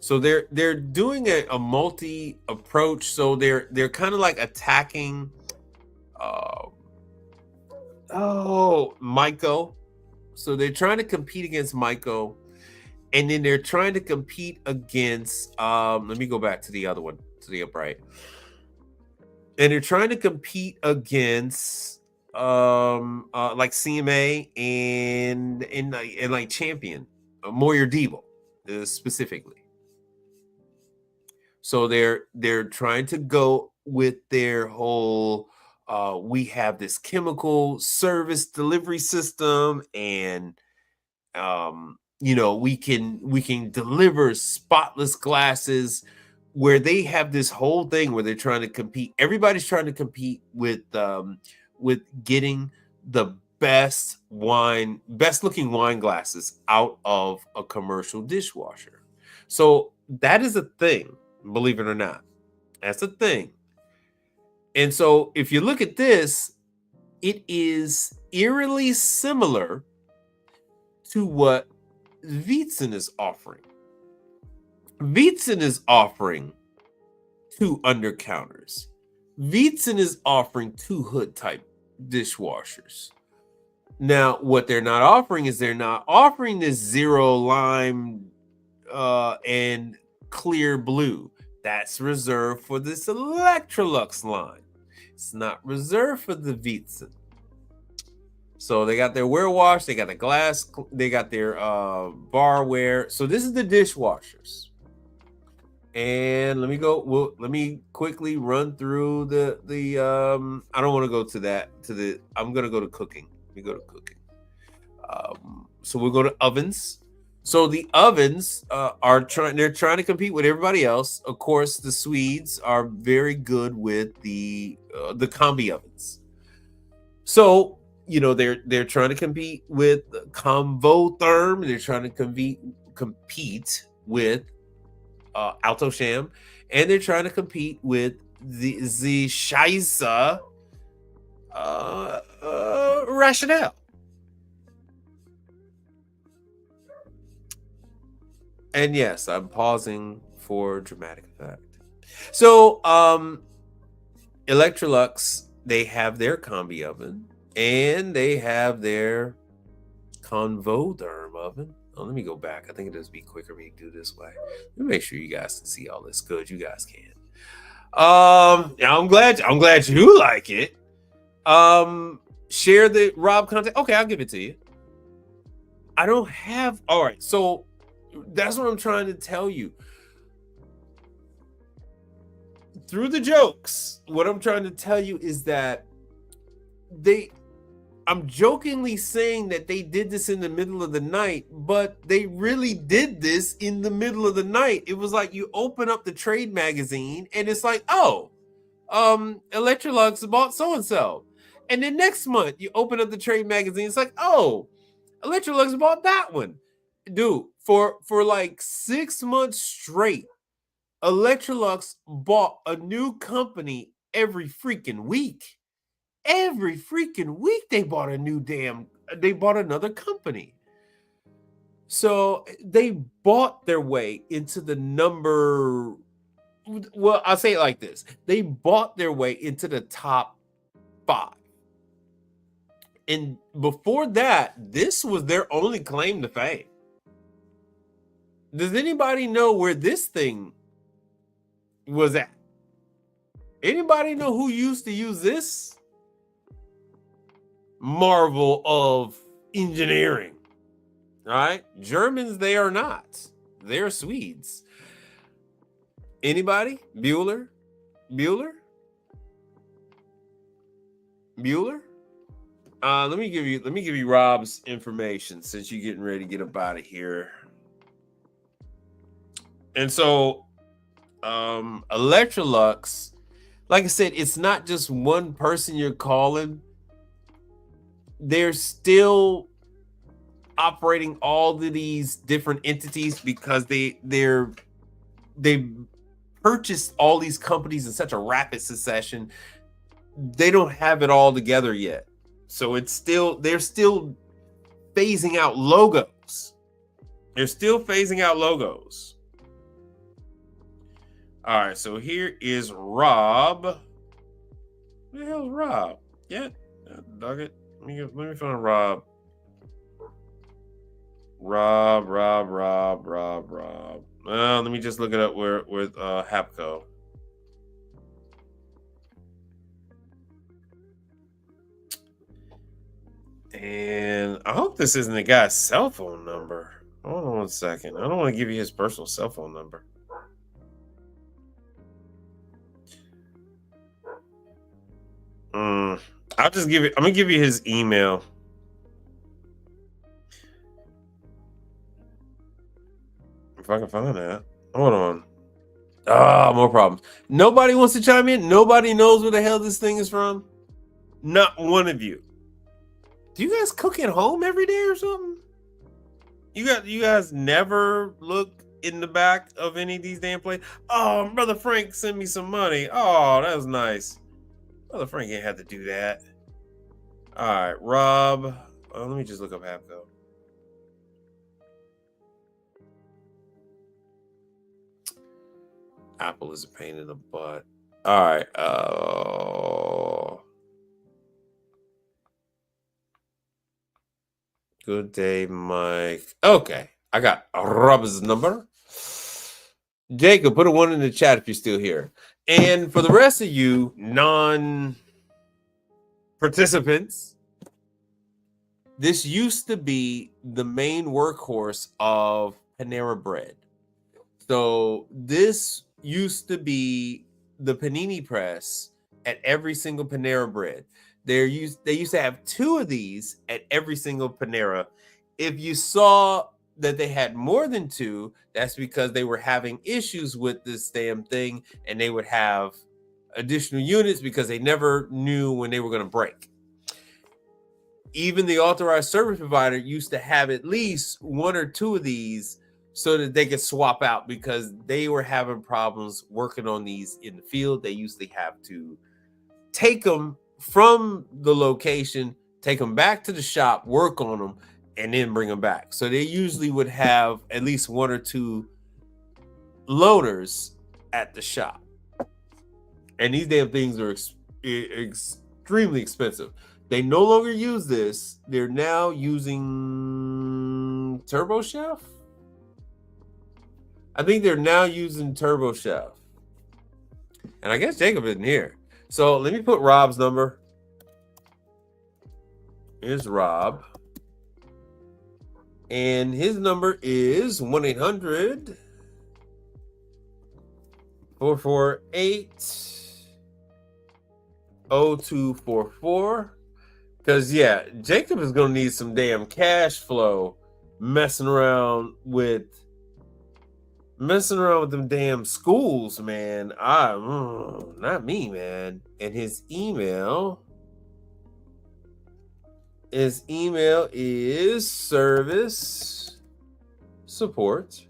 So they're doing a multi approach. So they're kind of like attacking Myco. So they're trying to compete against Myco, and then they're trying to compete against let me go back to the other one, to the upright. And they're trying to compete against like CMA and like Champion, Moyer Debo specifically. So they're trying to go with their whole we have this chemical service delivery system, and we can deliver spotless glasses, where they have this whole thing where they're trying to compete. Everybody's trying to compete with getting the best looking wine glasses out of a commercial dishwasher. So that is a thing, believe it or not. That's a thing. And so if you look at this, it is eerily similar to what Wietzen is offering. Wietzen is offering 2 undercounters. Veetsan is offering 2 hood type dishwashers. Now, what they're not offering is they're not offering this zero lime and clear blue. That's reserved for this Electrolux line. It's not reserved for the Veetsan. So they got their wash, they got the glass, they got their barware. So this is the dishwashers. And let me quickly run through the I don't want to go to that I'm gonna go to cooking. Let me go to cooking. So we'll go to ovens. So the ovens they're trying to compete with everybody else. Of course, the Swedes are very good with the combi ovens. So they're trying to compete with Convotherm. They're trying to compete with Alto Sham, and they're trying to compete with the Scheisse Rationale. And yes, I'm pausing for dramatic effect. So, Electrolux, they have their combi oven and they have their Convotherm oven. Oh, let me go back. I think it does be quicker for me to do this way. Let me make sure you guys can see all this good. You guys can. I'm glad you like it. Share the Rob content. Okay, I'll give it to you. I don't have. All right, so that's what I'm trying to tell you. Through the jokes, what I'm trying to tell you is that I'm jokingly saying that they did this in the middle of the night, but they really did this in the middle of the night. It was like you open up the trade magazine and it's like, oh, Electrolux bought so-and-so. And then next month you open up the trade magazine, it's like, oh, Electrolux bought that one. Dude, for like 6 months straight, Electrolux bought a new company every freaking week. Every freaking week they bought another company. So they bought their way into the number. Well, I'll say it like this. They bought their way into the top 5. And before that, this was their only claim to fame. Does anybody know where this thing was at? Anybody know who used to use this marvel of engineering? All right, Germans, they are not. They're Swedes. Anybody? Bueller? Let me give you Rob's information since you're getting ready to get up out of here. And so Electrolux, like I said, it's not just one person you're calling. They're still operating all of these different entities because they purchased all these companies in such a rapid succession. They don't have it all together yet. So they're still phasing out logos. All right, so here is Rob. Where the hell is Rob? Yeah, dug it. Let me find Rob. Rob. Let me just look it up with Hapco. And I hope this isn't the guy's cell phone number. Hold on 1 second. I don't want to give you his personal cell phone number. I'm gonna give you his email. If I can find that. Hold on. More problems. Nobody wants to chime in. Nobody knows where the hell this thing is from. Not one of you. Do you guys cook at home every day or something? You guys never look in the back of any of these damn places? Oh, Brother Frank sent me some money. Oh, that was nice. Brother Frank ain't had to do that. All right, Rob. Let me just look up Hapco. Apple is a pain in the butt. All right. Good day, Mike. Okay. I got Rob's number. Jacob, put a 1 in the chat if you're still here. And for the rest of you non-participants, this used to be the main workhorse of Panera Bread. So this used to be the panini press at every single Panera Bread. They used to have 2 of these at every single Panera. If you saw that they had more than 2, that's because they were having issues with this damn thing, and they would have additional units because they never knew when they were going to break. Even the authorized service provider used to have at least 1 or 2 of these so that they could swap out, because they were having problems working on these in the field. They usually have to take them from the location, take them back to the shop, work on them, and then bring them back. So they usually would have at least 1 or 2 loaners at the shop. And these damn things are extremely expensive. They no longer use this. They're now using Turbo Chef. I think they're now using Turbo Chef. And I guess Jacob isn't here. So let me put Rob's number. Here's Rob. And his number is 1-800 448 0244. Because, yeah, Jacob is going to need some damn cash flow messing around with them damn schools, man. Not me, man. And his email is service support.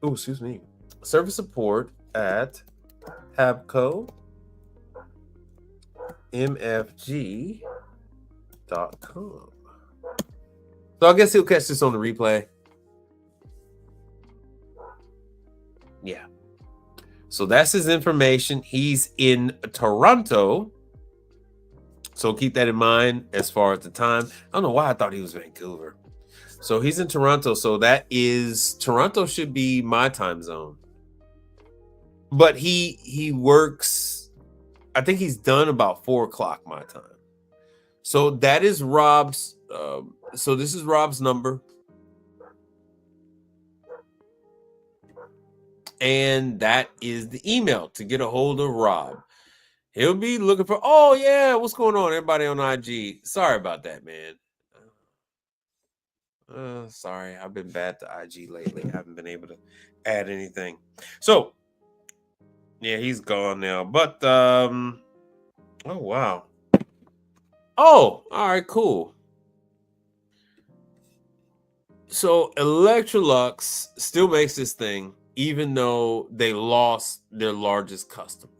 Oh, excuse me. Service support at habco mfg.com. So I guess he'll catch this on the replay. Yeah. So that's his information. He's in Toronto. So keep that in mind as far as the time. I don't know why I thought he was Vancouver. So he's in Toronto. So Toronto should be my time zone. But he works, I think he's done about 4:00 my time. So that is Rob's. So this is Rob's number. And that is the email to get a hold of Rob. He'll be looking for, oh yeah, what's going on, everybody on IG? Sorry about that, man. Sorry, I've been bad to IG lately. I haven't been able to add anything. So, yeah, he's gone now. But, oh, wow. Oh, all right, cool. So, Electrolux still makes this thing, even though they lost their largest customer.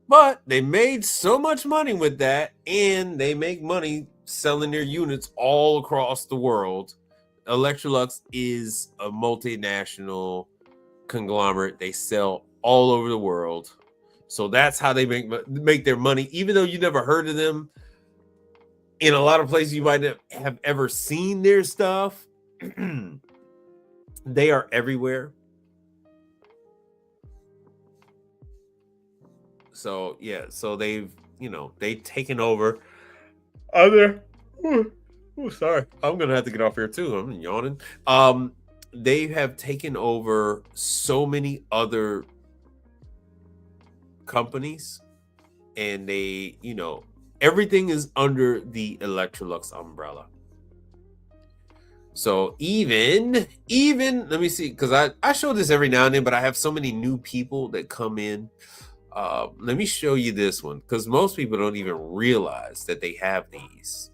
But they made so much money with that, and they make money selling their units all across the world. Electrolux is a multinational conglomerate. They sell all over the world. So that's how they make their money. Even though you never heard of them, in a lot of places you might have ever seen their stuff. They are everywhere. So yeah, so they've taken over other. Oh, sorry, I'm gonna have to get off here too. I'm yawning. They have taken over so many other companies, and they, everything is under the Electrolux umbrella. So even let me see, because I show this every now and then, but I have so many new people that come in. Let me show you this one, because most people don't even realize that they have these.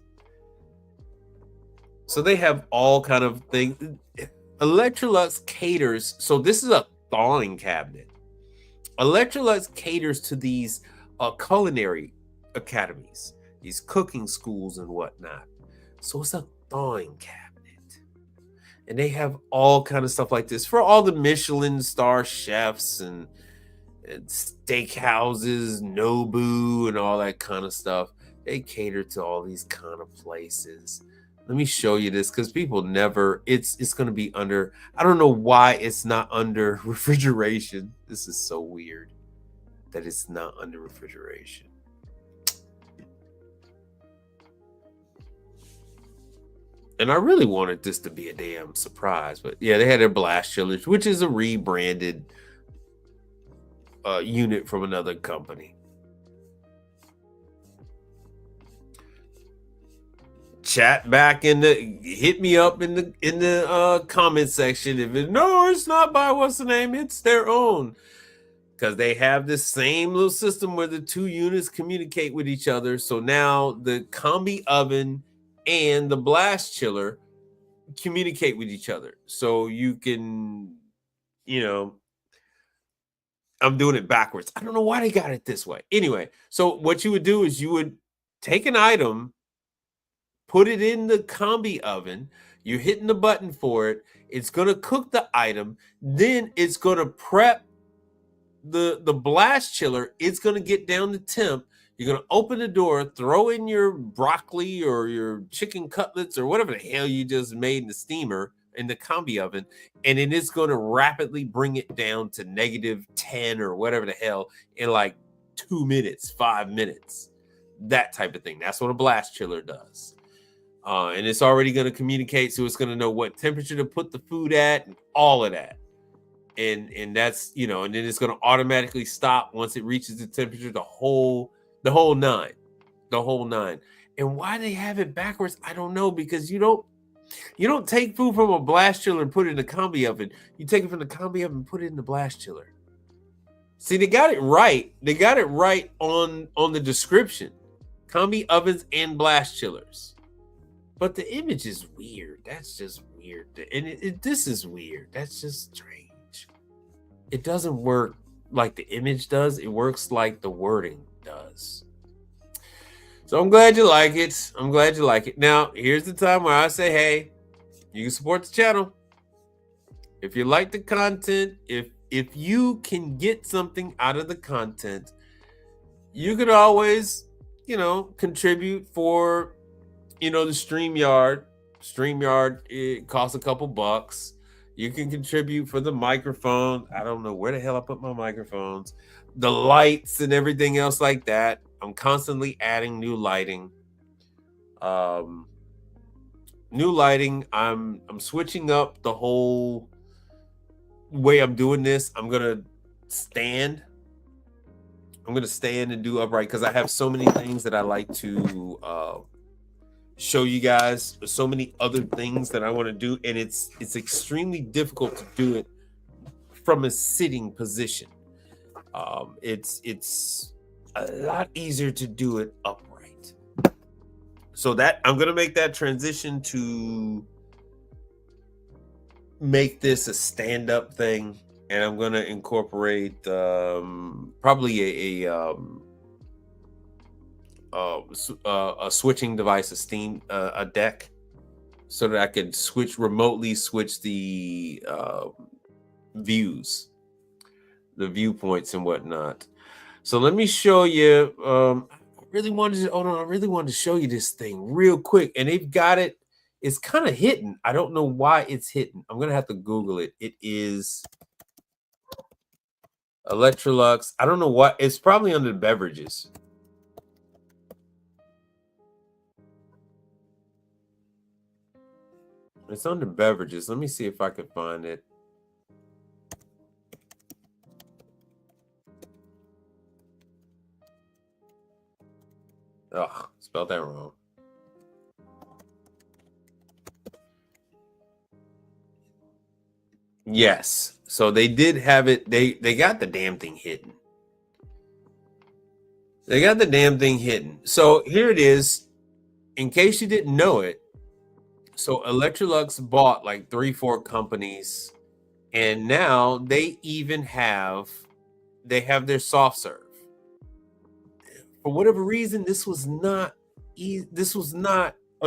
So they have all kind of things. Electrolux caters. So this is a thawing cabinet. Electrolux caters to these culinary academies, these cooking schools and whatnot. So it's a thawing cabinet. And they have all kind of stuff like this for all the Michelin star chefs and steakhouses, Nobu, and all that kind of stuff. They cater to all these kind of places. Let me show you this because people never. It's going to be under. I don't know why it's not under refrigeration. This is so weird that it's not under refrigeration. And I really wanted this to be a damn surprise, but yeah, they had their blast chillers, which is a rebranded unit from another company. Chat back hit me up in the comment section if it's not by what's the name, it's their own, because they have this same little system where the two units communicate with each other. So now the combi oven and the blast chiller communicate with each other. So you can, I'm doing it backwards. I don't know why they got it this way. Anyway, so what you would do is you would take an item, put it in the combi oven, you're hitting the button for it, it's going to cook the item, then it's going to prep the blast chiller, it's going to get down to temp, you're going to open the door, throw in your broccoli or your chicken cutlets or whatever the hell you just made in the steamer, in the combi oven, and then it's going to rapidly bring it down to -10 or whatever the hell in like 2 minutes, 5 minutes, that type of thing. That's what a blast chiller does. And it's already going to communicate, so it's going to know what temperature to put the food at and all of that. And that's, and then it's going to automatically stop once it reaches the temperature, the whole nine. And why they have it backwards, I don't know, because you don't take food from a blast chiller and put it in the combi oven. You take it from the combi oven and put it in the blast chiller. See, they got it right. They got it right on the description. Combi ovens and blast chillers. But the image is weird. That's just weird. And this is weird. That's just strange. It doesn't work like the image does. It works like the wording does. So I'm glad you like it. Now, here's the time where I say, hey, you can support the channel. If you like the content, if you can get something out of the content, you could always, contribute for, the StreamYard. StreamYard, it costs a couple bucks. You can contribute for the microphone. I don't know where the hell I put my microphones. The lights and everything else like that. I'm constantly adding new lighting. I'm switching up the whole way I'm doing this. I'm gonna stand and do upright because I have so many things that I like to show you guys. So many other things that I want to do, and it's extremely difficult to do it from a sitting position. It's a lot easier to do it upright. So that I'm gonna make that transition to make this a stand-up thing, and I'm gonna incorporate probably a switching device, a deck, so that I can remotely switch the views, the viewpoints and whatnot. So let me show you. I really wanted to show you this thing real quick, and they've got it. It's kind of hidden. I don't know why it's hidden. I'm gonna have to Google it. It is Electrolux. I don't know what. It's probably under the beverages. It's under beverages. Let me see if I can find it. Oh, spelled that wrong. Yes. So they did have it. They got the damn thing hidden. So here it is. In case you didn't know it. So Electrolux bought like 3-4 companies, and now they have their soft serve. For whatever reason, this was not a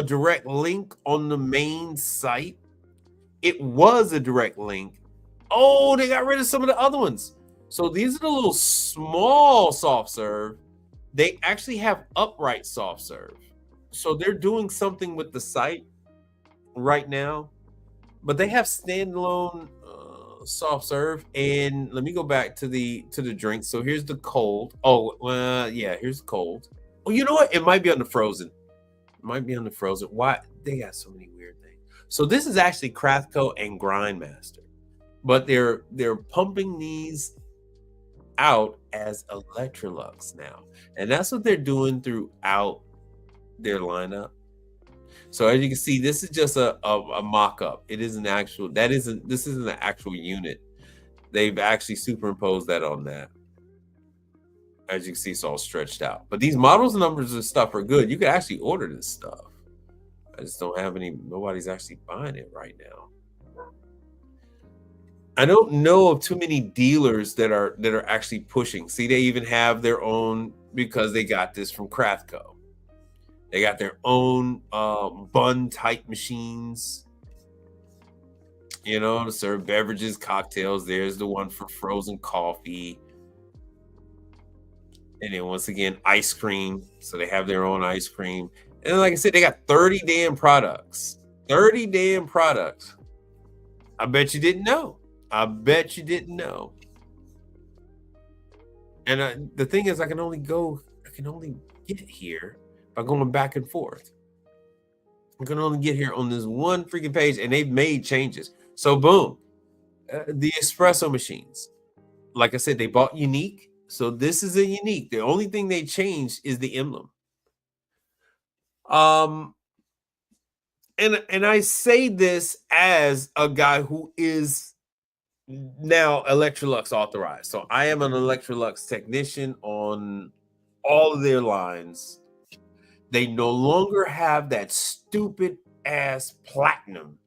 direct link on the main site. It was a direct link. Oh, they got rid of some of the other ones. So these are the little small soft serve. They actually have upright soft serve. So they're doing something with the site right now, but they have standalone soft serve. And let me go back to the drink. So here's the cold. Oh, yeah, here's the cold. Oh, you know what? It might be on the frozen. It might be on the frozen. Why? They got so many weird things. So this is actually Crathco and Grindmaster, but they're pumping these out as Electrolux now, and that's what they're doing throughout their lineup. So as you can see, this is just a mock-up. It isn't actual. This isn't an actual unit. They've actually superimposed that on that. As you can see, it's all stretched out. But these models numbers and stuff are good. You can actually order this stuff. I just don't have any. Nobody's actually buying it right now. I don't know of too many dealers that are actually pushing. See, they even have their own because they got this from Crathco. They got their own bun type machines, to serve beverages, cocktails. There's the one for frozen coffee. And then once again, ice cream. So they have their own ice cream. And like I said, they got 30 damn products. 30 damn products. I bet you didn't know. I bet you didn't know. And the thing is, I can only get here by going back and forth. I can only get here on this one freaking page, and they've made changes. So boom, the espresso machines. Like I said, they bought Unique. So this is a Unique. The only thing they changed is the emblem. And I say this as a guy who is now Electrolux authorized. So I am an Electrolux technician on all of their lines. They no longer have that stupid ass platinum.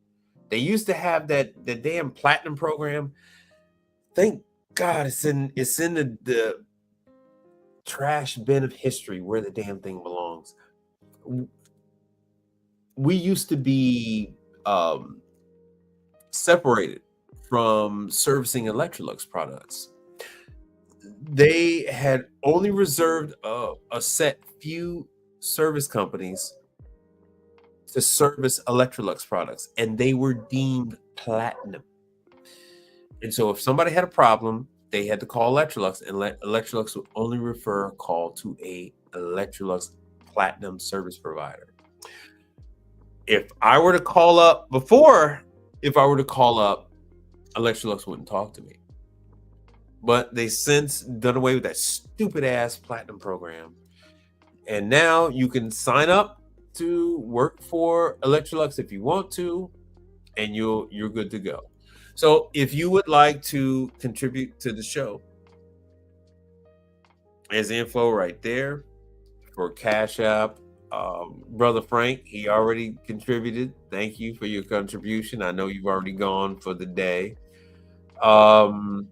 They used to have the damn platinum program. Thank God it's in the trash bin of history where the damn thing belongs. We used to be separated from servicing Electrolux products. They had only reserved a set few service companies to service Electrolux products, and they were deemed platinum. And so if somebody had a problem, they had to call Electrolux, and Electrolux would only refer a call to a Electrolux platinum service provider. If I were to call up, Electrolux wouldn't talk to me. But they since done away with that stupid ass platinum program. And now you can sign up to work for Electrolux if you want to, and you're good to go. So if you would like to contribute to the show, there's info right there for Cash App. Brother Frank, he already contributed. Thank you for your contribution. I know you've already gone for the day. Damn,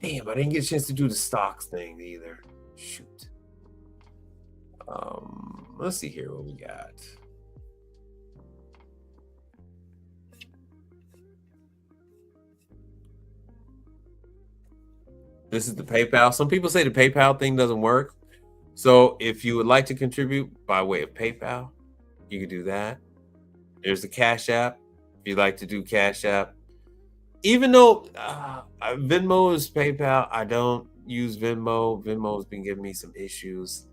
I didn't get a chance to do the stocks thing either. Shoot. Let's see here what we got. This is the PayPal. Some people say the PayPal thing doesn't work. So if you would like to contribute by way of PayPal, you can do that. There's the Cash App. If you'd like to do Cash App, even though Venmo is PayPal, I don't use Venmo. Venmo has been giving me some issues.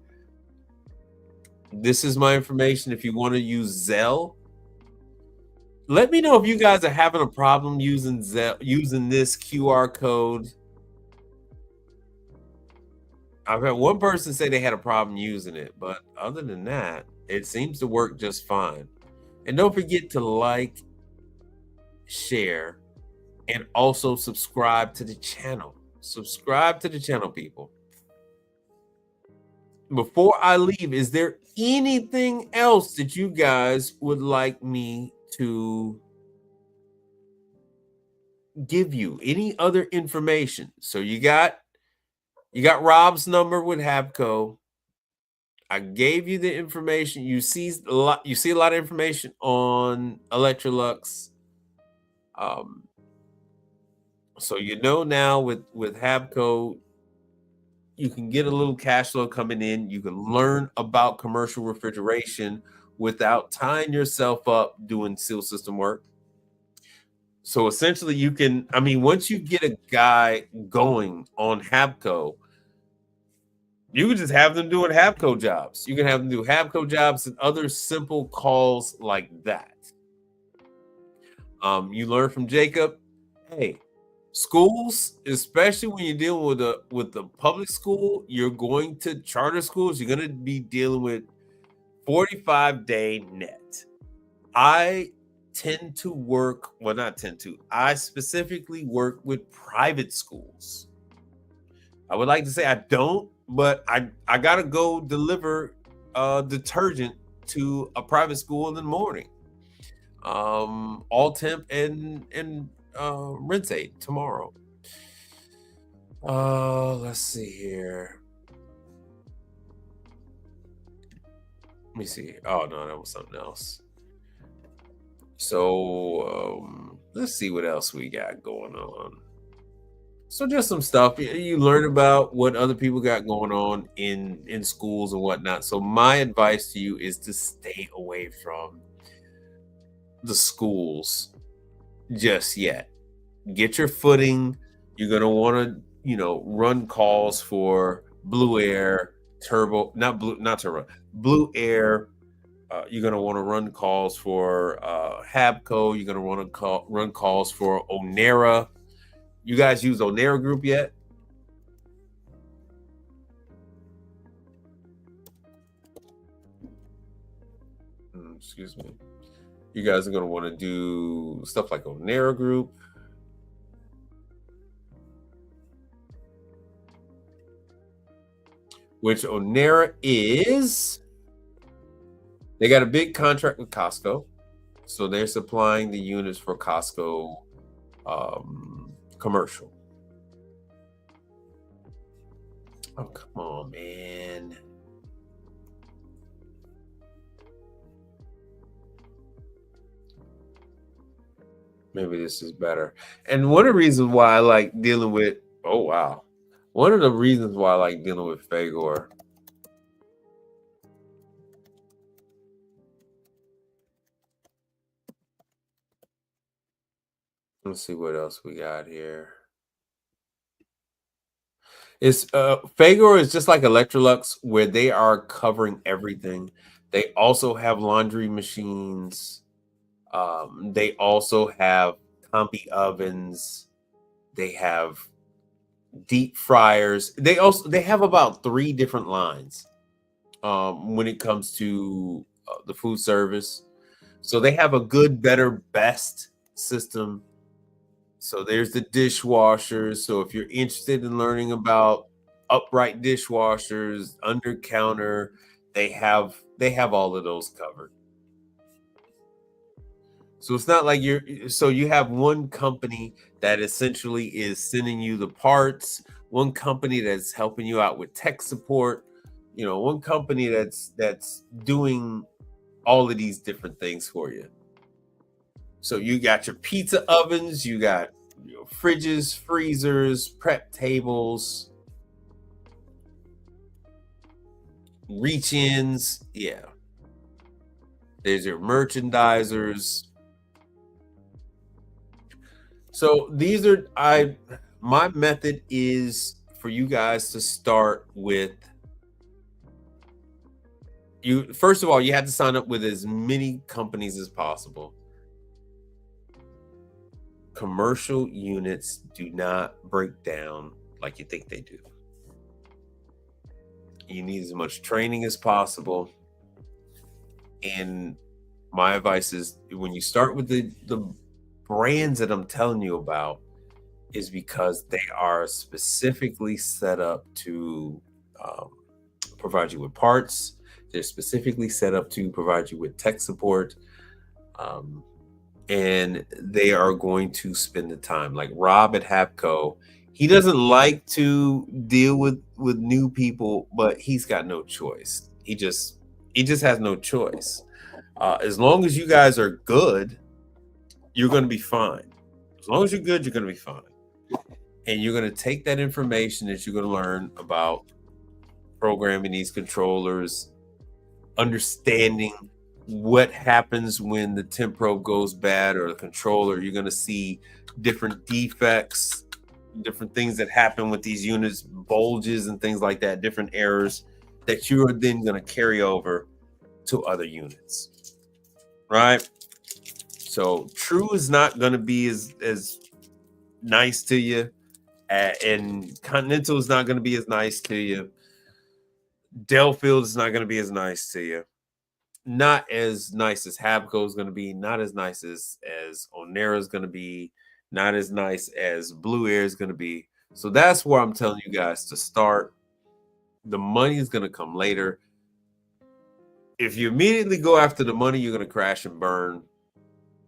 This is my information. If you want to use Zelle, let me know if you guys are having a problem using Zelle, using this QR code. I've had one person say they had a problem using it, but other than that, it seems to work just fine. And don't forget to like, share, and also subscribe to the channel. Subscribe to the channel, people. Before I leave, is there anything else that you guys would like me to give you? Any other information? So you got Rob's number with Habco. I gave you the information. You see a lot of information on Electrolux. So now with Habco, you can get a little cash flow coming in. You can learn about commercial refrigeration without tying yourself up doing seal system work. So essentially, you can, I mean, once you get a guy going on Habco, you can just have them doing Habco jobs. You can have them do Habco jobs and other simple calls like that. You learn from Jacob. Hey, schools, especially when you're dealing with the public school, you're going to charter schools. You're going to be dealing with 45-day net. I tend to work, well, not tend to. I specifically work with private schools. I would like to say I don't, but I gotta go deliver detergent to a private school in the morning. All temp and rinse aid tomorrow. Let's see here. Let me see. Oh no, that was something else. So let's see what else we got going on. So just some stuff you learn about what other people got going on in schools and whatnot. So my advice to you is to stay away from the schools just yet. Get your footing. You're gonna want to, run calls for Blue Air, not Turbo, Blue Air. You're gonna want to run calls for Habco. You're gonna want to run calls for Onera. You guys use Onera Group yet? Excuse me. You guys are going to want to do stuff like Onera Group. Which Onera is, they got a big contract with Costco. So they're supplying the units for Costco commercial. Oh, come on, man. Maybe this is better. And one of the reasons why I like dealing with, oh, wow. One of the reasons why I like dealing with Fagor. Let's see what else we got here. It's Fagor is just like Electrolux, where they are covering everything. They also have laundry machines. They also have combi ovens. They have deep fryers. They have about 3 different lines when it comes to the food service. So they have a good, better, best system. So there's the dishwashers. So if you're interested in learning about upright dishwashers, under counter, they have all of those covered. So it's not like you have one company that essentially is sending you the parts, one company that's helping you out with tech support, one company that's doing all of these different things for you. So you got your pizza ovens, you got fridges, freezers, prep tables, reach-ins. Yeah. There's your merchandisers. So these are my method is for you guys to start with first of all, you have to sign up with as many companies as possible. Commercial units do not break down like you think they do. You need as much training as possible. And my advice is when you start with the brands that I'm telling you about, is because they are specifically set up to provide you with parts. They're specifically set up to provide you with tech support. And they are going to spend the time. Like Rob at Habco, he doesn't like to deal with new people, but he's got no choice. He just has no choice. As long as you guys are good, you're going to be fine. As long as you're good, you're going to be fine. And you're going to take that information that you're going to learn about programming these controllers, understanding what happens when the temp probe goes bad or the controller. You're going to see different defects, different things that happen with these units, bulges and things like that, different errors that you are then going to carry over to other units, right? So True is not going to be as nice to you, and Continental is not going to be as nice to you. Delfield is not going to be as nice to you. Not as nice as Habco is going to be. Not as nice as Onera is going to be. Not as nice as Blue Air is going to be. So that's where I'm telling you guys to start. The money is going to come later. If you immediately go after the money, you're going to crash and burn.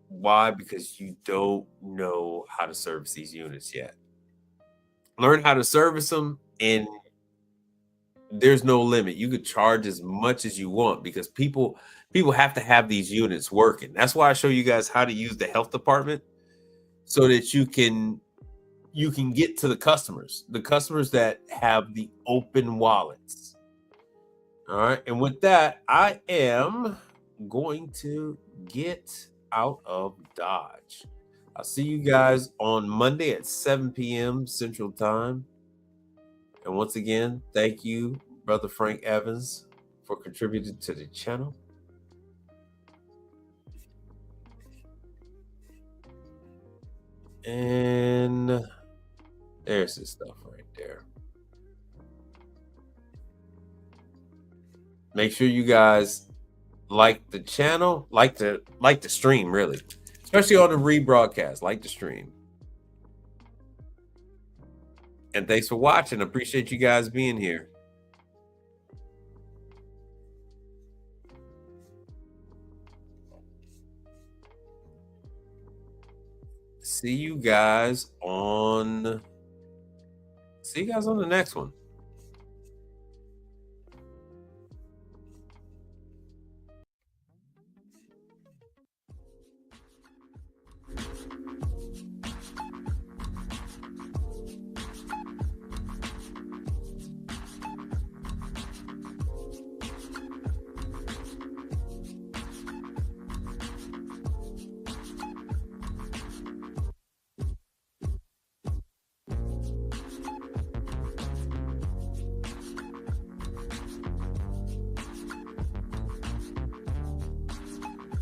Why? Because you don't know how to service these units yet. Learn how to service them, and there's no limit. You could charge as much as you want because people have to have these units working. That's why I show you guys how to use the health department so that you can get to the customers that have the open wallets. All right. And with that, I am going to get out of Dodge. I'll see you guys on Monday at 7 p.m. Central Time. And once again, thank you, Brother Frank Evans, for contributing to the channel. And there's this stuff right there. Make sure you guys like the channel, like the stream, really, especially on the rebroadcast. Like the stream. And thanks for watching. Appreciate you guys being here. See you guys on the next one.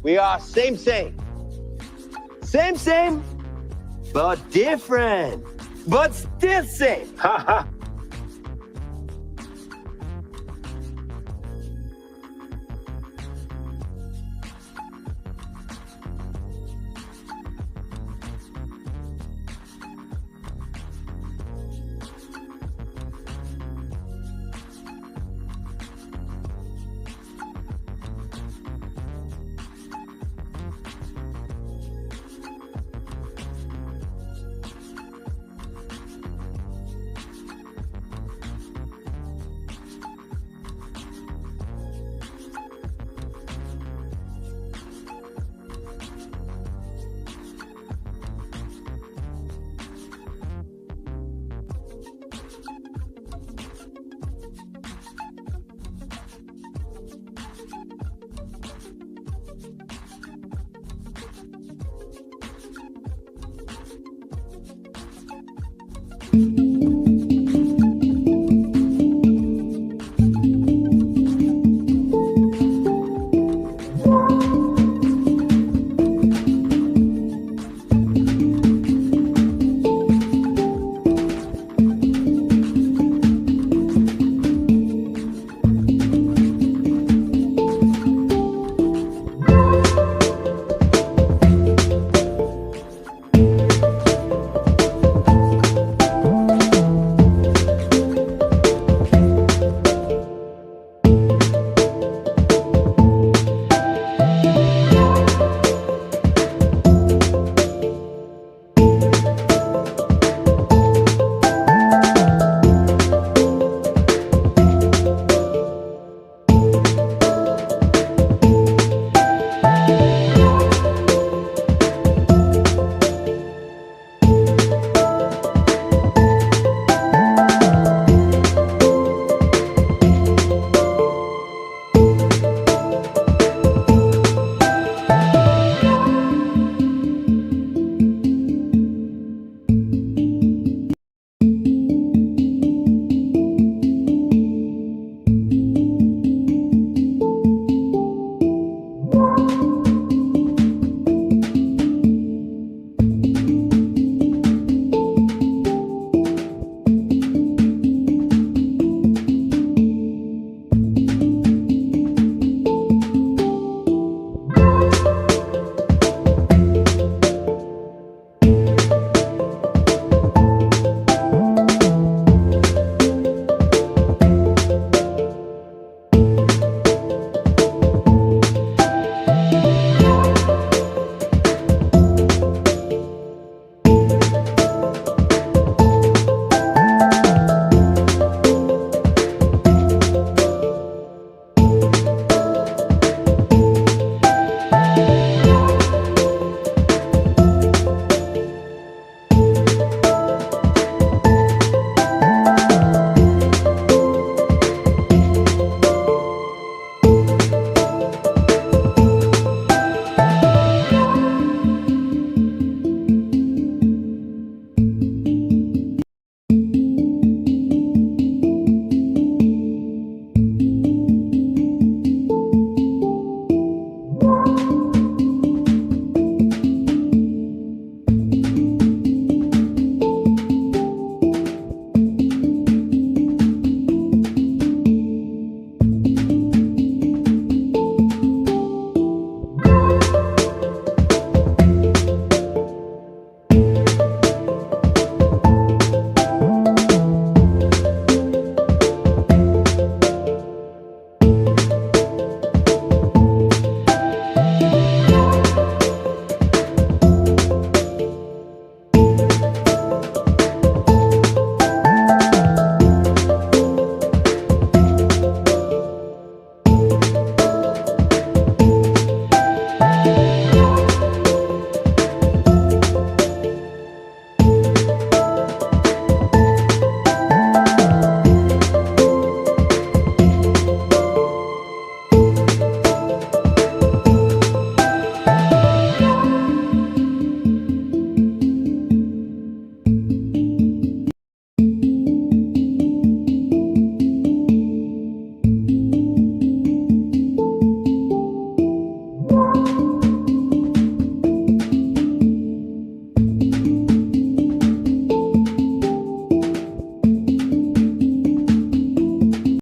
We are same, but different, but still same.